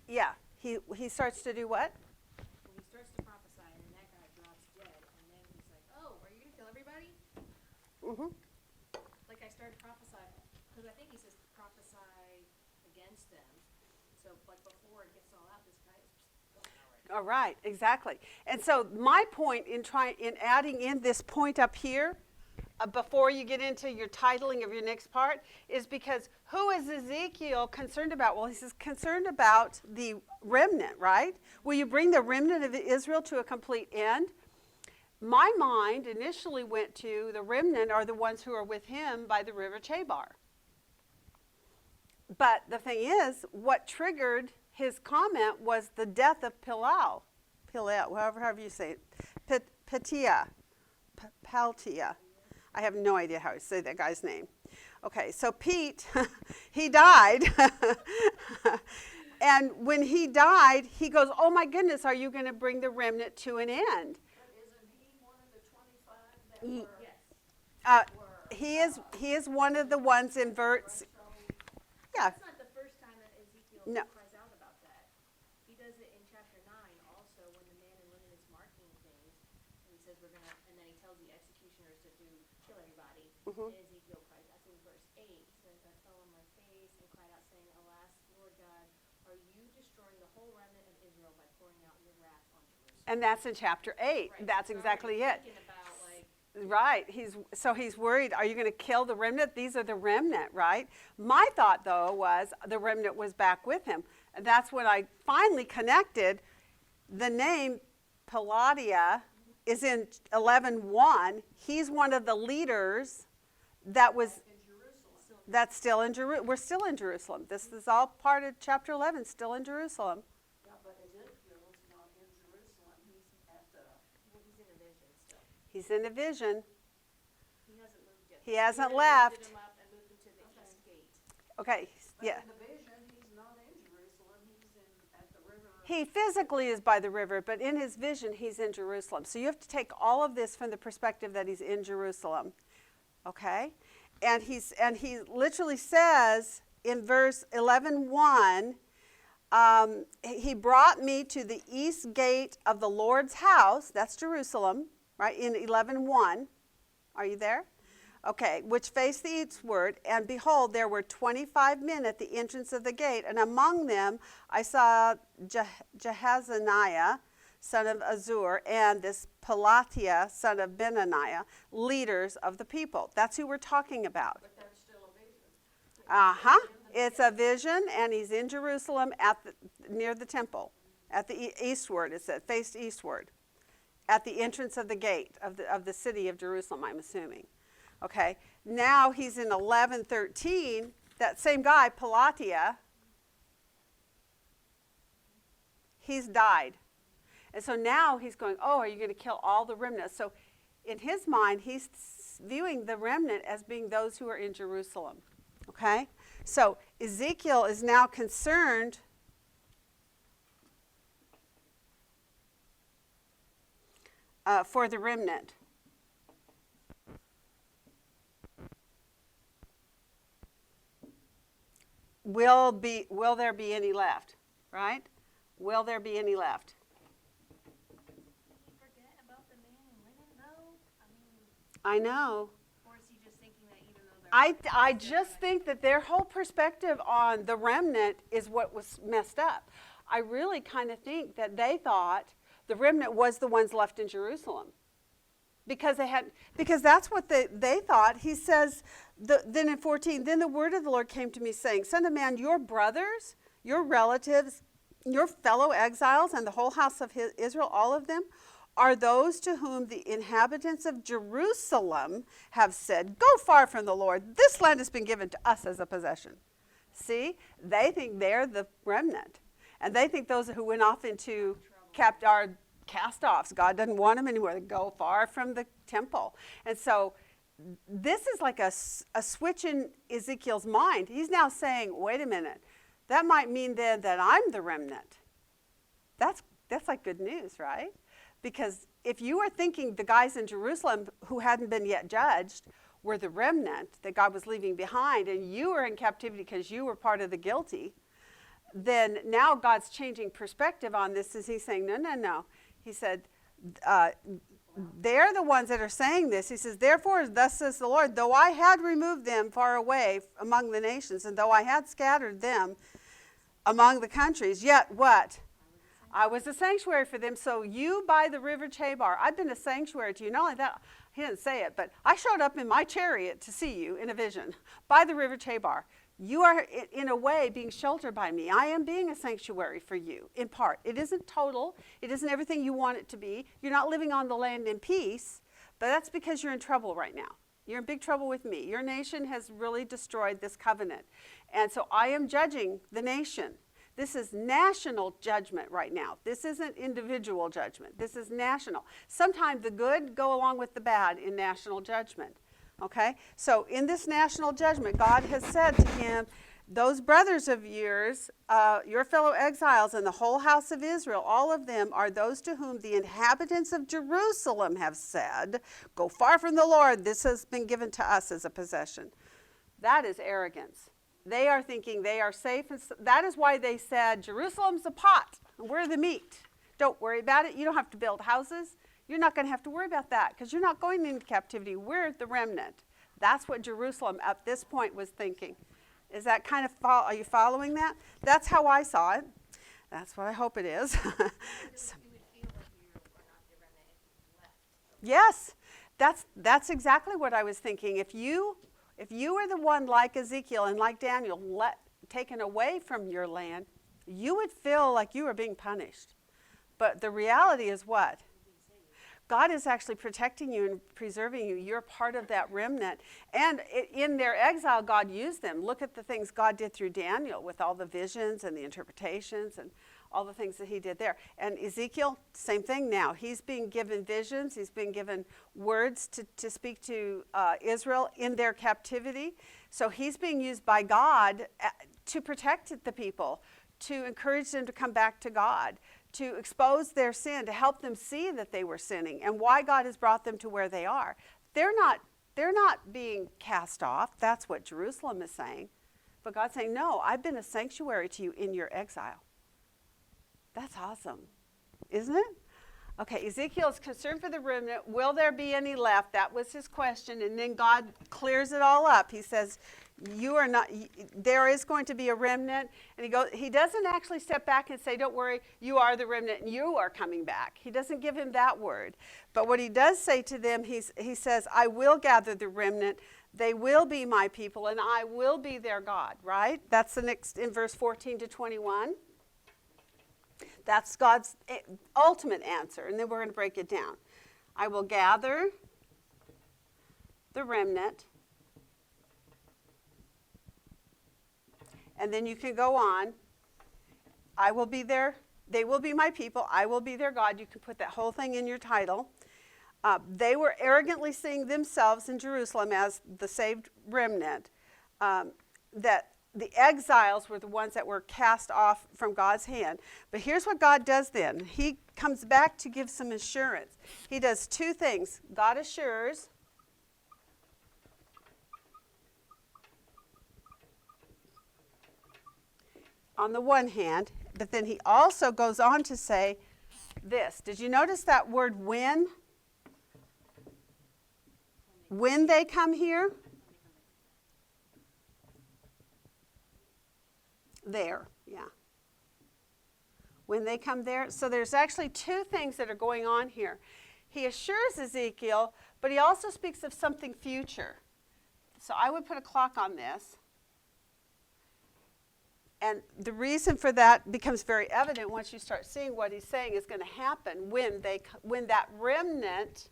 Yeah. He starts to do what? Mm-hmm. Like I started prophesying, because I think he says to prophesy against them. So like before it gets all out, this guy is just going already. All right, exactly. And so my point in adding in this point up here, before you get into your titling of your next part, is because who is Ezekiel concerned about? Well, he's concerned about the remnant, right? Will you bring the remnant of Israel to a complete end? My mind initially went to the remnant are the ones who are with him by the river Chebar. But the thing is, what triggered his comment was the death of Pilal, however you say it, Pelatiah. I have no idea how to say that guy's name. Okay, so Pete, he died. And when he died, he goes, oh my goodness, are you going to bring the remnant to an end? He is one of the ones in verse. Yeah. That's not the first time that Ezekiel cries out about that. He does it in chapter 9 also when the man and women is marking things. And he says we're gonna, and then he tells the executioners to kill everybody. Mm-hmm. And Ezekiel cries. That's in verse 8. He says, I fell on my face and cried out, saying, alas, Lord God, are you destroying the whole remnant of Israel by pouring out your wrath on Jerusalem? And that's in chapter 8. Right. That's exactly it. Right. He's worried, are you going to kill the remnant? These are the remnant, right? My thought, though, was the remnant was back with him. And that's when I finally connected. The name Pelatiah is in 11:1. He's one of the leaders that's still in Jerusalem. We're still in Jerusalem. This is all part of chapter 11, still in Jerusalem. Yeah, but Ezekiel's not in Jerusalem. He's in a vision still. He's in a vision. He hasn't moved yet. He hasn't left. Lifted him up and moved him to the east gate. Okay, But yeah. in the vision, he's not in Jerusalem. He's at the river. He physically is by the river, but in his vision, he's in Jerusalem. So you have to take all of this from the perspective that he's in Jerusalem. Okay? and he literally says in verse 11:1, he brought me to the east gate of the Lord's house. That's Jerusalem, right? In 11:1. Are you there? Okay, which faced the eastward, and behold, there were 25 men at the entrance of the gate, and among them I saw Jahaziah, son of Azur, and this Pelatiah, son of Benaniah, leaders of the people. That's who we're talking about. But that's still a vision. Uh-huh. It's a vision, and he's in Jerusalem near the temple, at the eastward. It said, faced eastward, at the entrance of the gate of the city of Jerusalem, I'm assuming. Okay. Now he's in 11:13. That same guy, Pelatiah, he's died. And so now he's going, oh, are you going to kill all the remnant? So in his mind, he's viewing the remnant as being those who are in Jerusalem. Okay? So Ezekiel is now concerned for the remnant. Will there be any left? Right? Will there be any left? Did he forget about the man in linen, though? I know. Or is he just thinking that even though they're... I just think that their whole perspective on the remnant is what was messed up. I really kind of think that they thought the remnant was the ones left in Jerusalem. Because that's what they thought. He says, then in 14, then the word of the Lord came to me saying, Son of man, your brothers, your relatives, your fellow exiles, and the whole house of Israel, all of them, are those to whom the inhabitants of Jerusalem have said, go far from the Lord. This land has been given to us as a possession. See, they think they're the remnant. And they think those who went off into are cast-offs. God doesn't want them anymore. They go far from the temple. And so this is like a switch in Ezekiel's mind. He's now saying, wait a minute, that might mean then that I'm the remnant. That's like good news, right? Because if you were thinking the guys in Jerusalem who hadn't been yet judged were the remnant that God was leaving behind, and you were in captivity because you were part of the guilty, then now God's changing perspective on this. Is he's saying, no. He said, they're the ones that are saying this. He says, therefore, thus says the Lord, though I had removed them far away among the nations, and though I had scattered them among the countries, yet what? I was a sanctuary for them. So you by the river Chebar, I've been a sanctuary to you. Not only that, he didn't say it, but I showed up in my chariot to see you in a vision by the river Chebar. You are, in a way, being sheltered by me. I am being a sanctuary for you, in part. It isn't total. It isn't everything you want it to be. You're not living on the land in peace, but that's because you're in trouble right now. You're in big trouble with me. Your nation has really destroyed this covenant. And so I am judging the nation. This is national judgment right now. This isn't individual judgment. This is national. Sometimes the good go along with the bad in national judgment. Okay, so in this national judgment, God has said to him, those brothers of yours, your fellow exiles and the whole house of Israel, all of them are those to whom the inhabitants of Jerusalem have said, go far from the Lord, this has been given to us as a possession. That is arrogance. They are thinking they are safe. And that is why they said, Jerusalem's a pot, and we're the meat. Don't worry about it. You don't have to build houses. You're not going to have to worry about that because you're not going into captivity. We're the remnant. That's what Jerusalem at this point was thinking. Is that kind of, are you following that? That's how I saw it. That's what I hope it is. You would feel like you are not the remnant if you left. Yes, that's exactly what I was thinking. If you were the one like Ezekiel and like Daniel taken away from your land, you would feel like you were being punished. But the reality is what? God is actually protecting you and preserving you. You're part of that remnant. And in their exile, God used them. Look at the things God did through Daniel with all the visions and the interpretations and all the things that he did there. And Ezekiel, same thing now. He's being given visions. He's being given words to speak to Israel in their captivity. So he's being used by God to protect the people, to encourage them to come back to God, to expose their sin, to help them see that they were sinning and why God has brought them to where they are. They're They're not being cast off. That's what Jerusalem is saying. But God's saying, no, I've been a sanctuary to you in your exile. That's awesome, isn't it? Okay, Ezekiel is concerned for the remnant. Will there be any left? That was his question. And then God clears it all up. He says, you are not, there is going to be a remnant. And he doesn't actually step back and say, don't worry, you are the remnant and you are coming back. He doesn't give him that word. But what he does say to them, he says, I will gather the remnant. They will be my people and I will be their God, right? That's the next in verse 14 to 21. That's God's ultimate answer. And then we're going to break it down. I will gather the remnant. And then you can go on. I will be there. They will be my people. I will be their God. You can put that whole thing in your title. They were arrogantly seeing themselves in Jerusalem as the saved remnant. That the exiles were the ones that were cast off from God's hand. But here's what God does then. He comes back to give some assurance. He does two things. God assures. On the one hand, but then he also goes on to say this. Did you notice that word when? When they come here? There, yeah. When they come there. So there's actually two things that are going on here. He assures Ezekiel, but he also speaks of something future. So I would put a clock on this. And the reason for that becomes very evident once you start seeing what he's saying is going to happen when that remnant,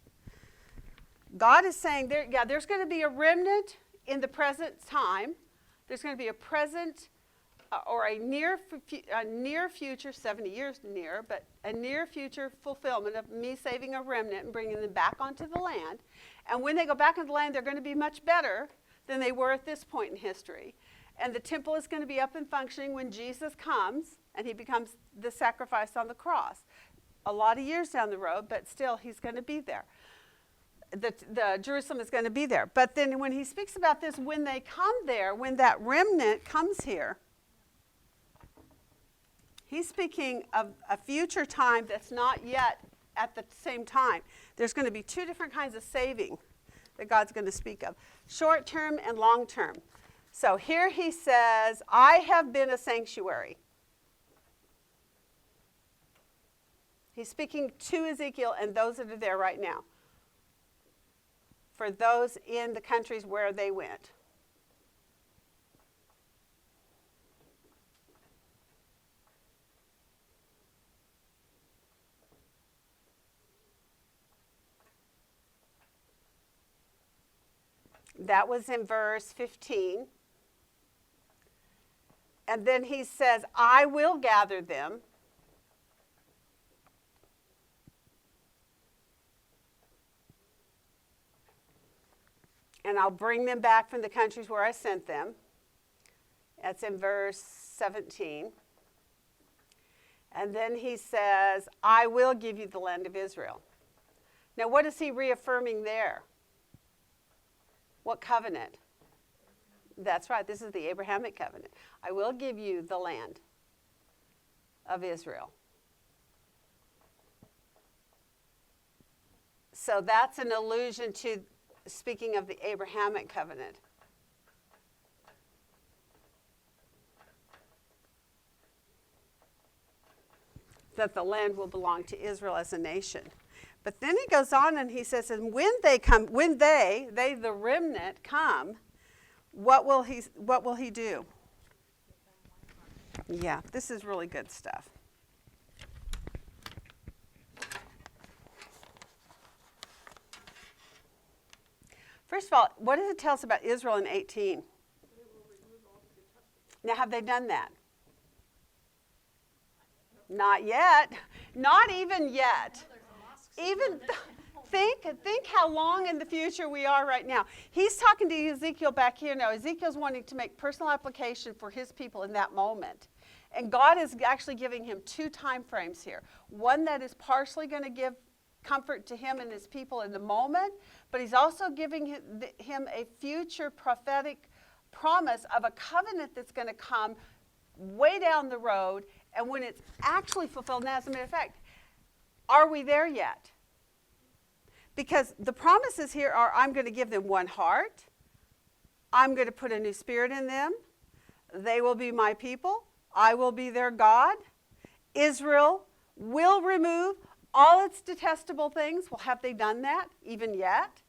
God is saying, there's going to be a remnant in the present time. There's going to be a present or a near future, 70 years near, but a near future fulfillment of me saving a remnant and bringing them back onto the land. And when they go back into the land, they're going to be much better than they were at this point in history. And the temple is going to be up and functioning when Jesus comes and he becomes the sacrifice on the cross. A lot of years down the road, but still he's going to be there. The Jerusalem is going to be there. But then when he speaks about this, when they come there, when that remnant comes here, he's speaking of a future time that's not yet at the same time. There's going to be two different kinds of saving that God's going to speak of. Short term and long term. So here he says, I have been a sanctuary. He's speaking to Ezekiel and those that are there right now. For those in the countries where they went. That was in verse 15. And then he says, I will gather them. And I'll bring them back from the countries where I sent them. That's in verse 17. And then he says, I will give you the land of Israel. Now, what is he reaffirming there? What covenant? That's right. This is the Abrahamic covenant. I will give you the land of Israel. So that's an allusion to speaking of the Abrahamic covenant. That the land will belong to Israel as a nation. But then he goes on and he says, and when they come, when they the remnant come, what will he do? Yeah, this is really good stuff. First of all, what does it tell us about Israel in 18? Now, have they done that? Not yet. Not even yet. Even think how long in the future we are right now. He's talking to Ezekiel back here now. Ezekiel's wanting to make personal application for his people in that moment. And God is actually giving him two time frames here. One that is partially going to give comfort to him and his people in the moment, but he's also giving him a future prophetic promise of a covenant that's going to come way down the road, and when it's actually fulfilled, and as a matter of fact, are we there yet? Because the promises here are, I'm going to give them one heart, I'm going to put a new spirit in them, they will be my people, I will be their God, Israel will remove all its detestable things. Well, have they done that even yet?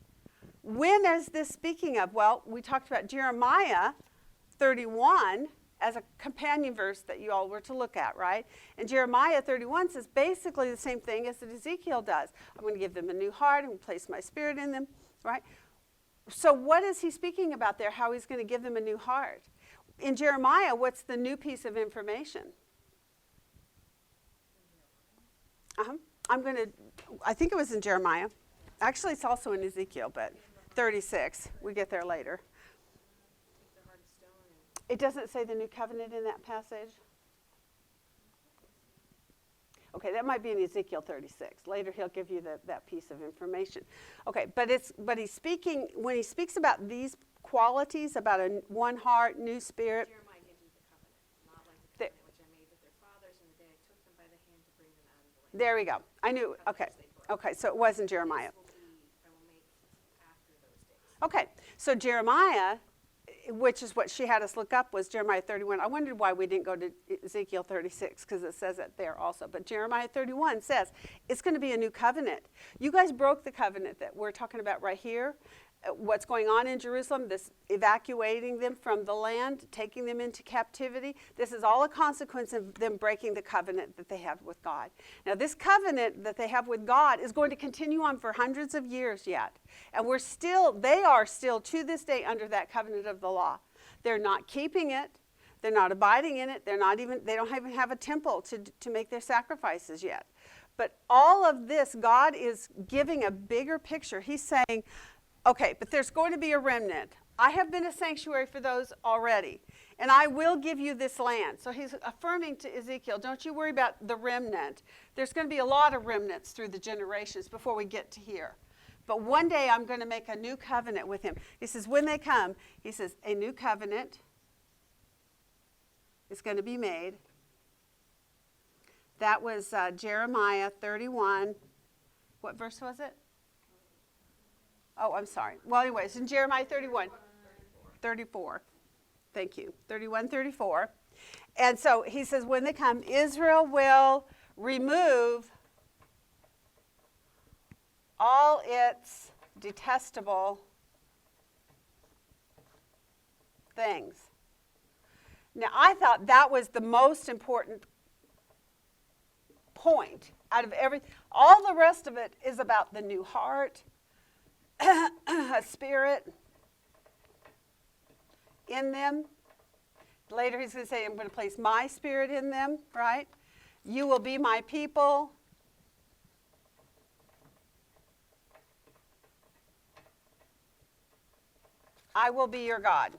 When is this speaking of? Well, we talked about Jeremiah 31 as a companion verse that you all were to look at, right? And Jeremiah 31 says basically the same thing as that Ezekiel does. I'm going to give them a new heart and place my spirit in them, right? So what is he speaking about there, how he's going to give them a new heart? In Jeremiah, what's the new piece of information? I think it was in Jeremiah. Actually, it's also in Ezekiel, but 36. We get there later. It doesn't say the new covenant in that passage? Okay, that might be in Ezekiel 36. Later he'll give you that piece of information. Okay, but he's speaking, when he speaks about these qualities, about a one heart, new spirit. Jeremiah gives you the covenant, not like the covenant which I made with their fathers in the day I took them by the hand to bring them out of the land. There we go. I knew, okay. Okay, so it was in Jeremiah. I will make after those days. Okay, so Jeremiah, which is what she had us look up, was Jeremiah 31. I wondered why we didn't go to Ezekiel 36, because it says it there also. But Jeremiah 31 says it's going to be a new covenant. You guys broke the covenant that we're talking about right here. What's going on in Jerusalem, this evacuating them from the land, taking them into captivity. This is all a consequence of them breaking the covenant that they have with God. Now, this covenant that they have with God is going to continue on for hundreds of years yet. And they are still to this day under that covenant of the law. They're not keeping it. They're not abiding in it. They don't even have a temple to make their sacrifices yet. But all of this, God is giving a bigger picture. He's saying, okay, but there's going to be a remnant. I have been a sanctuary for those already, and I will give you this land. So he's affirming to Ezekiel, don't you worry about the remnant. There's going to be a lot of remnants through the generations before we get to here. But one day I'm going to make a new covenant with him. He says, when they come, he says, a new covenant is going to be made. That was Jeremiah 31. What verse was it? Oh, I'm sorry. Well, anyways, in Jeremiah 31. 34. Thank you. 31, 34. And so he says, when they come, Israel will remove all its detestable things. Now, I thought that was the most important point out of everything. All the rest of it is about the new heart, a spirit in them. Later he's going to say, I'm going to place my spirit in them, right? You will be my people. I will be your God.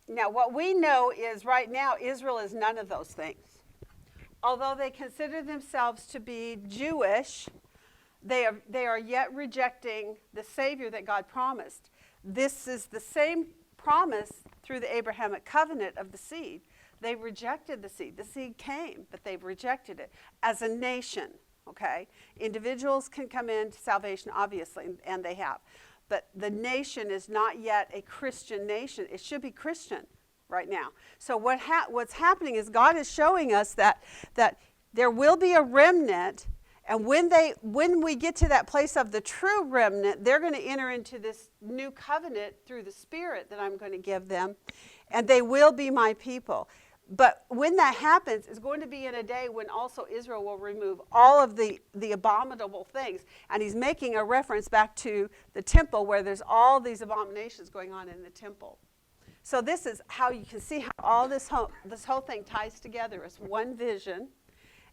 Now, what we know is right now, Israel is none of those things. Although they consider themselves to be Jewish, they are yet rejecting the Savior that God promised. This is the same promise through the Abrahamic covenant of the seed. They rejected the seed. The seed came, but they've rejected it as a nation, okay? Individuals can come into salvation, obviously, and they have. But the nation is not yet a Christian nation. It should be Christian right now. So what's happening is God is showing us that there will be a remnant, and when we get to that place of the true remnant, they're going to enter into this new covenant through the Spirit that I'm going to give them, and they will be my people. But when that happens, it's going to be in a day when also Israel will remove all of the abominable things. And he's making a reference back to the temple where there's all these abominations going on in the temple. So this is how you can see how all this whole thing ties together as one vision.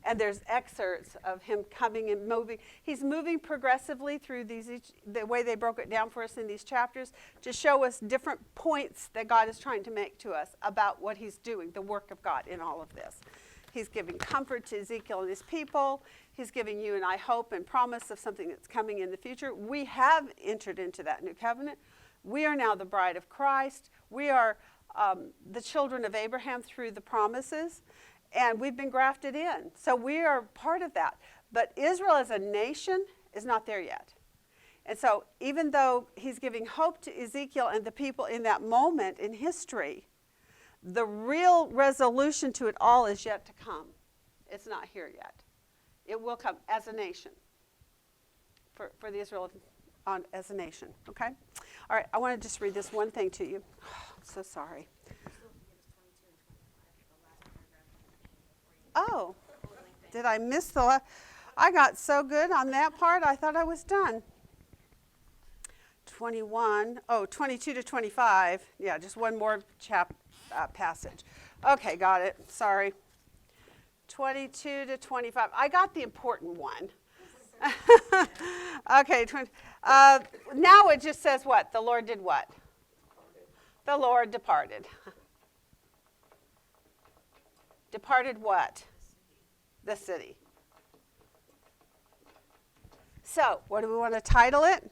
And there's excerpts of him coming and moving. He's moving progressively through the way they broke it down for us in these chapters to show us different points that God is trying to make to us about what he's doing, the work of God in all of this. He's giving comfort to Ezekiel and his people. He's giving you and I hope and promise of something that's coming in the future. We have entered into that new covenant. We are now the bride of Christ. We are the children of Abraham through the promises. And we've been grafted in. So we are part of that. But Israel as a nation is not there yet. And so even though he's giving hope to Ezekiel and the people in that moment in history, the real resolution to it all is yet to come. It's not here yet. It will come as a nation. For the Israel as a nation. Okay? All right, I want to just read this one thing to you. I'm so sorry. Oh, did I miss the I got so good on that part, I thought I was done. 22 to 25. Yeah, just one more passage. Okay, got it. Sorry. 22 to 25. I got the important one. Okay, now it just says what? The Lord did what? The Lord departed. Departed what? The city. So, what do we want to title it?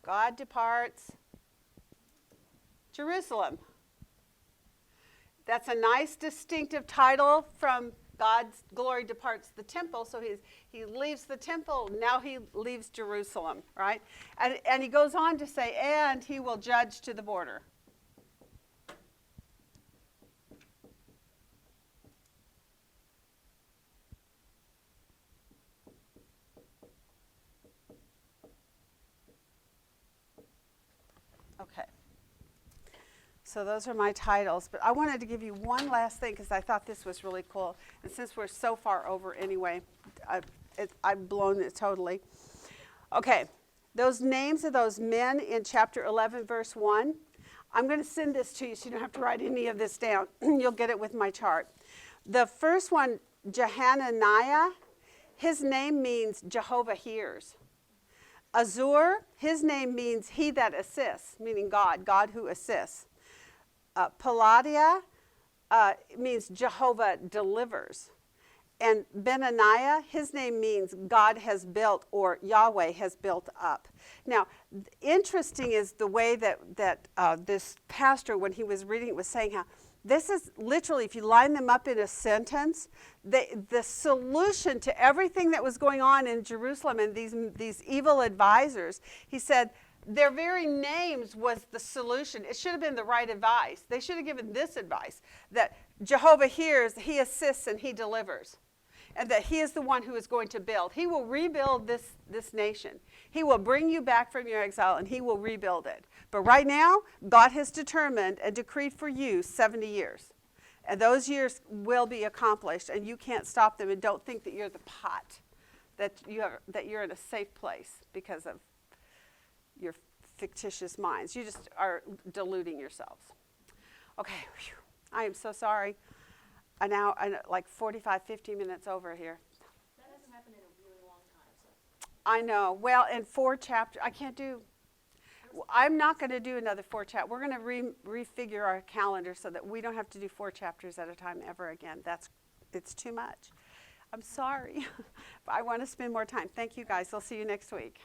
God departs Jerusalem. That's a nice distinctive title from God's glory departs the temple. So he leaves the temple, now he leaves Jerusalem, right? And he goes on to say, and he will judge to the border. Okay. So those are my titles, but I wanted to give you one last thing because I thought this was really cool. And since we're so far over anyway, I've blown it totally. Okay, those names of those men in chapter 11, verse 1, I'm going to send this to you so you don't have to write any of this down. You'll get it with my chart. The first one, Jehaniah, his name means Jehovah hears. Azur, his name means he that assists, meaning God who assists. Peladia means Jehovah delivers. And Benaniah, his name means God has built or Yahweh has built up. Now, interesting is the way that this pastor, when he was reading it, was saying how this is literally, if you line them up in a sentence, the solution to everything that was going on in Jerusalem and these evil advisors, he said, their very names was the solution. It should have been the right advice. They should have given this advice, that Jehovah hears, he assists, and he delivers. And that he is the one who is going to build. He will rebuild this nation. He will bring you back from your exile, and he will rebuild it. But right now, God has determined and decreed for you 70 years. And those years will be accomplished, and you can't stop them. And don't think that you're the pot, that you're in a safe place because of your fictitious minds. You just are deluding yourselves. Okay, whew. I am so sorry. Now, like 45, 50 minutes over here. That hasn't happened in a really long time. So. I know. Well, in 4 chapters, I'm not going to do another 4 chapters. We're going to refigure our calendar so that we don't have to do 4 chapters at a time ever again. It's too much. I'm sorry, but I want to spend more time. Thank you guys. I'll see you next week.